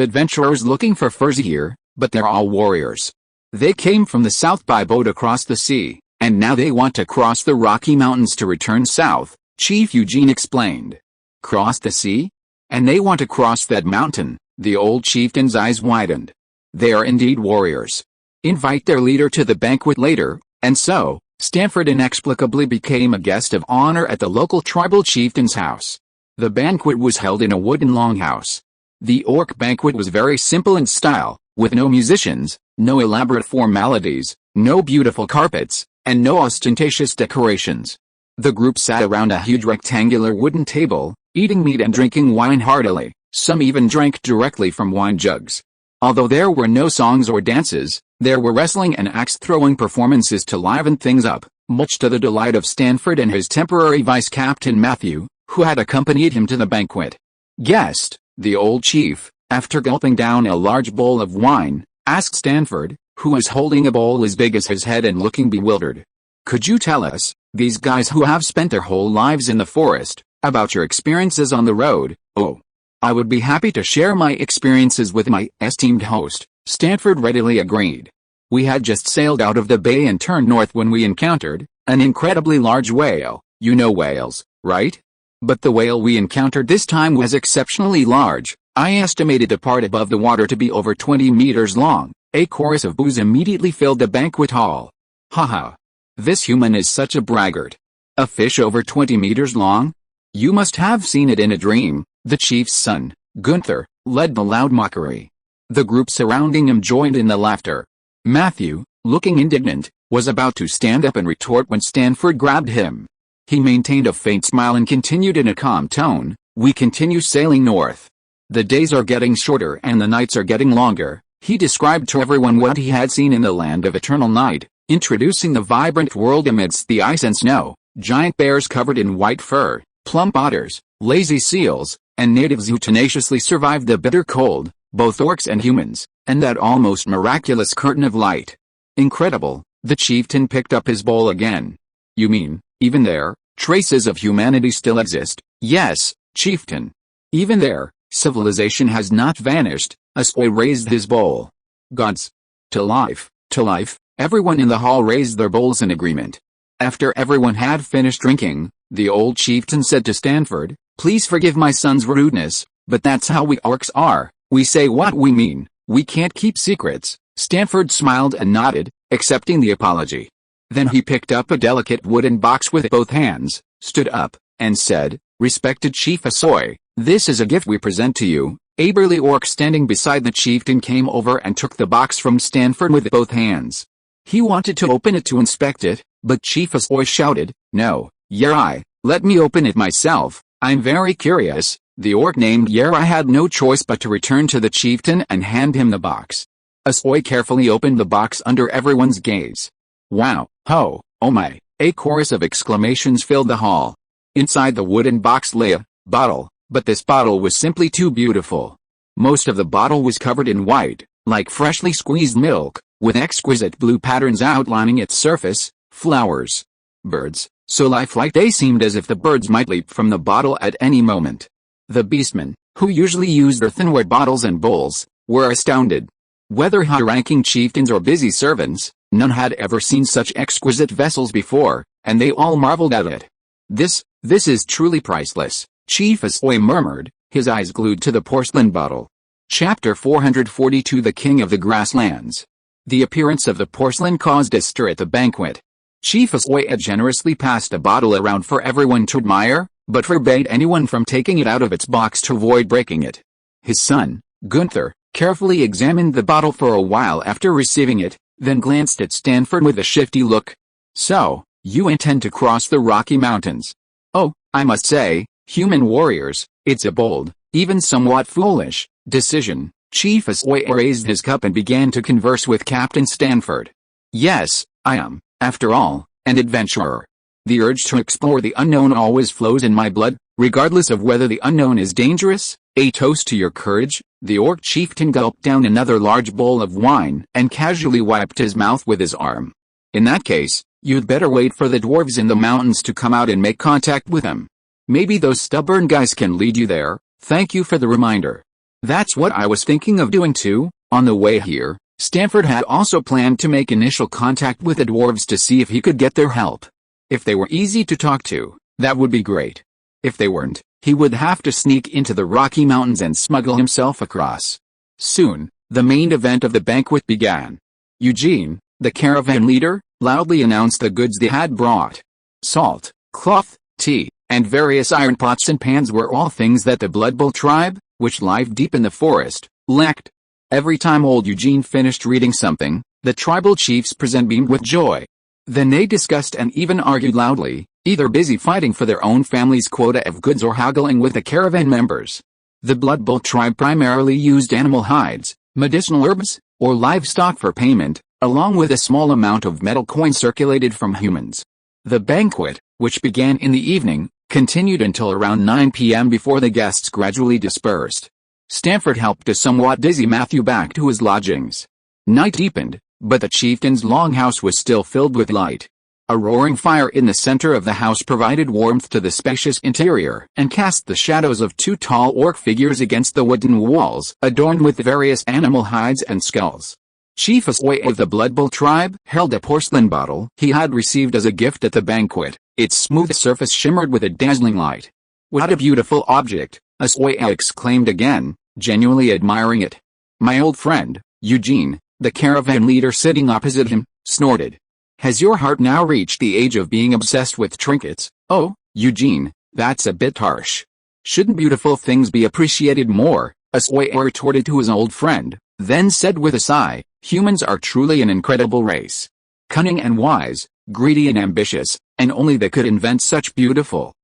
adventurers looking for furs here, but they're all warriors. They came from the south by boat across the sea, and now they want to cross the Rocky Mountains to return south," Chief Eugene explained. "Cross the sea? And they want to cross that mountain?" The old chieftain's eyes widened. "They are indeed warriors. Invite their leader to the banquet later." And so, Stanford inexplicably became a guest of honor at the local tribal chieftain's house. The banquet was held in a wooden longhouse. The orc banquet was very simple in style, with no musicians, no elaborate formalities, no beautiful carpets, and no ostentatious decorations. The group sat around a huge rectangular wooden table, eating meat and drinking wine heartily. Some even drank directly from wine jugs. Although there were no songs or dances, there were wrestling and axe-throwing performances to liven things up, much to the delight of Stanford and his temporary vice-captain Matthew, who had accompanied him to the banquet. "Guest," the old chief, after gulping down a large bowl of wine, asked Stanford, who was holding a bowl as big as his head and looking bewildered. "Could you tell us, these guys who have spent their whole lives in the forest, about your experiences on the road?" "Oh, I would be happy to share my experiences with my esteemed host," Stanford readily agreed. "We had just sailed out of the bay and turned north when we encountered an incredibly large whale. You know whales, right? But the whale we encountered this time was exceptionally large. I estimated the part above the water to be over 20 meters long." A chorus of boos immediately filled the banquet hall. "Haha. This human is such a braggart. A fish over 20 meters long? You must have seen it in a dream." The chief's son, Gunther, led the loud mockery. The group surrounding him joined in the laughter. Matthew, looking indignant, was about to stand up and retort when Stanford grabbed him. He maintained a faint smile and continued in a calm tone, "We continue sailing north. The days are getting shorter and the nights are getting longer." He described to everyone what he had seen in the land of eternal night, introducing the vibrant world amidst the ice and snow, giant bears covered in white fur, plump otters, lazy seals, and natives who tenaciously survived the bitter cold, both orcs and humans, and that almost miraculous curtain of light. "Incredible," the chieftain picked up his bowl again. "You mean, even there, traces of humanity still exist?" "Yes, chieftain. Even there, civilization has not vanished." Asoi raised his bowl. "Gods. To life, to life." Everyone in the hall raised their bowls in agreement. After everyone had finished drinking, the old chieftain said to Stanford, "Please forgive my son's rudeness, but that's how we orcs are. We say what we mean. We can't keep secrets." Stanford smiled and nodded, accepting the apology. Then he picked up a delicate wooden box with both hands, stood up, and said, "Respected Chief Asoi, this is a gift we present to you." A burly orc standing beside the chieftain came over and took the box from Stanford with both hands. He wanted to open it to inspect it, but Chief Asoi shouted, "No, Yerai, let me open it myself. I'm very curious." The orc named Yerai had no choice but to return to the chieftain and hand him the box. Asoi carefully opened the box under everyone's gaze. "Wow, ho, oh my," a chorus of exclamations filled the hall. Inside the wooden box lay a bottle, but this bottle was simply too beautiful. Most of the bottle was covered in white, like freshly squeezed milk, with exquisite blue patterns outlining its surface, flowers, birds, so lifelike they seemed as if the birds might leap from the bottle at any moment. The beastmen, who usually used earthenware bottles and bowls, were astounded. Whether high-ranking chieftains or busy servants, none had ever seen such exquisite vessels before, and they all marveled at it. This is truly priceless, Chief Asoi murmured, his eyes glued to the porcelain bottle. Chapter 442 The King of the Grasslands. The appearance of the porcelain caused a stir at the banquet. Chief Asoi generously passed a bottle around for everyone to admire, but forbade anyone from taking it out of its box to avoid breaking it. His son, Gunther, carefully examined the bottle for a while after receiving it, then glanced at Stanford with a shifty look. So, you intend to cross the Rocky Mountains? Oh, I must say, human warriors, it's a bold, even somewhat foolish, decision. Chief Asoi raised his cup and began to converse with Captain Stanford. Yes, I am, after all, an adventurer. The urge to explore the unknown always flows in my blood, regardless of whether the unknown is dangerous. A toast to your courage. The orc chieftain gulped down another large bowl of wine and casually wiped his mouth with his arm. In that case, you'd better wait for the dwarves in the mountains to come out and make contact with them. Maybe those stubborn guys can lead you there. Thank you for the reminder. That's what I was thinking of doing too. On the way here, Stanford had also planned to make initial contact with the dwarves to see if he could get their help. If they were easy to talk to, that would be great. If they weren't, he would have to sneak into the Rocky Mountains and smuggle himself across. Soon, the main event of the banquet began. Eugene, the caravan leader, loudly announced the goods they had brought. Salt, cloth, tea, and various iron pots and pans were all things that the Blood Bowl tribe, which lived deep in the forest, lacked. Every time old Eugene finished reading something, the tribal chiefs beamed with joy. Then they discussed and even argued loudly, either busy fighting for their own family's quota of goods or haggling with the caravan members. The Blood Bowl tribe primarily used animal hides, medicinal herbs, or livestock for payment, along with a small amount of metal coin circulated from humans. The banquet, which began in the evening, continued until around 9 p.m. before the guests gradually dispersed. Stanford helped a somewhat dizzy Matthew back to his lodgings. Night deepened, but the chieftain's longhouse was still filled with light. A roaring fire in the center of the house provided warmth to the spacious interior and cast the shadows of two tall orc figures against the wooden walls adorned with various animal hides and skulls. Chief Asoi of the Blood Bowl tribe held a porcelain bottle he had received as a gift at the banquet. Its smooth surface shimmered with a dazzling light. What a beautiful object, Asoi exclaimed again, genuinely admiring it. My old friend, Eugene, the caravan leader sitting opposite him, snorted. Has your heart now reached the age of being obsessed with trinkets? Oh, Eugene, that's a bit harsh. Shouldn't beautiful things be appreciated more? Asoi retorted to his old friend, then said with a sigh, humans are truly an incredible race. Cunning and wise, greedy and ambitious, and only they could invent such beautiful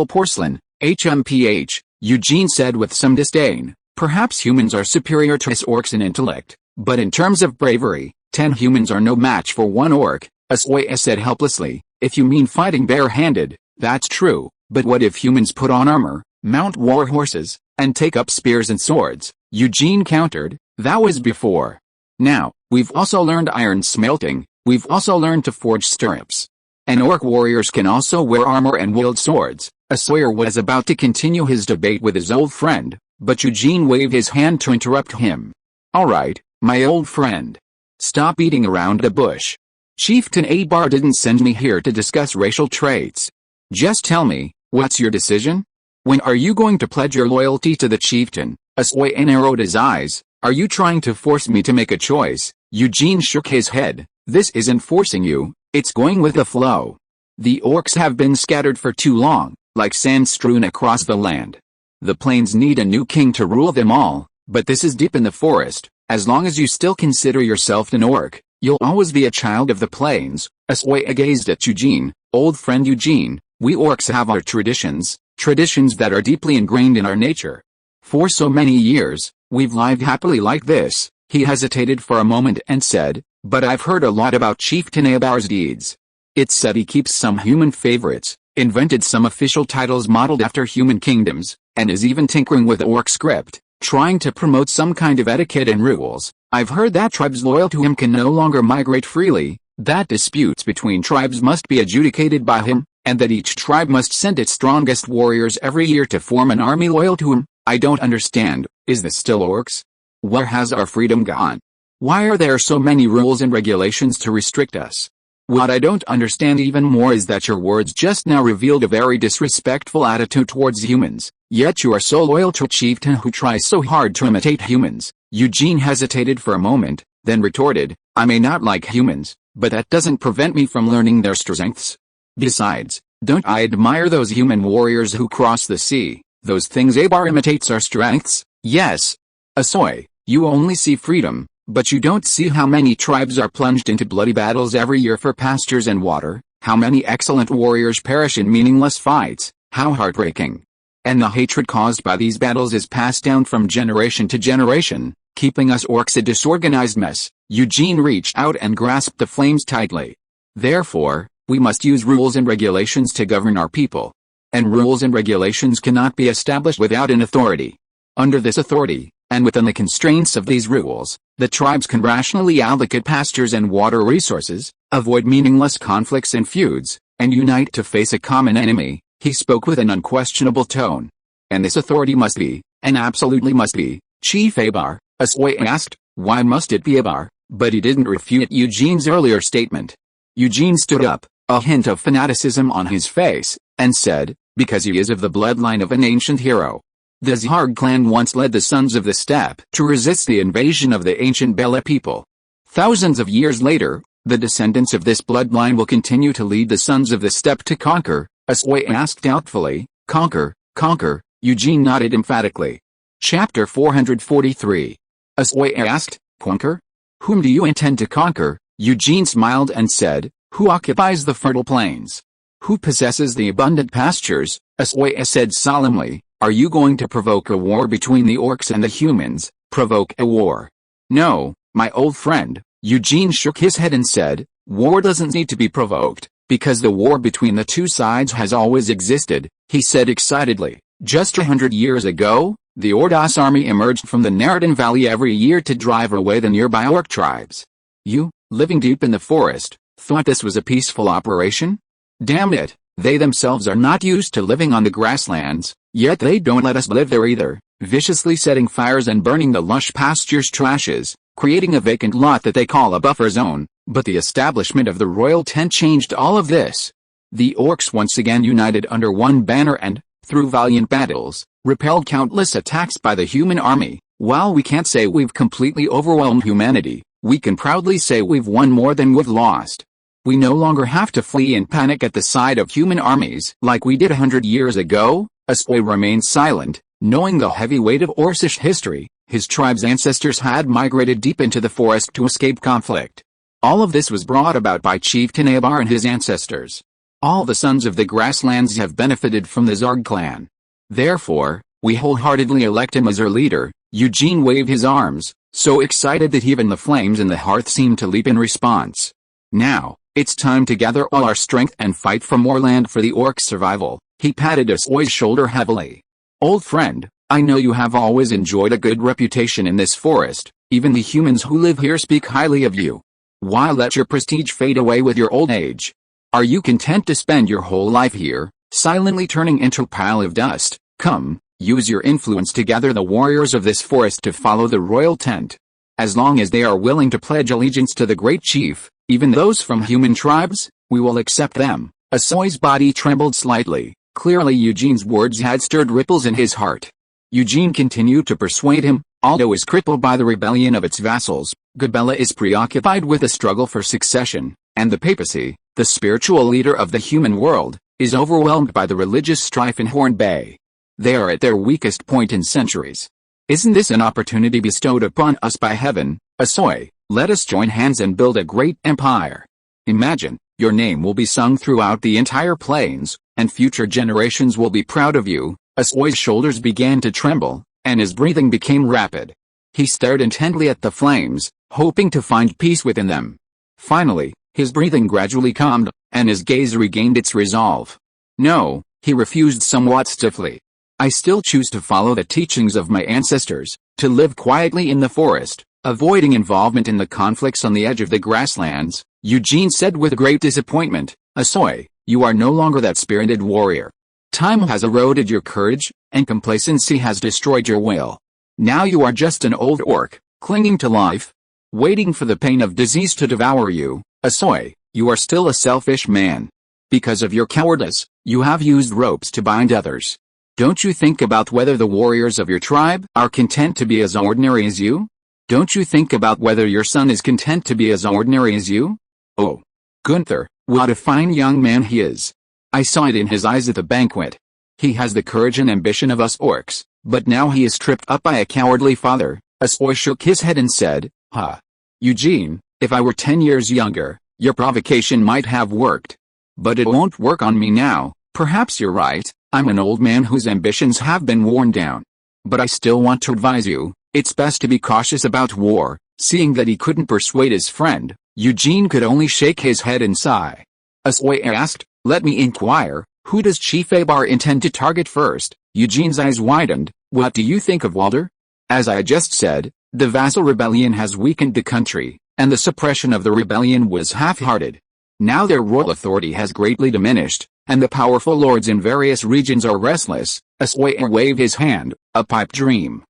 porcelain. HMPH, Eugene said with some disdain. Perhaps humans are superior to us orcs in intellect, but in terms of bravery, 10 humans are no match for one orc. Asoi said helplessly. If you mean fighting bare-handed, that's true, but what if humans put on armor, mount war horses, and take up spears and swords? Eugene countered. That was before. Now, we've also learned iron smelting, we've also learned to forge stirrups. And orc warriors can also wear armor and wield swords. Asoi was about to continue his debate with his old friend, but Eugene waved his hand to interrupt him. All right, my old friend. Stop beating around the bush. Chieftain Abar didn't send me here to discuss racial traits. Just tell me, what's your decision? When are you going to pledge your loyalty to the chieftain? Asoi narrowed his eyes. Are you trying to force me to make a choice? Eugene shook his head. This isn't forcing you, it's going with the flow. The orcs have been scattered for too long, like sand strewn across the land. The plains need a new king to rule them all, but this is deep in the forest. As long as you still consider yourself an orc, you'll always be a child of the plains. Asoi gazed at Eugene. Old friend Eugene, we orcs have our traditions that are deeply ingrained in our nature. For so many years, we've lived happily like this. He hesitated for a moment and said, but I've heard a lot about Chieftain Abar's deeds. It's said he keeps some human favorites, invented some official titles modeled after human kingdoms, and is even tinkering with orc script, trying to promote some kind of etiquette and rules. I've heard that tribes loyal to him can no longer migrate freely, that disputes between tribes must be adjudicated by him, and that each tribe must send its strongest warriors every year to form an army loyal to him. I don't understand, is this still orcs? Where has our freedom gone? Why are there so many rules and regulations to restrict us? What I don't understand even more is that your words just now revealed a very disrespectful attitude towards humans, yet you are so loyal to a chieftain who tries so hard to imitate humans. Eugene hesitated for a moment, then retorted, I may not like humans, but that doesn't prevent me from learning their strengths. Besides, don't I admire those human warriors who cross the sea? Those things Abar imitates our strengths? Yes. Asoy, you only see freedom, but you don't see how many tribes are plunged into bloody battles every year for pastures and water, how many excellent warriors perish in meaningless fights, how heartbreaking. And the hatred caused by these battles is passed down from generation to generation, keeping us orcs a disorganized mess. Eugene reached out and grasped the flames tightly. Therefore, we must use rules and regulations to govern our people. And rules and regulations cannot be established without an authority. Under this authority, and within the constraints of these rules, the tribes can rationally allocate pastures and water resources, avoid meaningless conflicts and feuds, and unite to face a common enemy. He spoke with an unquestionable tone. And this authority must be, and absolutely must be, Chief Abar. Asoy asked, why must it be Abar? But he didn't refute Eugene's earlier statement. Eugene stood up, a hint of fanaticism on his face, and said, because he is of the bloodline of an ancient hero. The Zharg clan once led the Sons of the Steppe to resist the invasion of the ancient Bela people. Thousands of years later, the descendants of this bloodline will continue to lead the Sons of the Steppe to conquer. Asoy asked doubtfully, conquer, conquer. Eugene nodded emphatically. Chapter 443. Asoy asked, conquer? Whom do you intend to conquer? Eugene smiled and said, who occupies the fertile plains? Who possesses the abundant pastures? Asoy said solemnly, are you going to provoke a war between the orcs and the humans? Provoke a war? No, my old friend. Eugene shook his head and said, war doesn't need to be provoked, because the war between the two sides has always existed. He said excitedly, just 100 years ago, the Ordos army emerged from the Naratan Valley every year to drive away the nearby orc tribes. You, living deep in the forest, thought this was a peaceful operation? Damn it, they themselves are not used to living on the grasslands, yet they don't let us live there either, viciously setting fires and burning the lush pastures trashes, creating a vacant lot that they call a buffer zone. But the establishment of the royal tent changed all of this. The orcs once again united under one banner and, through valiant battles, repelled countless attacks by the human army. While we can't say we've completely overwhelmed humanity, we can proudly say we've won more than we've lost. We no longer have to flee in panic at the sight of human armies like we did 100 years ago. Asoy remained silent, knowing the heavy weight of Orcish history. His tribe's ancestors had migrated deep into the forest to escape conflict. All of this was brought about by Chieftain Abar and his ancestors. All the sons of the grasslands have benefited from the Zharg clan. Therefore, we wholeheartedly elect him as our leader. Eugene waved his arms, so excited that even the flames in the hearth seemed to leap in response. Now, it's time to gather all our strength and fight for more land for the orcs' survival. He patted Asoy's shoulder heavily. Old friend, I know you have always enjoyed a good reputation in this forest. Even the humans who live here speak highly of you. Why let your prestige fade away with your old age? Are you content to spend your whole life here, silently turning into a pile of dust? Come, use your influence to gather the warriors of this forest to follow the royal tent. As long as they are willing to pledge allegiance to the great chief, even those from human tribes, we will accept them. Asoy's body trembled slightly. Clearly Eugene's words had stirred ripples in his heart. Eugene continued to persuade him. Aldo is crippled by the rebellion of its vassals, Gabella is preoccupied with the struggle for succession, and the papacy, the spiritual leader of the human world, is overwhelmed by the religious strife in Horn Bay. They are at their weakest point in centuries. Isn't this an opportunity bestowed upon us by heaven? Asoy, let us join hands and build a great empire. Imagine, your name will be sung throughout the entire plains, and future generations will be proud of you. Asoy's shoulders began to tremble, and his breathing became rapid. He stared intently at the flames, hoping to find peace within them. Finally, his breathing gradually calmed, and his gaze regained its resolve. No, he refused somewhat stiffly. I still choose to follow the teachings of my ancestors, to live quietly in the forest, avoiding involvement in the conflicts on the edge of the grasslands, Eugene said with great disappointment. Asoy, you are no longer that spirited warrior. Time has eroded your courage, and complacency has destroyed your will. Now you are just an old orc, clinging to life, waiting for the pain of disease to devour you. Asoy, you are still a selfish man. Because of your cowardice, you have used ropes to bind others. Don't you think about whether the warriors of your tribe are content to be as ordinary as you? Don't you think about whether your son is content to be as ordinary as you? Oh, Gunther, what a fine young man he is. I saw it in his eyes at the banquet. He has the courage and ambition of us orcs, but now he is tripped up by a cowardly father. Asoy shook his head and said, Eugene, if I were 10 years younger, your provocation might have worked. But it won't work on me now. Perhaps you're right, I'm an old man whose ambitions have been worn down. But I still want to advise you, it's best to be cautious about war. Seeing that he couldn't persuade his friend, Eugene could only shake his head and sigh. Asoy asked, let me inquire, who does Chief Abar intend to target first? Eugene's eyes widened. What do you think of Walder? As I just said, the vassal rebellion has weakened the country, and the suppression of the rebellion was half-hearted. Now their royal authority has greatly diminished, and the powerful lords in various regions are restless. Asoy waved his hand, a pipe dream.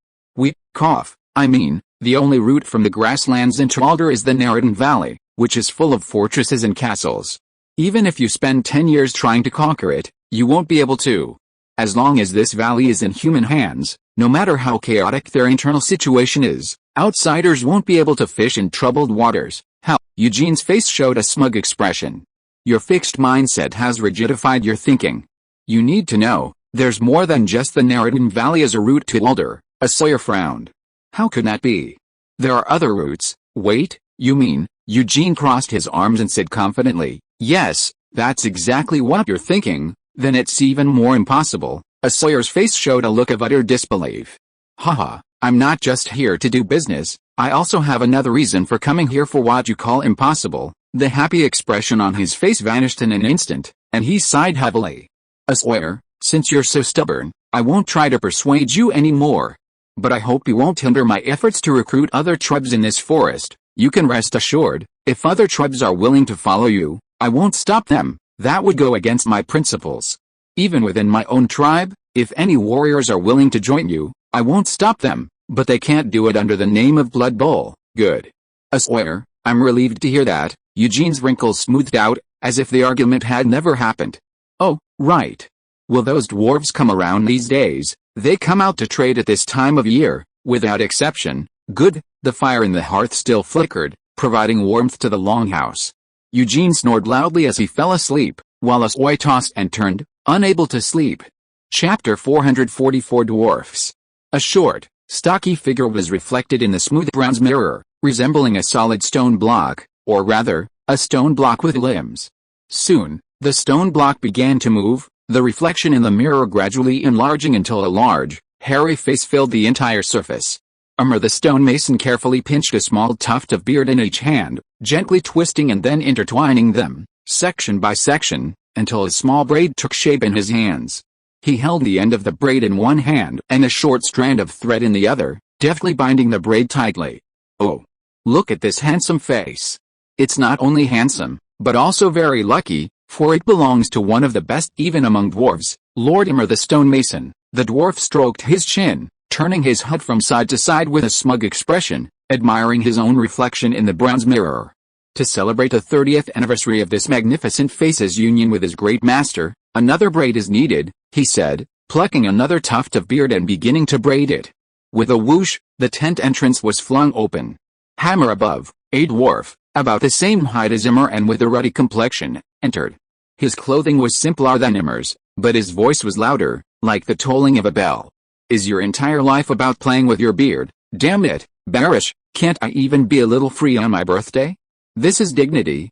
The only route from the grasslands into Alder is the Narradin Valley, which is full of fortresses and castles. Even if you spend 10 years trying to conquer it, you won't be able to. As long as this valley is in human hands, no matter how chaotic their internal situation is, outsiders won't be able to fish in troubled waters. How? Eugene's face showed a smug expression. Your fixed mindset has rigidified your thinking. You need to know, there's more than just the Narradin Valley as a route to Alder. Asoy frowned. How could that be? There are other routes. Wait, you mean? Eugene crossed his arms and said confidently, yes, that's exactly what you're thinking. Then it's even more impossible. Asoy's face showed a look of utter disbelief. Haha, I'm not just here to do business, I also have another reason for coming here for what you call impossible. The happy expression on his face vanished in an instant, and he sighed heavily. Asoy, since you're so stubborn, I won't try to persuade you anymore. But I hope you won't hinder my efforts to recruit other tribes in this forest. You can rest assured, if other tribes are willing to follow you, I won't stop them. That would go against my principles. Even within my own tribe, if any warriors are willing to join you, I won't stop them, but they can't do it under the name of Blood Bowl. Good. Asoy, I'm relieved to hear that. Eugene's wrinkles smoothed out, as if the argument had never happened. Oh, right. Will those dwarves come around these days? They come out to trade at this time of year, without exception. Good. The fire in the hearth still flickered, providing warmth to the longhouse. Eugene snored loudly as he fell asleep, while Asoy tossed and turned, unable to sleep. Chapter 444 Dwarfs. A short, stocky figure was reflected in the smooth bronze mirror, resembling a solid stone block, or rather, a stone block with limbs. Soon, the stone block began to move, the reflection in the mirror gradually enlarging until a large, hairy face filled the entire surface. The stonemason carefully pinched a small tuft of beard in each hand, gently twisting and then intertwining them, section by section, until a small braid took shape in his hands. He held the end of the braid in one hand and a short strand of thread in the other, deftly binding the braid tightly. Oh! Look at this handsome face. It's not only handsome, but also very lucky, for it belongs to one of the best even among dwarves, Lord Immer the stonemason. The dwarf stroked his chin, turning his head from side to side with a smug expression, admiring his own reflection in the bronze mirror. To celebrate the 30th anniversary of this magnificent face's union with his great master, another braid is needed, he said, plucking another tuft of beard and beginning to braid it. With a whoosh, the tent entrance was flung open. Hammer above, a dwarf, about the same height as Immer and with a ruddy complexion, entered. His clothing was simpler than Immer's, but his voice was louder, like the tolling of a bell. Is your entire life about playing with your beard? Damn it, Barish, can't I even be a little free on my birthday? This is dignity,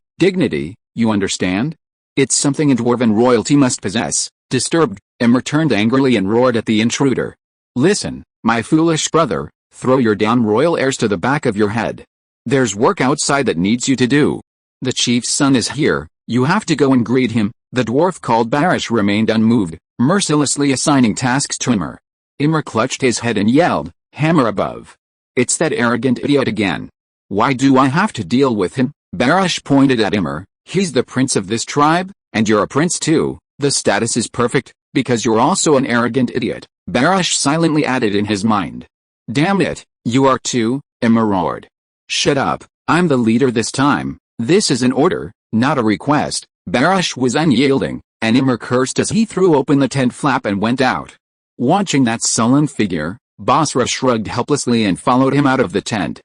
you understand? It's something a dwarven royalty must possess. Disturbed, Immer turned angrily and roared at the intruder. Listen, my foolish brother, throw your damn royal airs to the back of your head. There's work outside that needs you to do. The chief's son is here, you have to go and greet him. The dwarf called Barish remained unmoved, mercilessly assigning tasks to Immer. Immer clutched his head and yelled, "Hammer above! It's that arrogant idiot again. Why do I have to deal with him?" Barish pointed at Immer. "He's the prince of this tribe, and you're a prince too. The status is perfect, because you're also an arrogant idiot," Barish silently added in his mind. "Damn it, you are too," Immer roared. "Shut up, I'm the leader this time. This is an order, not a request." Barish was unyielding, and Immer cursed as he threw open the tent flap and went out. Watching that sullen figure, Basra shrugged helplessly and followed him out of the tent.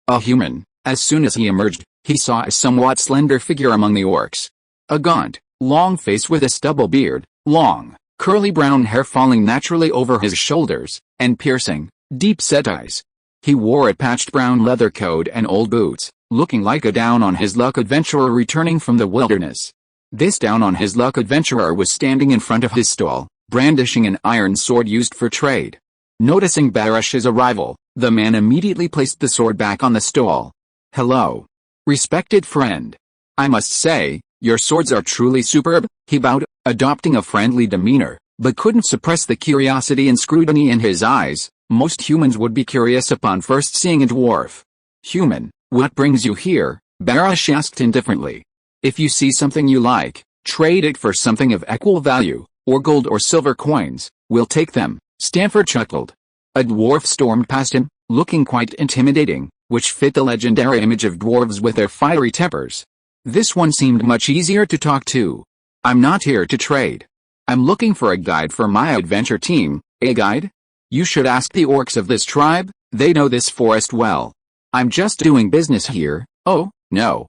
A human. As soon as he emerged, he saw a somewhat slender figure among the orcs. A gaunt, long face with a stubble beard, long, curly brown hair falling naturally over his shoulders, and piercing, deep-set eyes. He wore a patched brown leather coat and old boots, looking like a down-on-his-luck adventurer returning from the wilderness. This down-on-his-luck adventurer was standing in front of his stall, brandishing an iron sword used for trade. Noticing Barish's arrival, the man immediately placed the sword back on the stall. "Hello, respected friend. I must say, your swords are truly superb," he bowed, adopting a friendly demeanor, but couldn't suppress the curiosity and scrutiny in his eyes. Most humans would be curious upon first seeing a dwarf. "Human, what brings you here?" Barish asked indifferently. "If you see something you like, trade it for something of equal value, or gold or silver coins, we'll take them," Stanford chuckled. A dwarf stormed past him, looking quite intimidating, which fit the legendary image of dwarves with their fiery tempers. This one seemed much easier to talk to. "I'm not here to trade. I'm looking for a guide for my adventure team." "A guide? You should ask the orcs of this tribe, they know this forest well. I'm just doing business here." "Oh, no,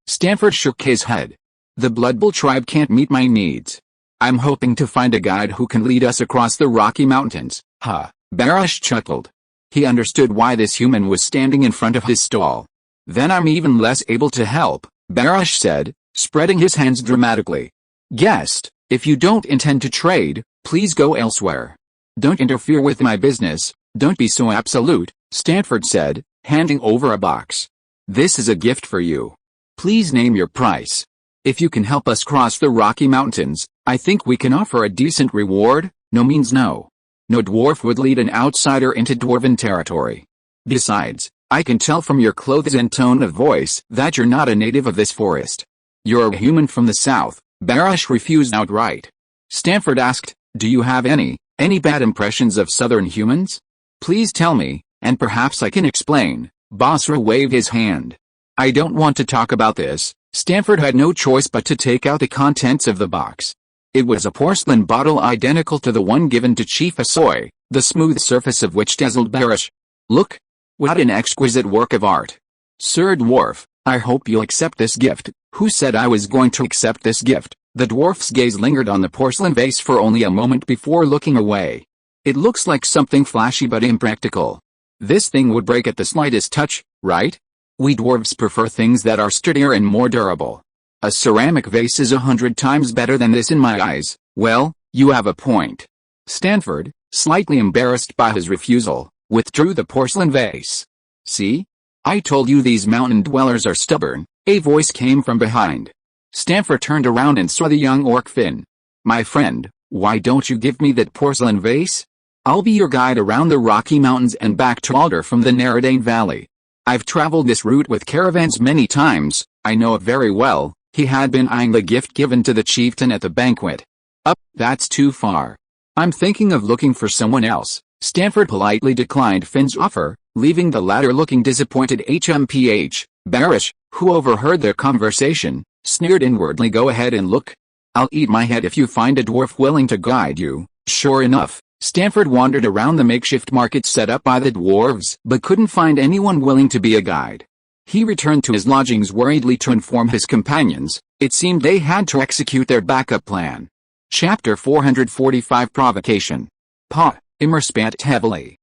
Stanford shook his head. "The Blood Bowl tribe can't meet my needs. I'm hoping to find a guide who can lead us across the Rocky Mountains." Barish chuckled. He understood why this human was standing in front of his stall. "Then I'm even less able to help," Barish said, spreading his hands dramatically. "Guest, if you don't intend to trade, please go elsewhere. Don't interfere with my business." "Don't be so absolute," Stanford said, handing over a box. "This is a gift for you. Please name your price. If you can help us cross the Rocky Mountains, I think we can offer a decent reward." "No means no. No dwarf would lead an outsider into dwarven territory. Besides, I can tell from your clothes and tone of voice that you're not a native of this forest. You're a human from the south." Barish refused outright. Stanford asked, "Do you have any bad impressions of southern humans? Please tell me, and perhaps I can explain." Basra waved his hand. "I don't want to talk about this." Stanford had no choice but to take out the contents of the box. It was a porcelain bottle identical to the one given to Chief Asoy, the smooth surface of which dazzled Barish. "Look! What an exquisite work of art. Sir Dwarf, I hope you'll accept this gift." "Who said I was going to accept this gift?" The dwarf's gaze lingered on the porcelain vase for only a moment before looking away. "It looks like something flashy but impractical. This thing would break at the slightest touch, right? We dwarves prefer things that are sturdier and more durable. A ceramic vase is 100 times better than this in my eyes." "Well, you have a point." Stanford, slightly embarrassed by his refusal, withdrew the porcelain vase. "See? I told you these mountain dwellers are stubborn," a voice came from behind. Stanford turned around and saw the young orc Finn. "My friend, why don't you give me that porcelain vase? I'll be your guide around the Rocky Mountains and back to Alder from the Narradain Valley. I've traveled this route with caravans many times, I know it very well." He had been eyeing the gift given to the chieftain at the banquet. That's too far. I'm thinking of looking for someone else." Stanford politely declined Finn's offer, leaving the latter looking disappointed. Barish, who overheard their conversation, sneered inwardly. "Go ahead and look. I'll eat my head if you find a dwarf willing to guide you." Sure enough, Stanford wandered around the makeshift market set up by the dwarves but couldn't find anyone willing to be a guide. He returned to his lodgings worriedly to inform his companions. It seemed they had to execute their backup plan. Chapter 445 Provocation. Immer spat heavily.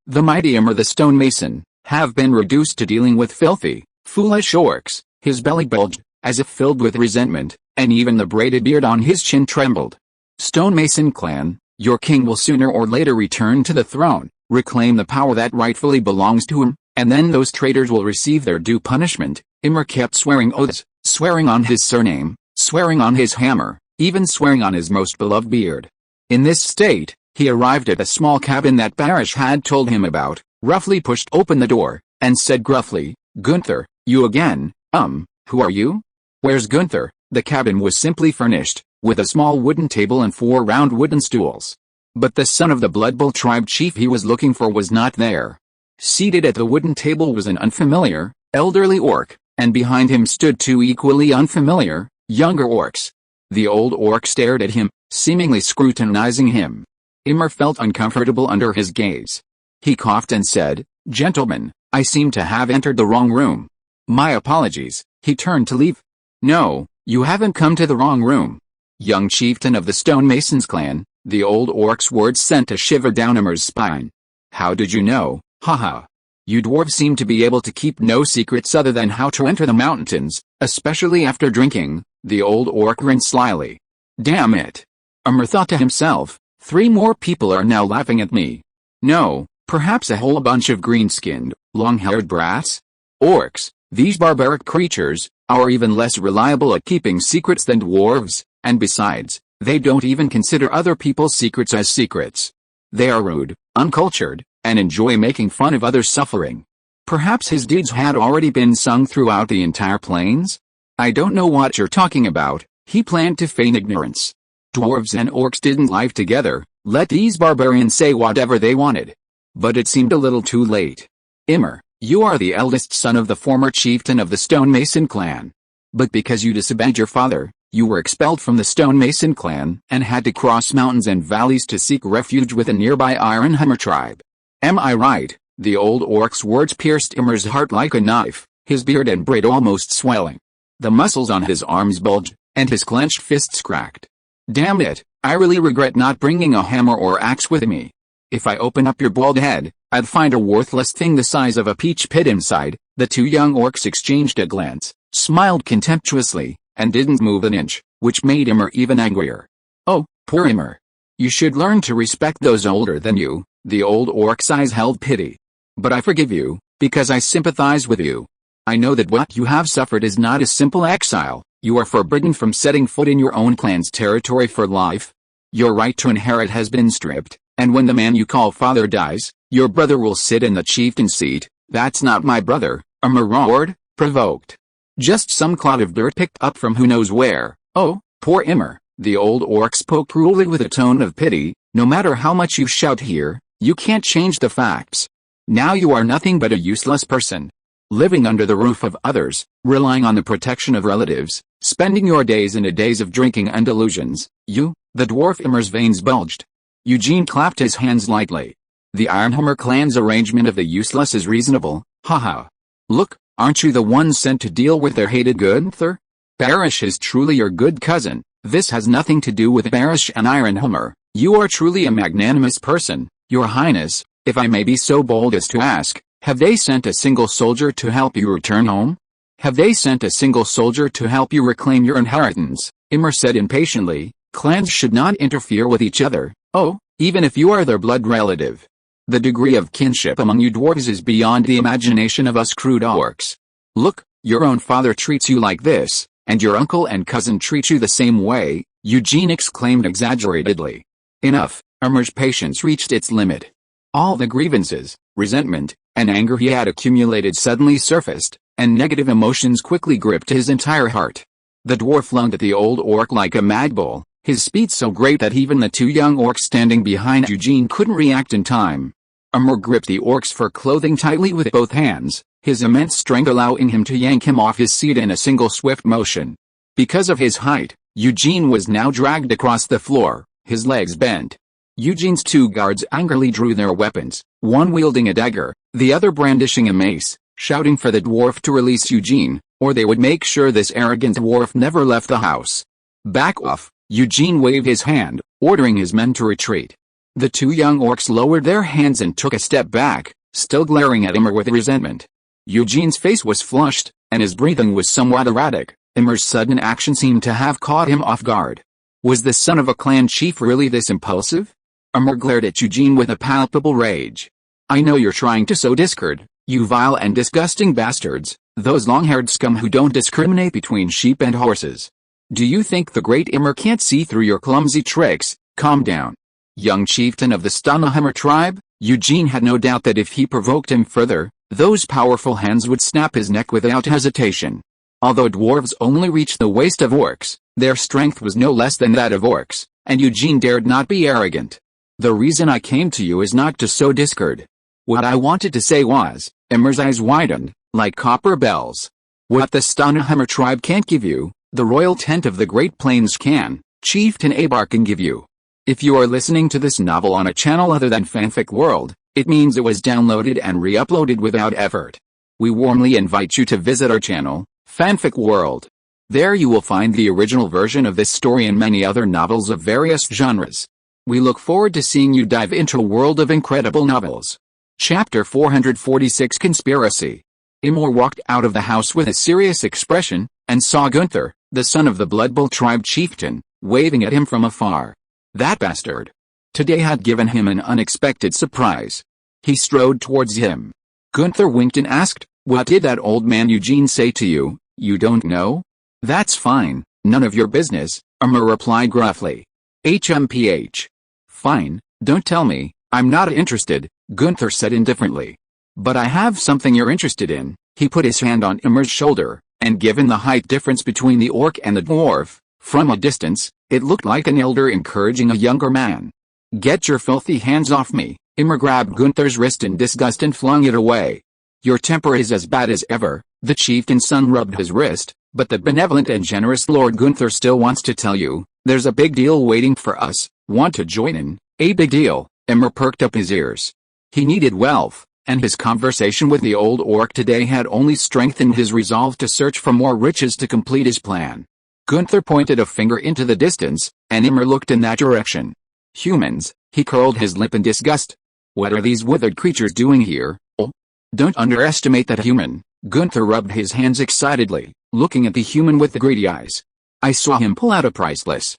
The mighty Immer the stonemason, have been reduced to dealing with filthy, foolish orcs. His belly bulged, as if filled with resentment, and even the braided beard on his chin trembled. "Stonemason clan, your king will sooner or later return to the throne, reclaim the power that rightfully belongs to him, and then those traitors will receive their due punishment." Immer kept swearing oaths, swearing on his surname, swearing on his hammer, even swearing on his most beloved beard. In this state, he arrived at a small cabin that Barish had told him about, roughly pushed open the door, and said gruffly, "Gunther, you again, who are you?" "Where's Gunther?" The cabin was simply furnished, with a small wooden table and 4 round wooden stools. But the son of the Blood Bowl tribe chief he was looking for was not there. Seated at the wooden table was an unfamiliar, elderly orc, and behind him stood 2 equally unfamiliar, younger orcs. The old orc stared at him, seemingly scrutinizing him. Immer felt uncomfortable under his gaze. He coughed and said, "Gentlemen, I seem to have entered the wrong room. My apologies." He turned to leave. "No, you haven't come to the wrong room." Young chieftain of the Stonemasons clan, the old orc's words sent a shiver down Immer's spine. "How did you know? Haha. You dwarves seem to be able to keep no secrets other than how to enter the mountains, especially after drinking." The old orc grinned slyly. "Damn it." Immer thought to himself, 3 more people are now laughing at me. No, perhaps a whole bunch of green-skinned, long-haired brats? Orcs, these barbaric creatures, are even less reliable at keeping secrets than dwarves, and besides, they don't even consider other people's secrets as secrets. They are rude, uncultured, and enjoy making fun of others' suffering. Perhaps his deeds had already been sung throughout the entire plains? "I don't know what you're talking about," he planned to feign ignorance. Dwarves and orcs didn't live together, let these barbarians say whatever they wanted. But it seemed a little too late. "Immer, you are the eldest son of the former chieftain of the Stonemason clan. But because you disobeyed your father, you were expelled from the Stonemason clan and had to cross mountains and valleys to seek refuge with a nearby Ironhammer tribe. Am I right?" The old orc's words pierced Immer's heart like a knife, his beard and braid almost swelling. The muscles on his arms bulged, and his clenched fists cracked. "Damn it, I really regret not bringing a hammer or axe with me. If I open up your bald head, I'd find a worthless thing the size of a peach pit inside." The 2 young orcs exchanged a glance, smiled contemptuously, and didn't move an inch, which made Immer even angrier. "Oh, poor Immer. You should learn to respect those older than you." The old orc's eyes held pity. "But I forgive you, because I sympathize with you. I know that what you have suffered is not a simple exile. You are forbidden from setting foot in your own clan's territory for life. Your right to inherit has been stripped, and when the man you call father dies, your brother will sit in the chieftain seat." "That's not my brother," Immer roared, provoked. "Just some clod of dirt picked up from who knows where." "Oh, poor Immer," the old orc spoke cruelly with a tone of pity. "No matter how much you shout here, you can't change the facts. Now you are nothing but a useless person. Living under the roof of others, relying on the protection of relatives, spending your days in a daze of drinking and illusions. You." The dwarf Immer's veins bulged. Eugene clapped his hands lightly. "The Ironhammer clan's arrangement of the useless is reasonable, haha. Look, aren't you the one sent to deal with their hated Gunther? Barish is truly your good cousin. This has nothing to do with Barish and Ironhammer. You are truly a magnanimous person, your highness. If I may be so bold as to ask, have they sent a single soldier to help you return home? Have they sent a single soldier to help you reclaim your inheritance?" Immer said impatiently. "Clans should not interfere with each other. Oh, even if you are their blood relative. The degree of kinship among you dwarves is beyond the imagination of us crude orcs. Look, your own father treats you like this, and your uncle and cousin treat you the same way," Eugene exclaimed exaggeratedly. Enough. Immer's patience reached its limit. All the grievances, resentment, and anger he had accumulated suddenly surfaced, and negative emotions quickly gripped his entire heart. The dwarf lunged at the old orc like a mad bull, his speed so great that even the 2 young orcs standing behind Eugene couldn't react in time. Immer gripped the orc's fur clothing tightly with both hands, his immense strength allowing him to yank him off his seat in a single swift motion. Because of his height, Eugene was now dragged across the floor, his legs bent. Eugene's 2 guards angrily drew their weapons, one wielding a dagger, the other brandishing a mace, shouting for the dwarf to release Eugene, or they would make sure this arrogant dwarf never left the house. "Back off," Eugene waved his hand, ordering his men to retreat. The 2 young orcs lowered their hands and took a step back, still glaring at Immer with resentment. Eugene's face was flushed, and his breathing was somewhat erratic. Immer's sudden action seemed to have caught him off guard. Was the son of a clan chief really this impulsive? Immer glared at Eugene with a palpable rage. "I know you're trying to sow discord, you vile and disgusting bastards, those long-haired scum who don't discriminate between sheep and horses. Do you think the great Immer can't see through your clumsy tricks? Calm down. Young chieftain of the Stanahammer tribe, Eugene had no doubt that if he provoked him further, those powerful hands would snap his neck without hesitation. Although dwarves only reached the waist of orcs, their strength was no less than that of orcs, and Eugene dared not be arrogant. The reason I came to you is not to sow discord. What I wanted to say was, Immer's eyes widened, like copper bells. What the Stanahammer tribe can't give you, the royal tent of the Great Plains can, Chieftain Abar can give you. If you are listening to this novel on a channel other than Fanfic World, it means it was downloaded and re-uploaded without effort. We warmly invite you to visit our channel, Fanfic World. There you will find the original version of this story and many other novels of various genres. We look forward to seeing you dive into a world of incredible novels. Chapter 446 Conspiracy. Immer walked out of the house with a serious expression, and saw Gunther, the son of the Blood Bowl tribe chieftain, waving at him from afar. That bastard. Today had given him an unexpected surprise. He strode towards him. Gunther winked and asked, "What did that old man Eugene say to you? You don't know? That's fine, none of your business," Immer replied gruffly. HMPH. Fine, don't tell me, I'm not interested, Gunther said indifferently. But I have something you're interested in. He put his hand on Immer's shoulder, and given the height difference between the orc and the dwarf, from a distance, it looked like an elder encouraging a younger man. "Get your filthy hands off me," Immer grabbed Gunther's wrist in disgust and flung it away. "Your temper is as bad as ever," the chieftain's son rubbed his wrist, "but the benevolent and generous Lord Gunther still wants to tell you, there's a big deal waiting for us. Want to join in?" "A big deal?" Immer perked up his ears. He needed wealth, and his conversation with the old orc today had only strengthened his resolve to search for more riches to complete his plan. Gunther pointed a finger into the distance, and Immer looked in that direction. "Humans," he curled his lip in disgust. "What are these withered creatures doing here? Oh, don't underestimate that human." Gunther rubbed his hands excitedly, looking at the human with the greedy eyes. "I saw him pull out a priceless,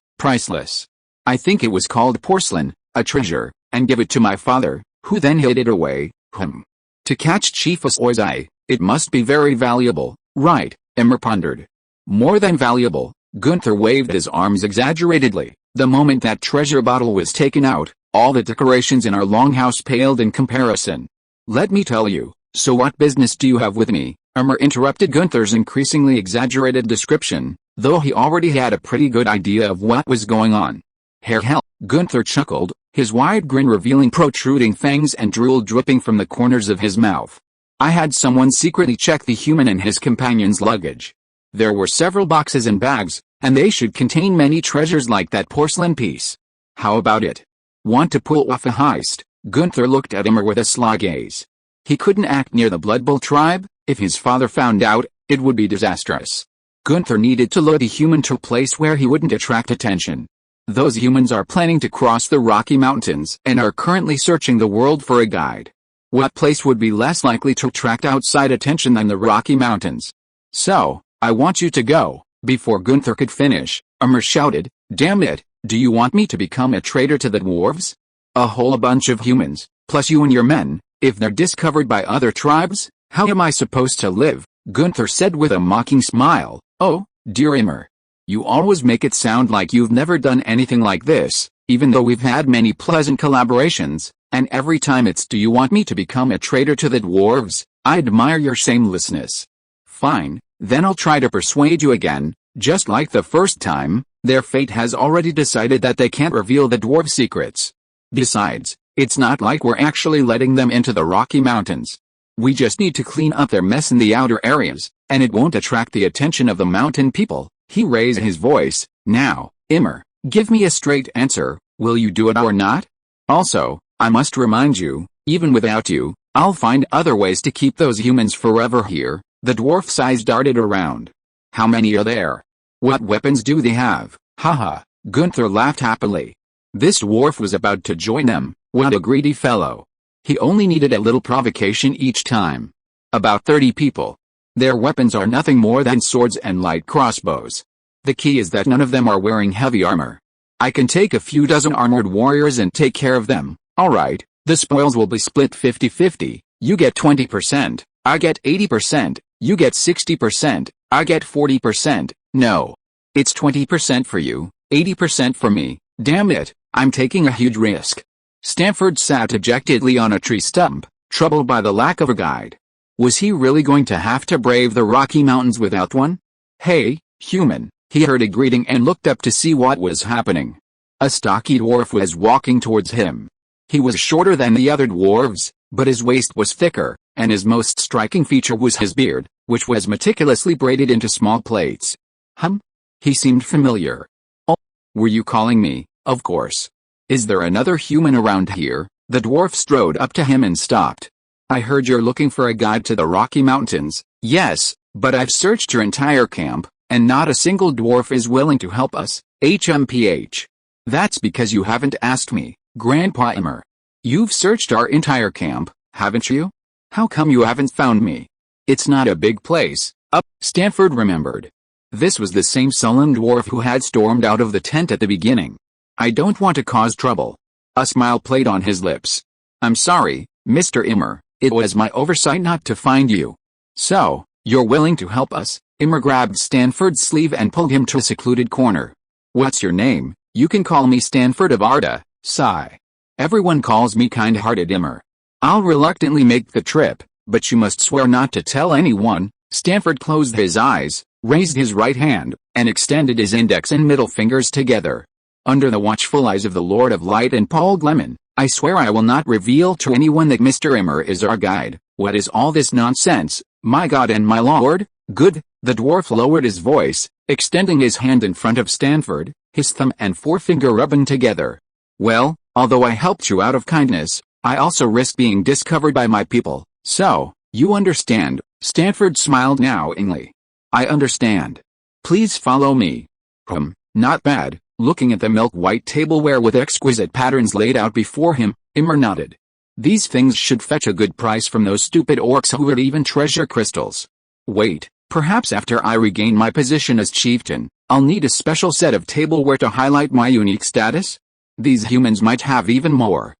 I think it was called porcelain, a treasure, and give it to my father, who then hid it away. To catch Chief Oi's eye, it must be very valuable, right?" Immer pondered. "More than valuable." Gunther waved his arms exaggeratedly. "The moment that treasure bottle was taken out, all the decorations in our longhouse paled in comparison. Let me tell you." "So what business do you have with me?" Immer interrupted Gunther's increasingly exaggerated description, though he already had a pretty good idea of what was going on. Hell, Gunther chuckled, his wide grin revealing protruding fangs and drool dripping from the corners of his mouth. "I had someone secretly check the human and his companion's luggage. There were several boxes and bags, and they should contain many treasures like that porcelain piece. How about it? Want to pull off a heist?" Gunther looked at Immer with a sly gaze. He couldn't act near the Blood Bowl tribe. If his father found out, it would be disastrous. Gunther needed to lure the human to a place where he wouldn't attract attention. Those humans are planning to cross the Rocky Mountains and are currently searching the world for a guide. What place would be less likely to attract outside attention than the Rocky Mountains? "So, I want you to go." Before Gunther could finish, Immer shouted, "Damn it, do you want me to become a traitor to the dwarves? A whole bunch of humans, plus you and your men, if they're discovered by other tribes, how am I supposed to live?" Gunther said with a mocking smile. "Oh, dear Immer. You always make it sound like you've never done anything like this, even though we've had many pleasant collaborations, and every time it's 'Do you want me to become a traitor to the dwarves?' I admire your shamelessness. Fine, then I'll try to persuade you again, just like the first time. Their fate has already decided that they can't reveal the dwarf secrets. Besides, it's not like we're actually letting them into the Rocky Mountains. We just need to clean up their mess in the outer areas, and it won't attract the attention of the mountain people." He raised his voice. "Now, Immer, give me a straight answer, will you do it or not? Also, I must remind you, even without you, I'll find other ways to keep those humans forever here." The dwarf's eyes darted around. "How many are there? What weapons do they have?" Haha, Gunther laughed happily. This dwarf was about to join them. What a greedy fellow. He only needed a little provocation each time. "About 30 people. Their weapons are nothing more than swords and light crossbows. The key is that none of them are wearing heavy armor. I can take a few dozen armored warriors and take care of them. Alright, the spoils will be split 50-50, you get 20%, I get 80%, you get 60%, I get 40%, no. It's 20% for you, 80% for me. Damn it, I'm taking a huge risk. Stanford sat dejectedly on a tree stump, troubled by the lack of a guide. Was he really going to have to brave the Rocky Mountains without one? Hey, human, he heard a greeting and looked up to see what was happening. A stocky dwarf was walking towards him. He was shorter than the other dwarves, but his waist was thicker, and his most striking feature was his beard, which was meticulously braided into small plaits. He seemed familiar. Oh, were you calling me? Of course. Is there another human around here? The dwarf strode up to him and stopped. I heard you're looking for a guide to the Rocky Mountains. Yes, but I've searched your entire camp, and not a single dwarf is willing to help us. HMPH. That's because you haven't asked me, Grandpa Immer. You've searched our entire camp, haven't you? How come you haven't found me? It's not a big place. Stanford remembered. This was the same sullen dwarf who had stormed out of the tent at the beginning. I don't want to cause trouble. A smile played on his lips. I'm sorry, Mr. Immer, it was my oversight not to find you. So, you're willing to help us? Immer grabbed Stanford's sleeve and pulled him to a secluded corner. What's your name? You can call me Stanford of Arda, sigh. Everyone calls me kind-hearted Immer. I'll reluctantly make the trip, but you must swear not to tell anyone. Stanford closed his eyes, raised his right hand, and extended his index and middle fingers together. Under the watchful eyes of the Lord of Light and Paul Gleman, I swear I will not reveal to anyone that Mr. Immer is our guide. What is all this nonsense, my God and my Lord? Good. The dwarf lowered his voice, extending his hand in front of Stanford, his thumb and forefinger rubbing together. Well, although I helped you out of kindness, I also risk being discovered by my people, so, you understand. Stanford smiled knowingly. I understand. Please follow me. Not bad. Looking at the milk-white tableware with exquisite patterns laid out before him, Immer nodded. These things should fetch a good price from those stupid orcs who would even treasure crystals. Wait, perhaps after I regain my position as chieftain, I'll need a special set of tableware to highlight my unique status? These humans might have even more.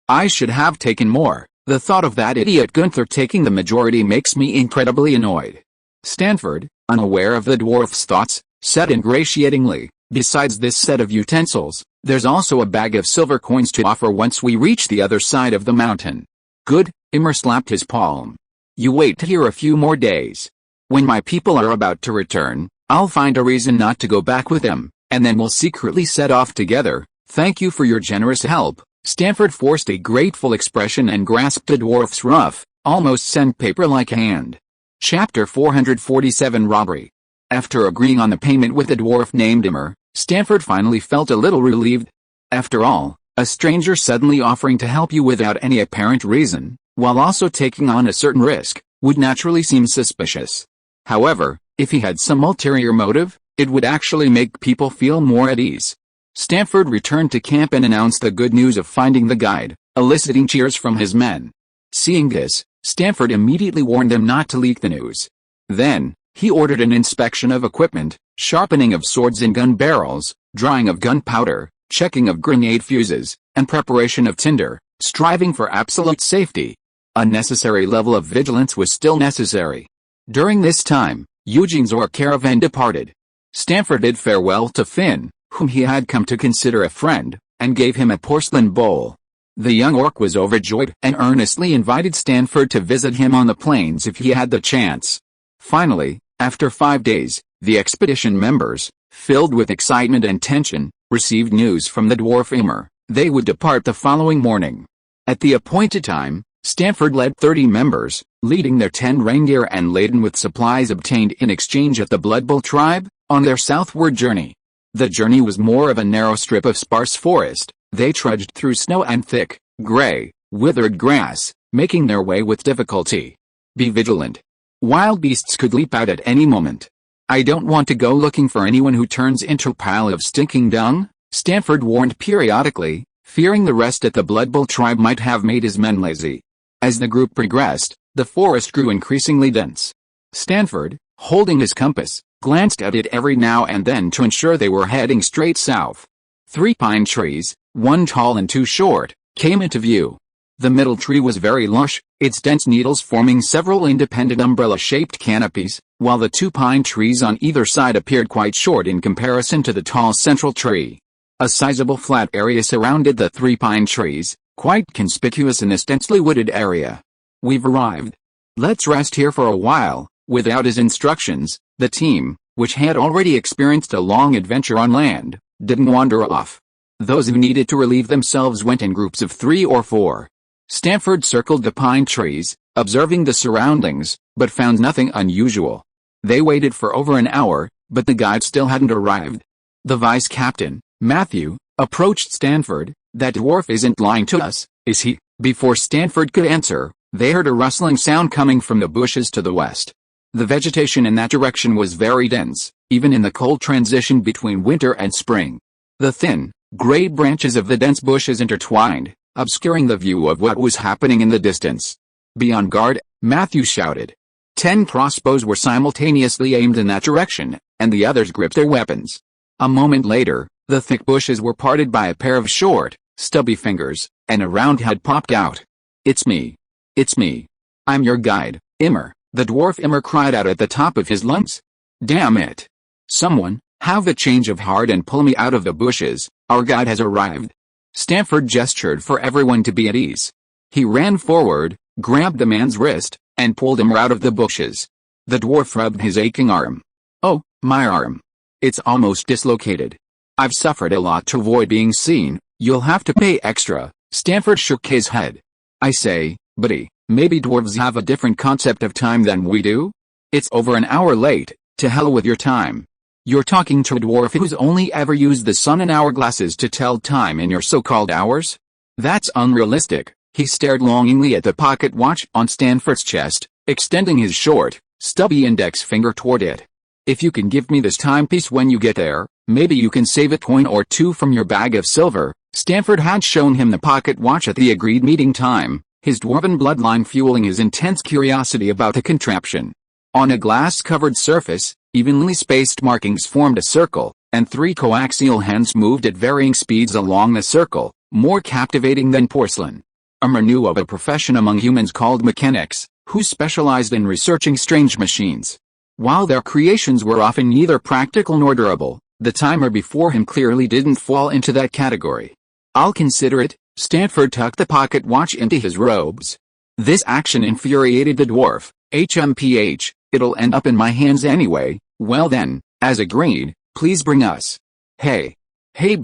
I should have taken more. The thought of that idiot Gunther taking the majority makes me incredibly annoyed. Stanford, unaware of the dwarf's thoughts, said ingratiatingly, besides this set of utensils, there's also a bag of silver coins to offer once we reach the other side of the mountain. Good, Immer slapped his palm. You wait here a few more days. When my people are about to return, I'll find a reason not to go back with them, and then we'll secretly set off together. Thank you for your generous help. Stanford forced a grateful expression and grasped the dwarf's rough, almost sandpaper-like hand. Chapter 447 Robbery. After agreeing on the payment with a dwarf named Immer, Stanford finally felt a little relieved. After all, a stranger suddenly offering to help you without any apparent reason, while also taking on a certain risk, would naturally seem suspicious. However, if he had some ulterior motive, it would actually make people feel more at ease. Stanford returned to camp and announced the good news of finding the guide, eliciting cheers from his men. Seeing this, Stanford immediately warned them not to leak the news. Then, he ordered an inspection of equipment, sharpening of swords and gun barrels, drying of gunpowder, checking of grenade fuses, and preparation of tinder, striving for absolute safety. A necessary level of vigilance was still necessary. During this time, Eugene's orc caravan departed. Stanford bid farewell to Finn, whom he had come to consider a friend, and gave him a porcelain bowl. The young orc was overjoyed and earnestly invited Stanford to visit him on the plains if he had the chance. Finally, after 5 days, the expedition members, filled with excitement and tension, received news from the dwarf Immer. They would depart the following morning. At the appointed time, Stanford led 30 members, leading their 10 reindeer and laden with supplies obtained in exchange at the Blood Bowl tribe, on their southward journey. The journey was more of a narrow strip of sparse forest. They trudged through snow and thick, gray, withered grass, making their way with difficulty. Be vigilant. Wild beasts could leap out at any moment. I don't want to go looking for anyone who turns into a pile of stinking dung, Stanford warned periodically, fearing the rest at the Blood Bowl tribe might have made his men lazy. As the group progressed, the forest grew increasingly dense. Stanford, holding his compass, glanced at it every now and then to ensure they were heading straight south. 3 pine trees, 1 tall and 2 short, came into view. The middle tree was very lush, its dense needles forming several independent umbrella-shaped canopies, while the 2 pine trees on either side appeared quite short in comparison to the tall central tree. A sizable flat area surrounded the 3 pine trees, quite conspicuous in this densely wooded area. "We've arrived. Let's rest here for a while." Without his instructions, the team, which had already experienced a long adventure on land, didn't wander off. Those who needed to relieve themselves went in groups of 3 or 4. Stanford circled the pine trees, observing the surroundings, but found nothing unusual. They waited for over an hour, but the guide still hadn't arrived. The vice captain, Matthew, approached Stanford. "That dwarf isn't lying to us, is he?" Before Stanford could answer, they heard a rustling sound coming from the bushes to the west. The vegetation in that direction was very dense, even in the cold transition between winter and spring. The thin, gray branches of the dense bushes intertwined, obscuring the view of what was happening in the distance. "Be on guard," Matthew shouted. 10 crossbows were simultaneously aimed in that direction, and the others gripped their weapons. A moment later, the thick bushes were parted by a pair of short, stubby fingers, and a round head popped out. "It's me. It's me. I'm your guide, Immer," the dwarf Immer cried out at the top of his lungs. "Damn it. Someone, have a change of heart and pull me out of the bushes. Our guide has arrived." Stanford gestured for everyone to be at ease. He ran forward, grabbed the man's wrist, and pulled him out of the bushes. The dwarf rubbed his aching arm. "Oh, my arm. It's almost dislocated. I've suffered a lot to avoid being seen. You'll have to pay extra." Stanford shook his head. "I say, buddy, maybe dwarves have a different concept of time than we do? It's over an hour late. To hell with your time. You're talking to a dwarf who's only ever used the sun and hourglasses to tell time in your so-called hours? That's unrealistic." He stared longingly at the pocket watch on Stanford's chest, extending his short, stubby index finger toward it. "If you can give me this timepiece when you get there, maybe you can save a coin or 2 from your bag of silver." Stanford had shown him the pocket watch at the agreed meeting time, his dwarven bloodline fueling his intense curiosity about the contraption. On a glass-covered surface, evenly spaced markings formed a circle, and 3 coaxial hands moved at varying speeds along the circle, more captivating than porcelain. Immer knew of a profession among humans called mechanics, who specialized in researching strange machines. While their creations were often neither practical nor durable, the timer before him clearly didn't fall into that category. "I'll consider it." Stanford tucked the pocket watch into his robes. This action infuriated the dwarf. "HMPH, it'll end up in my hands anyway." "Well then, as agreed, please bring us." Hey,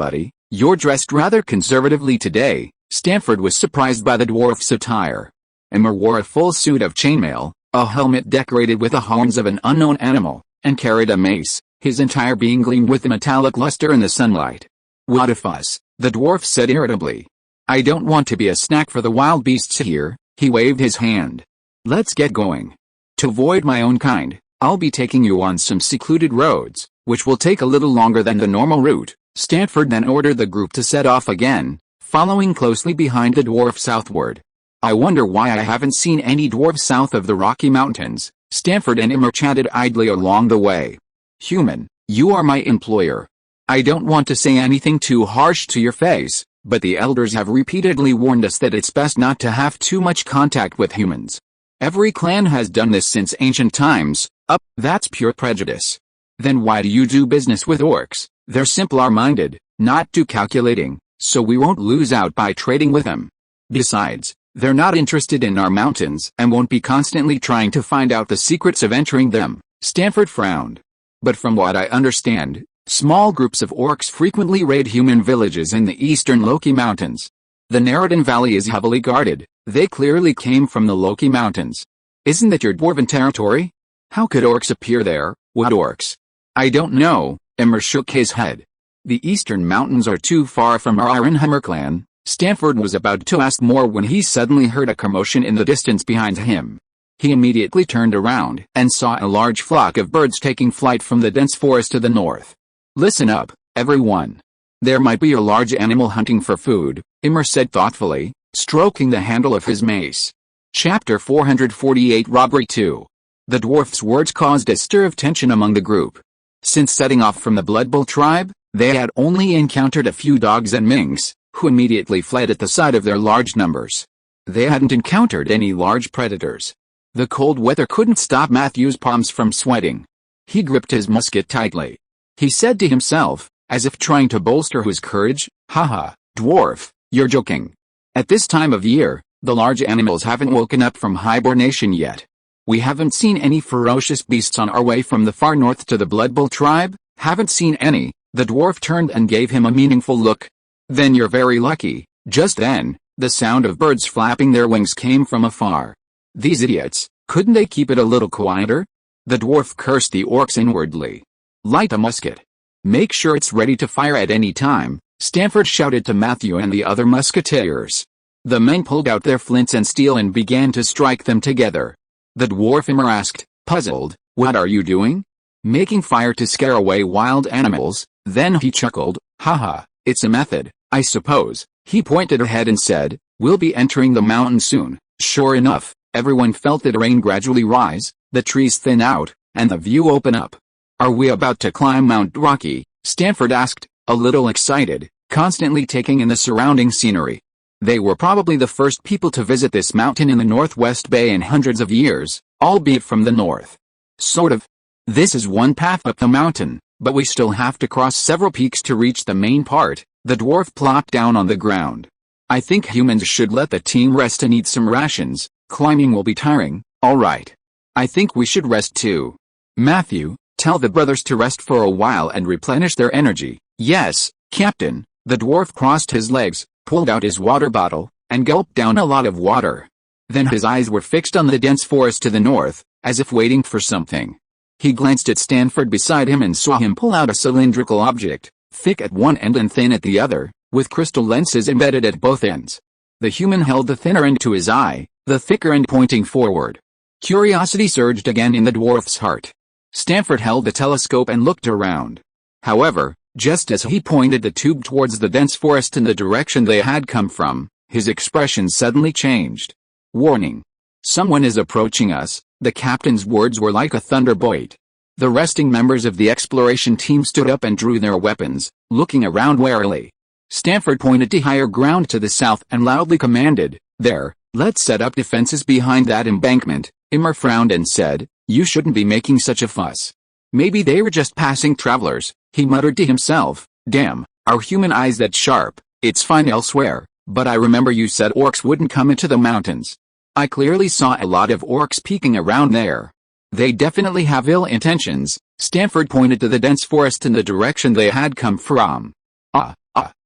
buddy, you're dressed rather conservatively today." Stanford was surprised by the dwarf's attire. Immer wore a full suit of chainmail, a helmet decorated with the horns of an unknown animal, and carried a mace, his entire being gleamed with a metallic luster in the sunlight. "What a fuss," the dwarf said irritably. "I don't want to be a snack for the wild beasts here." He waved his hand. "Let's get going. To avoid my own kind, I'll be taking you on some secluded roads, which will take a little longer than the normal route." Stanford then ordered the group to set off again, following closely behind the dwarf southward. "I wonder why I haven't seen any dwarves south of the Rocky Mountains." Stanford and Immer chatted idly along the way. "Human, you are my employer. I don't want to say anything too harsh to your face, but the elders have repeatedly warned us that it's best not to have too much contact with humans. Every clan has done this since ancient times." That's pure prejudice." "Then why do you do business with orcs? They're simpler-minded, not too calculating, so we won't lose out by trading with them. Besides, they're not interested in our mountains and won't be constantly trying to find out the secrets of entering them." Stanford frowned. "But from what I understand, small groups of orcs frequently raid human villages in the eastern Loki Mountains. The Narradin Valley is heavily guarded. They clearly came from the Loki Mountains. Isn't that your dwarven territory? How could orcs appear there?" "What orcs?" "I don't know." Immer shook his head. "The eastern mountains are too far from our Ironhammer clan." Stanford was about to ask more when he suddenly heard a commotion in the distance behind him. He immediately turned around and saw a large flock of birds taking flight from the dense forest to the north. "Listen up, everyone. There might be a large animal hunting for food," Immer said thoughtfully, stroking the handle of his mace. Chapter 448 Robbery 2. The dwarf's words caused a stir of tension among the group. Since setting off from the Blood Bowl tribe, they had only encountered a few dogs and minks, who immediately fled at the sight of their large numbers. They hadn't encountered any large predators. The cold weather couldn't stop Matthew's palms from sweating. He gripped his musket tightly. He said to himself, as if trying to bolster his courage, "Haha, dwarf, you're joking. At this time of year, the large animals haven't woken up from hibernation yet. We haven't seen any ferocious beasts on our way from the far north to the Blood Bowl tribe, haven't seen any." The dwarf turned and gave him a meaningful look. "Then you're very lucky." Just then, the sound of birds flapping their wings came from afar. "These idiots, couldn't they keep it a little quieter?" The dwarf cursed the orcs inwardly. "Light a musket. Make sure it's ready to fire at any time," Stanford shouted to Matthew and the other musketeers. The men pulled out their flints and steel and began to strike them together. The dwarf asked, puzzled, "What are you doing?" "Making fire to scare away wild animals." Then he chuckled, "Haha, it's a method, I suppose." He pointed ahead and said, "We'll be entering the mountain soon." Sure enough, everyone felt the terrain gradually rise, the trees thin out, and the view open up. "Are we about to climb Mount Rocky?" Stanford asked, a little excited, constantly taking in the surrounding scenery. They were probably the first people to visit this mountain in the Northwest Bay in hundreds of years, albeit from the north. "Sort of. This is one path up the mountain, but we still have to cross several peaks to reach the main part." The dwarf plopped down on the ground. "I think humans should let the team rest and eat some rations. Climbing will be tiring." "All right. I think we should rest too. Matthew, tell the brothers to rest for a while and replenish their energy." "Yes, Captain." The dwarf crossed his legs, pulled out his water bottle, and gulped down a lot of water. Then his eyes were fixed on the dense forest to the north, as if waiting for something. He glanced at Stanford beside him and saw him pull out a cylindrical object, thick at one end and thin at the other, with crystal lenses embedded at both ends. The human held the thinner end to his eye, the thicker end pointing forward. Curiosity surged again in the dwarf's heart. Stanford held the telescope and looked around. However, just as he pointed the tube towards the dense forest in the direction they had come from, his expression suddenly changed. "Warning! Someone is approaching us." The captain's words were like a thunderbolt. The resting members of the exploration team stood up and drew their weapons, looking around warily. Stanford pointed to higher ground to the south and loudly commanded, "There, let's set up defenses behind that embankment." Immer frowned and said, "You shouldn't be making such a fuss. Maybe they were just passing travelers." He muttered to himself, "Damn, are human eyes that sharp? It's fine elsewhere, but I remember you said orcs wouldn't come into the mountains. I clearly saw a lot of orcs peeking around there. They definitely have ill intentions." Stanford pointed to the dense forest in the direction they had come from.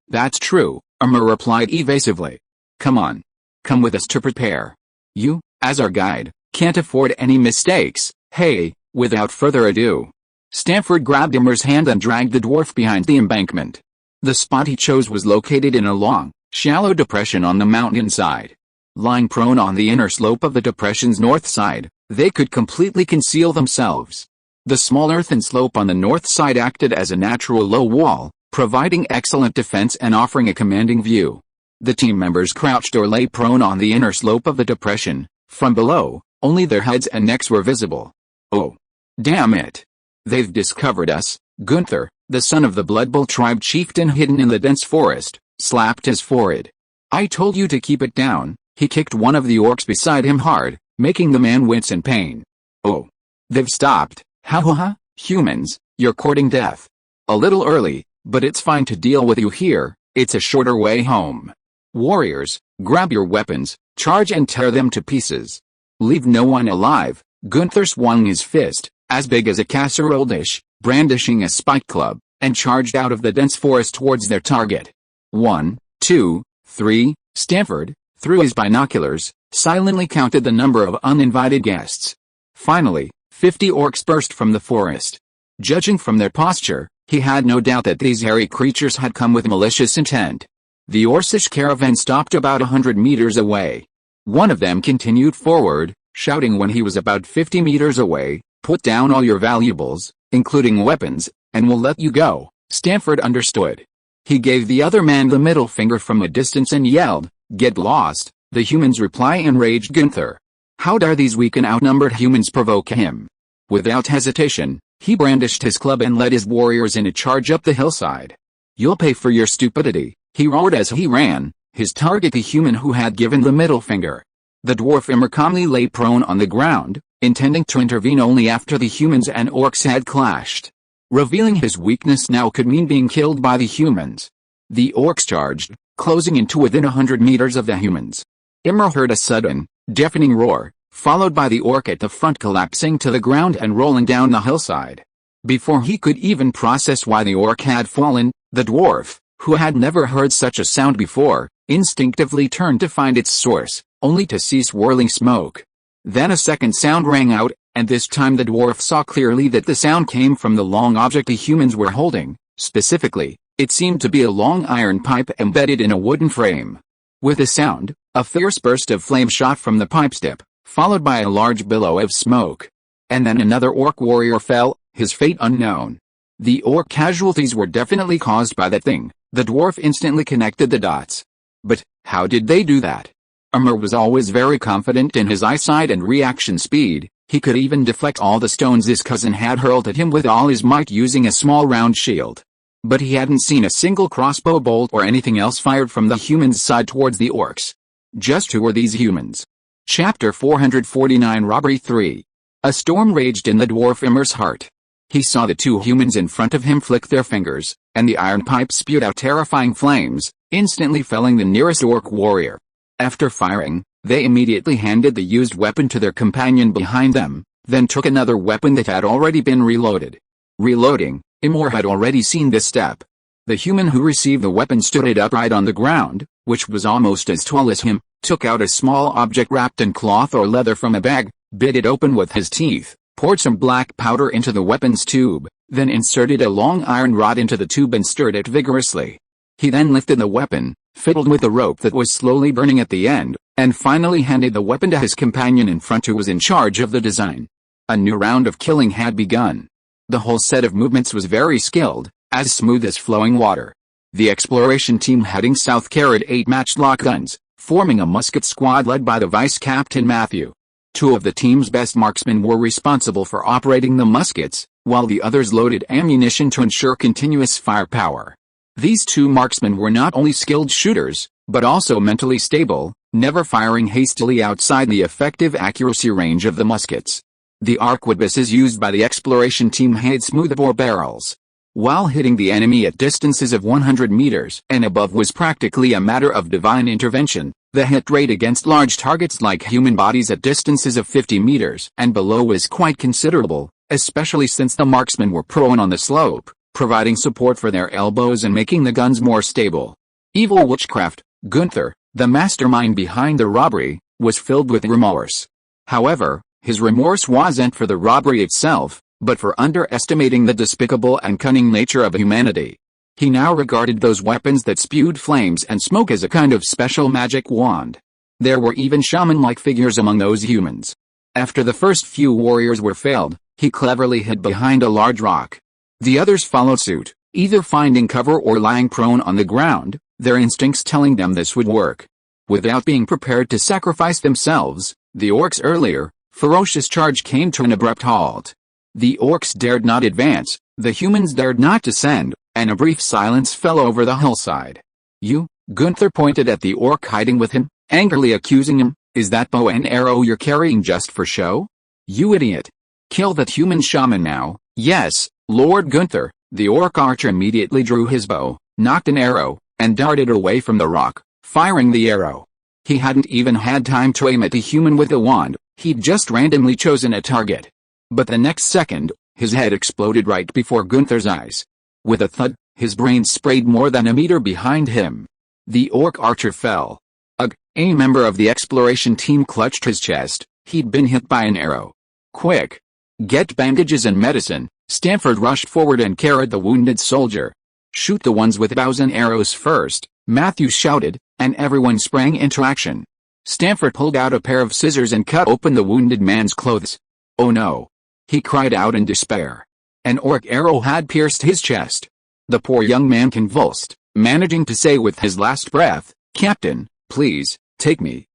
That's true," Immer replied evasively. "Come on. Come with us to prepare. You, as our guide, can't afford any mistakes." "Hey," without further ado. Stanford grabbed Immer's hand and dragged the dwarf behind the embankment. The spot he chose was located in a long, shallow depression on the mountainside. Lying prone on the inner slope of the depression's north side, they could completely conceal themselves. The small earthen slope on the north side acted as a natural low wall, providing excellent defense and offering a commanding view. The team members crouched or lay prone on the inner slope of the depression. From below, only their heads and necks were visible. "Oh, damn it. They've discovered us." Gunther, the son of the Blood Bowl tribe chieftain hidden in the dense forest, slapped his forehead. "I told you to keep it down." He kicked one of the orcs beside him hard, making the man wince in pain. "Oh. They've stopped. Ha ha ha, humans, you're courting death. A little early, but it's fine to deal with you here. It's a shorter way home. Warriors, grab your weapons, charge and tear them to pieces. Leave no one alive." Gunther swung his fist, as big as a casserole dish, brandishing a spike club, and charged out of the dense forest towards their target. 1, 2, 3, Stanford, through his binoculars, silently counted the number of uninvited guests. Finally, 50 orcs burst from the forest. Judging from their posture, he had no doubt that these hairy creatures had come with malicious intent. The Orcish caravan stopped about 100 meters away. One of them continued forward, shouting when he was about 50 meters away, "Put down all your valuables, including weapons, and we'll let you go." Stanford understood. He gave the other man the middle finger from a distance and yelled, "Get lost." The human's reply enraged Gunther. How dare these weak and outnumbered humans provoke him? Without hesitation, he brandished his club and led his warriors in a charge up the hillside. "You'll pay for your stupidity," he roared as he ran, his target the human who had given the middle finger. The dwarf Immer calmly lay prone on the ground, intending to intervene only after the humans and orcs had clashed. Revealing his weakness now could mean being killed by the humans. The orcs charged, closing in to within 100 meters of the humans. Immer heard a sudden, deafening roar, followed by the orc at the front collapsing to the ground and rolling down the hillside. Before he could even process why the orc had fallen, the dwarf, who had never heard such a sound before, instinctively turned to find its source, only to see swirling smoke. Then a second sound rang out, and this time the dwarf saw clearly that the sound came from the long object the humans were holding. Specifically, it seemed to be a long iron pipe embedded in a wooden frame. With the sound, a fierce burst of flame shot from the pipe's tip, followed by a large billow of smoke. And then another orc warrior fell, his fate unknown. The orc casualties were definitely caused by that thing. The dwarf instantly connected the dots. But how did they do that? Immer was always very confident in his eyesight and reaction speed. He could even deflect all the stones his cousin had hurled at him with all his might using a small round shield. But he hadn't seen a single crossbow bolt or anything else fired from the humans' side towards the orcs. Just who were these humans? Chapter 449 Robbery 3. A storm raged in the dwarf Immer's heart. He saw the two humans in front of him flick their fingers, and the iron pipe spewed out terrifying flames, instantly felling the nearest orc warrior. After firing, they immediately handed the used weapon to their companion behind them, then took another weapon that had already been reloaded. Reloading, Immer had already seen this step. The human who received the weapon stood it upright on the ground, which was almost as tall as him, took out a small object wrapped in cloth or leather from a bag, bit it open with his teeth, poured some black powder into the weapon's tube, then inserted a long iron rod into the tube and stirred it vigorously. He then lifted the weapon, fiddled with the rope that was slowly burning at the end, and finally handed the weapon to his companion in front who was in charge of the design. A new round of killing had begun. The whole set of movements was very skilled, as smooth as flowing water. The exploration team heading south carried 8 matchlock guns, forming a musket squad led by the vice captain Matthew. 2 of the team's best marksmen were responsible for operating the muskets, while the others loaded ammunition to ensure continuous firepower. These 2 marksmen were not only skilled shooters, but also mentally stable, never firing hastily outside the effective accuracy range of the muskets. The arquebuses used by the exploration team had smoothbore barrels. While hitting the enemy at distances of 100 meters and above was practically a matter of divine intervention, the hit rate against large targets like human bodies at distances of 50 meters and below was quite considerable, especially since the marksmen were prone on the slope, providing support for their elbows and making the guns more stable. Evil witchcraft, Gunther, the mastermind behind the robbery, was filled with remorse. However, his remorse wasn't for the robbery itself, but for underestimating the despicable and cunning nature of humanity. He now regarded those weapons that spewed flames and smoke as a kind of special magic wand. There were even shaman-like figures among those humans. After the first few warriors were felled, he cleverly hid behind a large rock. The others followed suit, either finding cover or lying prone on the ground, their instincts telling them this would work. Without being prepared to sacrifice themselves, the orcs' earlier, ferocious charge came to an abrupt halt. The orcs dared not advance, the humans dared not descend, and a brief silence fell over the hillside. "You," Gunther pointed at the orc hiding with him, angrily accusing him, "is that bow and arrow you're carrying just for show? You idiot! Kill that human shaman now." "Yes, Lord Gunther." The orc archer immediately drew his bow, nocked an arrow, and darted away from the rock, firing the arrow. He hadn't even had time to aim at the human with the wand, he'd just randomly chosen a target. But the next second, his head exploded right before Gunther's eyes. With a thud, his brain sprayed more than a meter behind him. The orc archer fell. Ugh, a member of the exploration team clutched his chest, he'd been hit by an arrow. "Quick! Get bandages and medicine." Stanford rushed forward and carried the wounded soldier. "Shoot the ones with bows and arrows first," Matthew shouted, and everyone sprang into action. Stanford pulled out a pair of scissors and cut open the wounded man's clothes. "Oh no!" he cried out in despair. An orc arrow had pierced his chest. The poor young man convulsed, managing to say with his last breath, "Captain, please, take me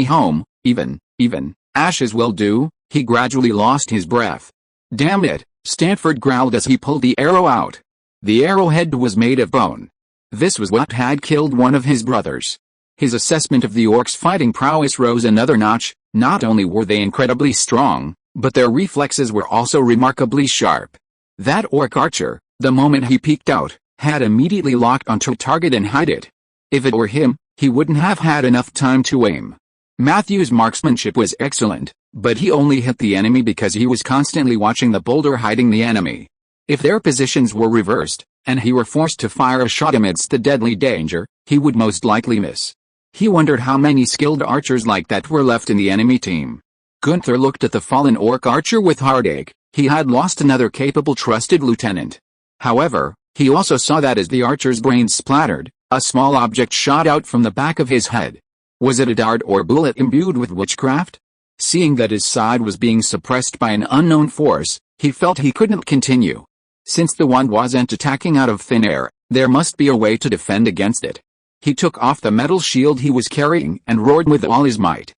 home, even, ashes will do." He gradually lost his breath. "Damn it," Stanford growled as he pulled the arrow out. The arrowhead was made of bone. This was what had killed one of his brothers. His assessment of the orcs' fighting prowess rose another notch. Not only were they incredibly strong, but their reflexes were also remarkably sharp. That orc archer, the moment he peeked out, had immediately locked onto a target and hid it. If it were him, he wouldn't have had enough time to aim. Matthew's marksmanship was excellent, but he only hit the enemy because he was constantly watching the boulder hiding the enemy. If their positions were reversed, and he were forced to fire a shot amidst the deadly danger, he would most likely miss. He wondered how many skilled archers like that were left in the enemy team. Gunther looked at the fallen orc archer with heartache. He had lost another capable trusted lieutenant. However, he also saw that as the archer's brains splattered, a small object shot out from the back of his head. Was it a dart or bullet imbued with witchcraft? Seeing that his side was being suppressed by an unknown force, he felt he couldn't continue. Since the wand wasn't attacking out of thin air, there must be a way to defend against it. He took off the metal shield he was carrying and roared with all his might.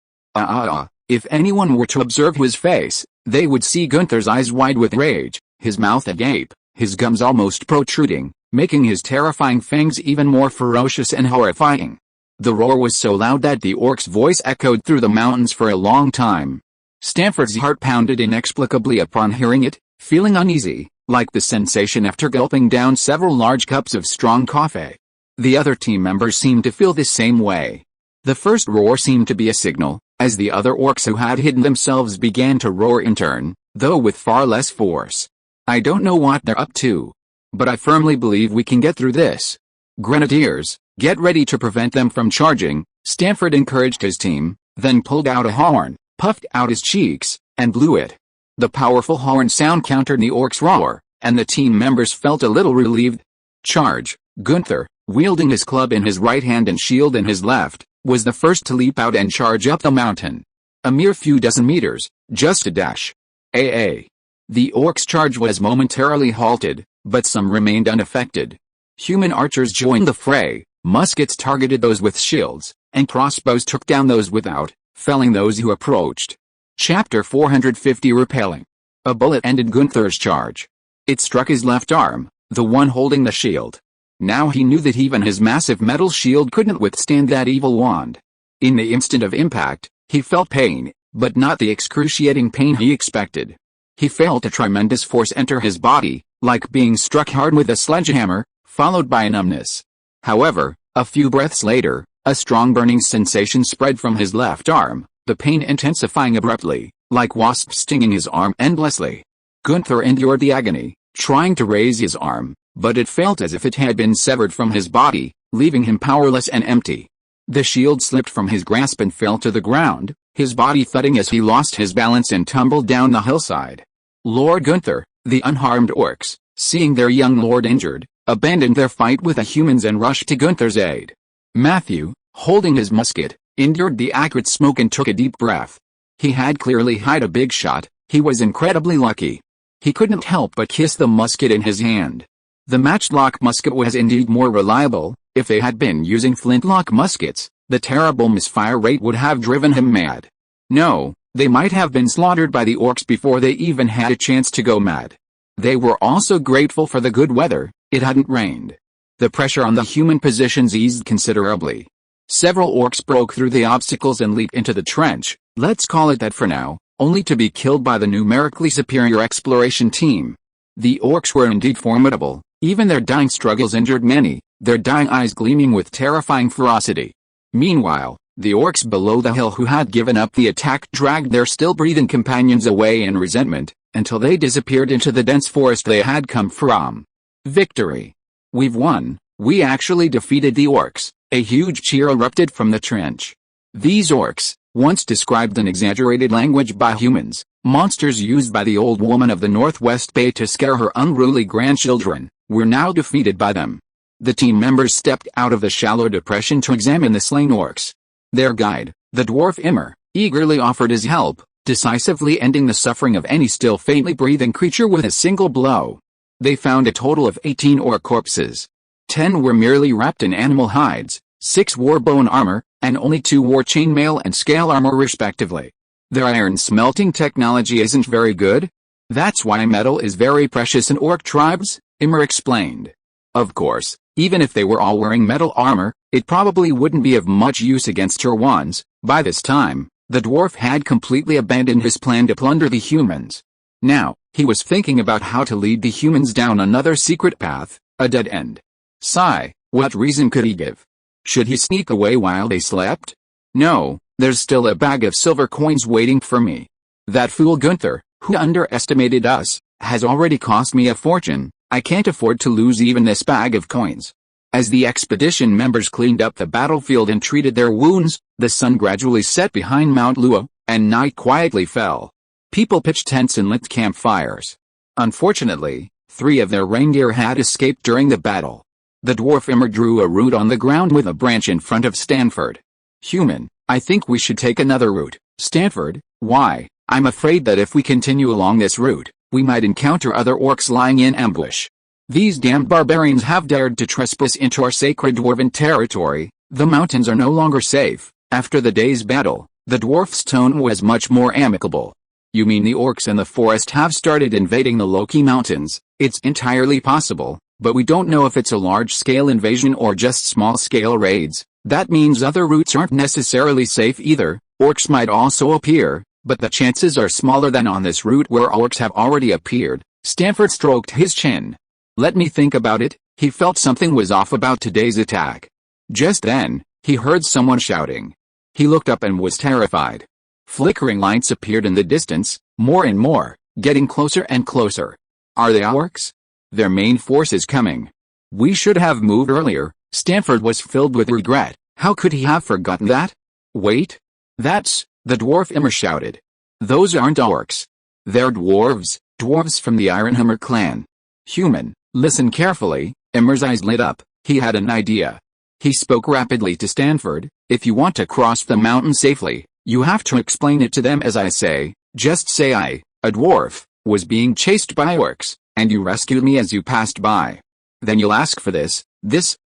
If anyone were to observe his face, they would see Gunther's eyes wide with rage, his mouth agape, his gums almost protruding, making his terrifying fangs even more ferocious and horrifying. The roar was so loud that the orc's voice echoed through the mountains for a long time. Stanford's heart pounded inexplicably upon hearing it, feeling uneasy, like the sensation after gulping down several large cups of strong coffee. The other team members seemed to feel the same way. The first roar seemed to be a signal, as the other orcs who had hidden themselves began to roar in turn, though with far less force. I don't know what they're up to, but I firmly believe we can get through this. Grenadiers, get ready to prevent them from charging, Stanford encouraged his team, then pulled out a horn, puffed out his cheeks, and blew it. The powerful horn sound countered the orcs' roar, and the team members felt a little relieved. Charge! Gunther, wielding his club in his right hand and shield in his left, was the first to leap out and charge up the mountain. A mere few dozen meters, just a dash. The orcs' charge was momentarily halted, but some remained unaffected. Human archers joined the fray, muskets targeted those with shields, and crossbows took down those without, felling those who approached. Chapter 450 Repelling. A bullet ended Gunther's charge. It struck his left arm, the one holding the shield. Now he knew that even his massive metal shield couldn't withstand that evil wand. In the instant of impact, he felt pain, but not the excruciating pain he expected. He felt a tremendous force enter his body, like being struck hard with a sledgehammer, followed by a numbness. However, a few breaths later, a strong burning sensation spread from his left arm, the pain intensifying abruptly, like wasps stinging his arm endlessly. Gunther endured the agony, trying to raise his arm, but it felt as if it had been severed from his body, leaving him powerless and empty. The shield slipped from his grasp and fell to the ground, his body thudding as he lost his balance and tumbled down the hillside. Lord Gunther, the unharmed orcs, seeing their young lord injured, abandoned their fight with the humans and rushed to Gunther's aid. Matthew, holding his musket, endured the acrid smoke and took a deep breath. He had clearly hit a big shot. He was incredibly lucky. He couldn't help but kiss the musket in his hand. The matchlock musket was indeed more reliable. If they had been using flintlock muskets, the terrible misfire rate would have driven him mad. No, they might have been slaughtered by the orcs before they even had a chance to go mad. They were also grateful for the good weather. It hadn't rained. The pressure on the human positions eased considerably. Several orcs broke through the obstacles and leaped into the trench, let's call it that for now, only to be killed by the numerically superior exploration team. The orcs were indeed formidable. Even their dying struggles injured many, their dying eyes gleaming with terrifying ferocity. Meanwhile, the orcs below the hill who had given up the attack dragged their still-breathing companions away in resentment, until they disappeared into the dense forest they had come from. Victory! We've won, we actually defeated the orcs. A huge cheer erupted from the trench. These orcs, once described in exaggerated language by humans, monsters used by the old woman of the Northwest Bay to scare her unruly grandchildren, were now defeated by them. The team members stepped out of the shallow depression to examine the slain orcs. Their guide, the dwarf Immer, eagerly offered his help, decisively ending the suffering of any still faintly breathing creature with a single blow. They found a total of 18 orc corpses. 10 were merely wrapped in animal hides, 6 wore bone armor, and only 2 wore chainmail and scale armor respectively. Their iron smelting technology isn't very good. That's why metal is very precious in orc tribes, Immer explained. Of course, Even if they were all wearing metal armor, it probably wouldn't be of much use against your ones. By this time, the dwarf had completely abandoned his plan to plunder the humans. Now, he was thinking about how to lead the humans down another secret path, a dead end. Sigh, what reason could he give? Should he sneak away while they slept? No, there's still a bag of silver coins waiting for me. That fool Gunther, who underestimated us, has already cost me a fortune. I can't afford to lose even this bag of coins. As the expedition members cleaned up the battlefield and treated their wounds, the sun gradually set behind Mount Luo, and night quietly fell. People pitched tents and lit campfires. Unfortunately, 3 of their reindeer had escaped during the battle. The dwarf Immer drew a root on the ground with a branch in front of Stanford. Human, I think we should take another route. Stanford, why? I'm afraid that if we continue along this route, we might encounter other orcs lying in ambush. These damned barbarians have dared to trespass into our sacred dwarven territory. The mountains are no longer safe. After the day's battle, the dwarf's tone was much more amicable. You mean the orcs in the forest have started invading the Loki Mountains? It's entirely possible, but we don't know if it's a large-scale invasion or just small-scale raids. That means other routes aren't necessarily safe either. Orcs might also appear, but the chances are smaller than on this route where orcs have already appeared. Stanford stroked his chin. Let me think about it. He felt something was off about today's attack. Just then, he heard someone shouting. He looked up and was terrified. Flickering lights appeared in the distance, more and more, getting closer and closer. Are they orcs? Their main force is coming. We should have moved earlier. Stanford was filled with regret. How could he have forgotten that? Wait. That's, the dwarf Immer shouted. Those aren't orcs. They're dwarves from the Ironhammer clan. Human, listen carefully. Immer's eyes lit up. He had an idea. He spoke rapidly to Stanford. If you want to cross the mountain safely, you have to explain it to them as I say. Just say I, a dwarf, was being chased by orcs, and you rescued me as you passed by. Then you'll ask for this.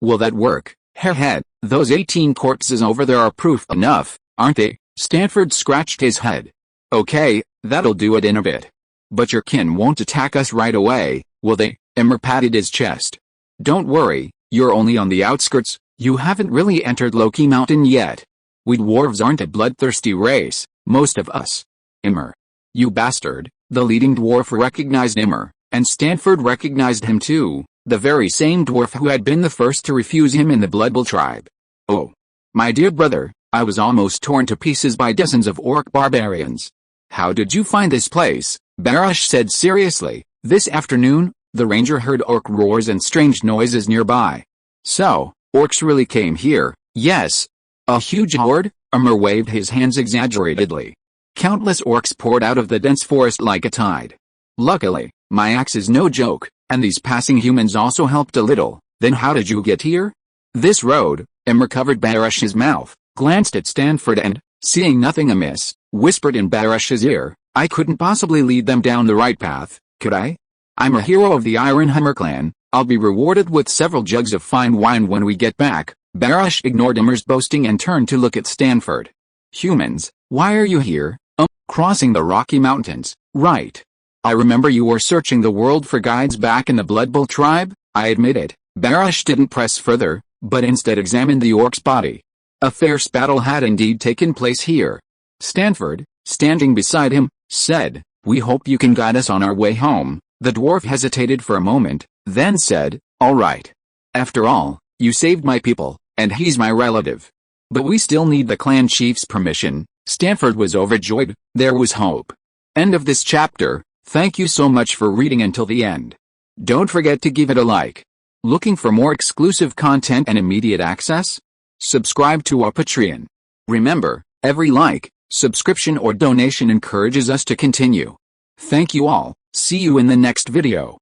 Will that work? Head, those 18 corpses over there are proof enough, aren't they? Stanford scratched his head. Okay, that'll do it in a bit. But your kin won't attack us right away, will they? Immer patted his chest. Don't worry, you're only on the outskirts. You haven't really entered Loki Mountain yet. We dwarves aren't a bloodthirsty race, most of us. Immer. You bastard. The leading dwarf recognized Immer, and Stanford recognized him too, the very same dwarf who had been the first to refuse him in the Blood Bowl tribe. Oh. My dear brother, I was almost torn to pieces by dozens of orc barbarians. How did you find this place? Barash said seriously. This afternoon, the ranger heard orc roars and strange noises nearby. So, orcs really came here? Yes. A huge horde? Immer waved his hands exaggeratedly. Countless orcs poured out of the dense forest like a tide. Luckily, my axe is no joke, and these passing humans also helped a little. Then how did you get here? This road. Immer covered Barash's mouth, glanced at Stanford and, seeing nothing amiss, whispered in Barash's ear, I couldn't possibly lead them down the right path, could I? I'm a hero of the Ironhammer clan. I'll be rewarded with several jugs of fine wine when we get back. Barash ignored Immer's boasting and turned to look at Stanford. Humans, why are you here? Crossing the Rocky Mountains, right. I remember you were searching the world for guides back in the Blood Bowl tribe. I admit it. Barash didn't press further, but instead examined the orc's body. A fierce battle had indeed taken place here. Stanford, standing beside him, said, we hope you can guide us on our way home. The dwarf hesitated for a moment, then said, all right. After all, you saved my people, and he's my relative. But we still need the clan chief's permission. Stanford was overjoyed. There was hope. End of this chapter. Thank you so much for reading until the end. Don't forget to give it a like. Looking for more exclusive content and immediate access? Subscribe to our Patreon. Remember, every like, subscription or donation encourages us to continue. Thank you all. See you in the next video.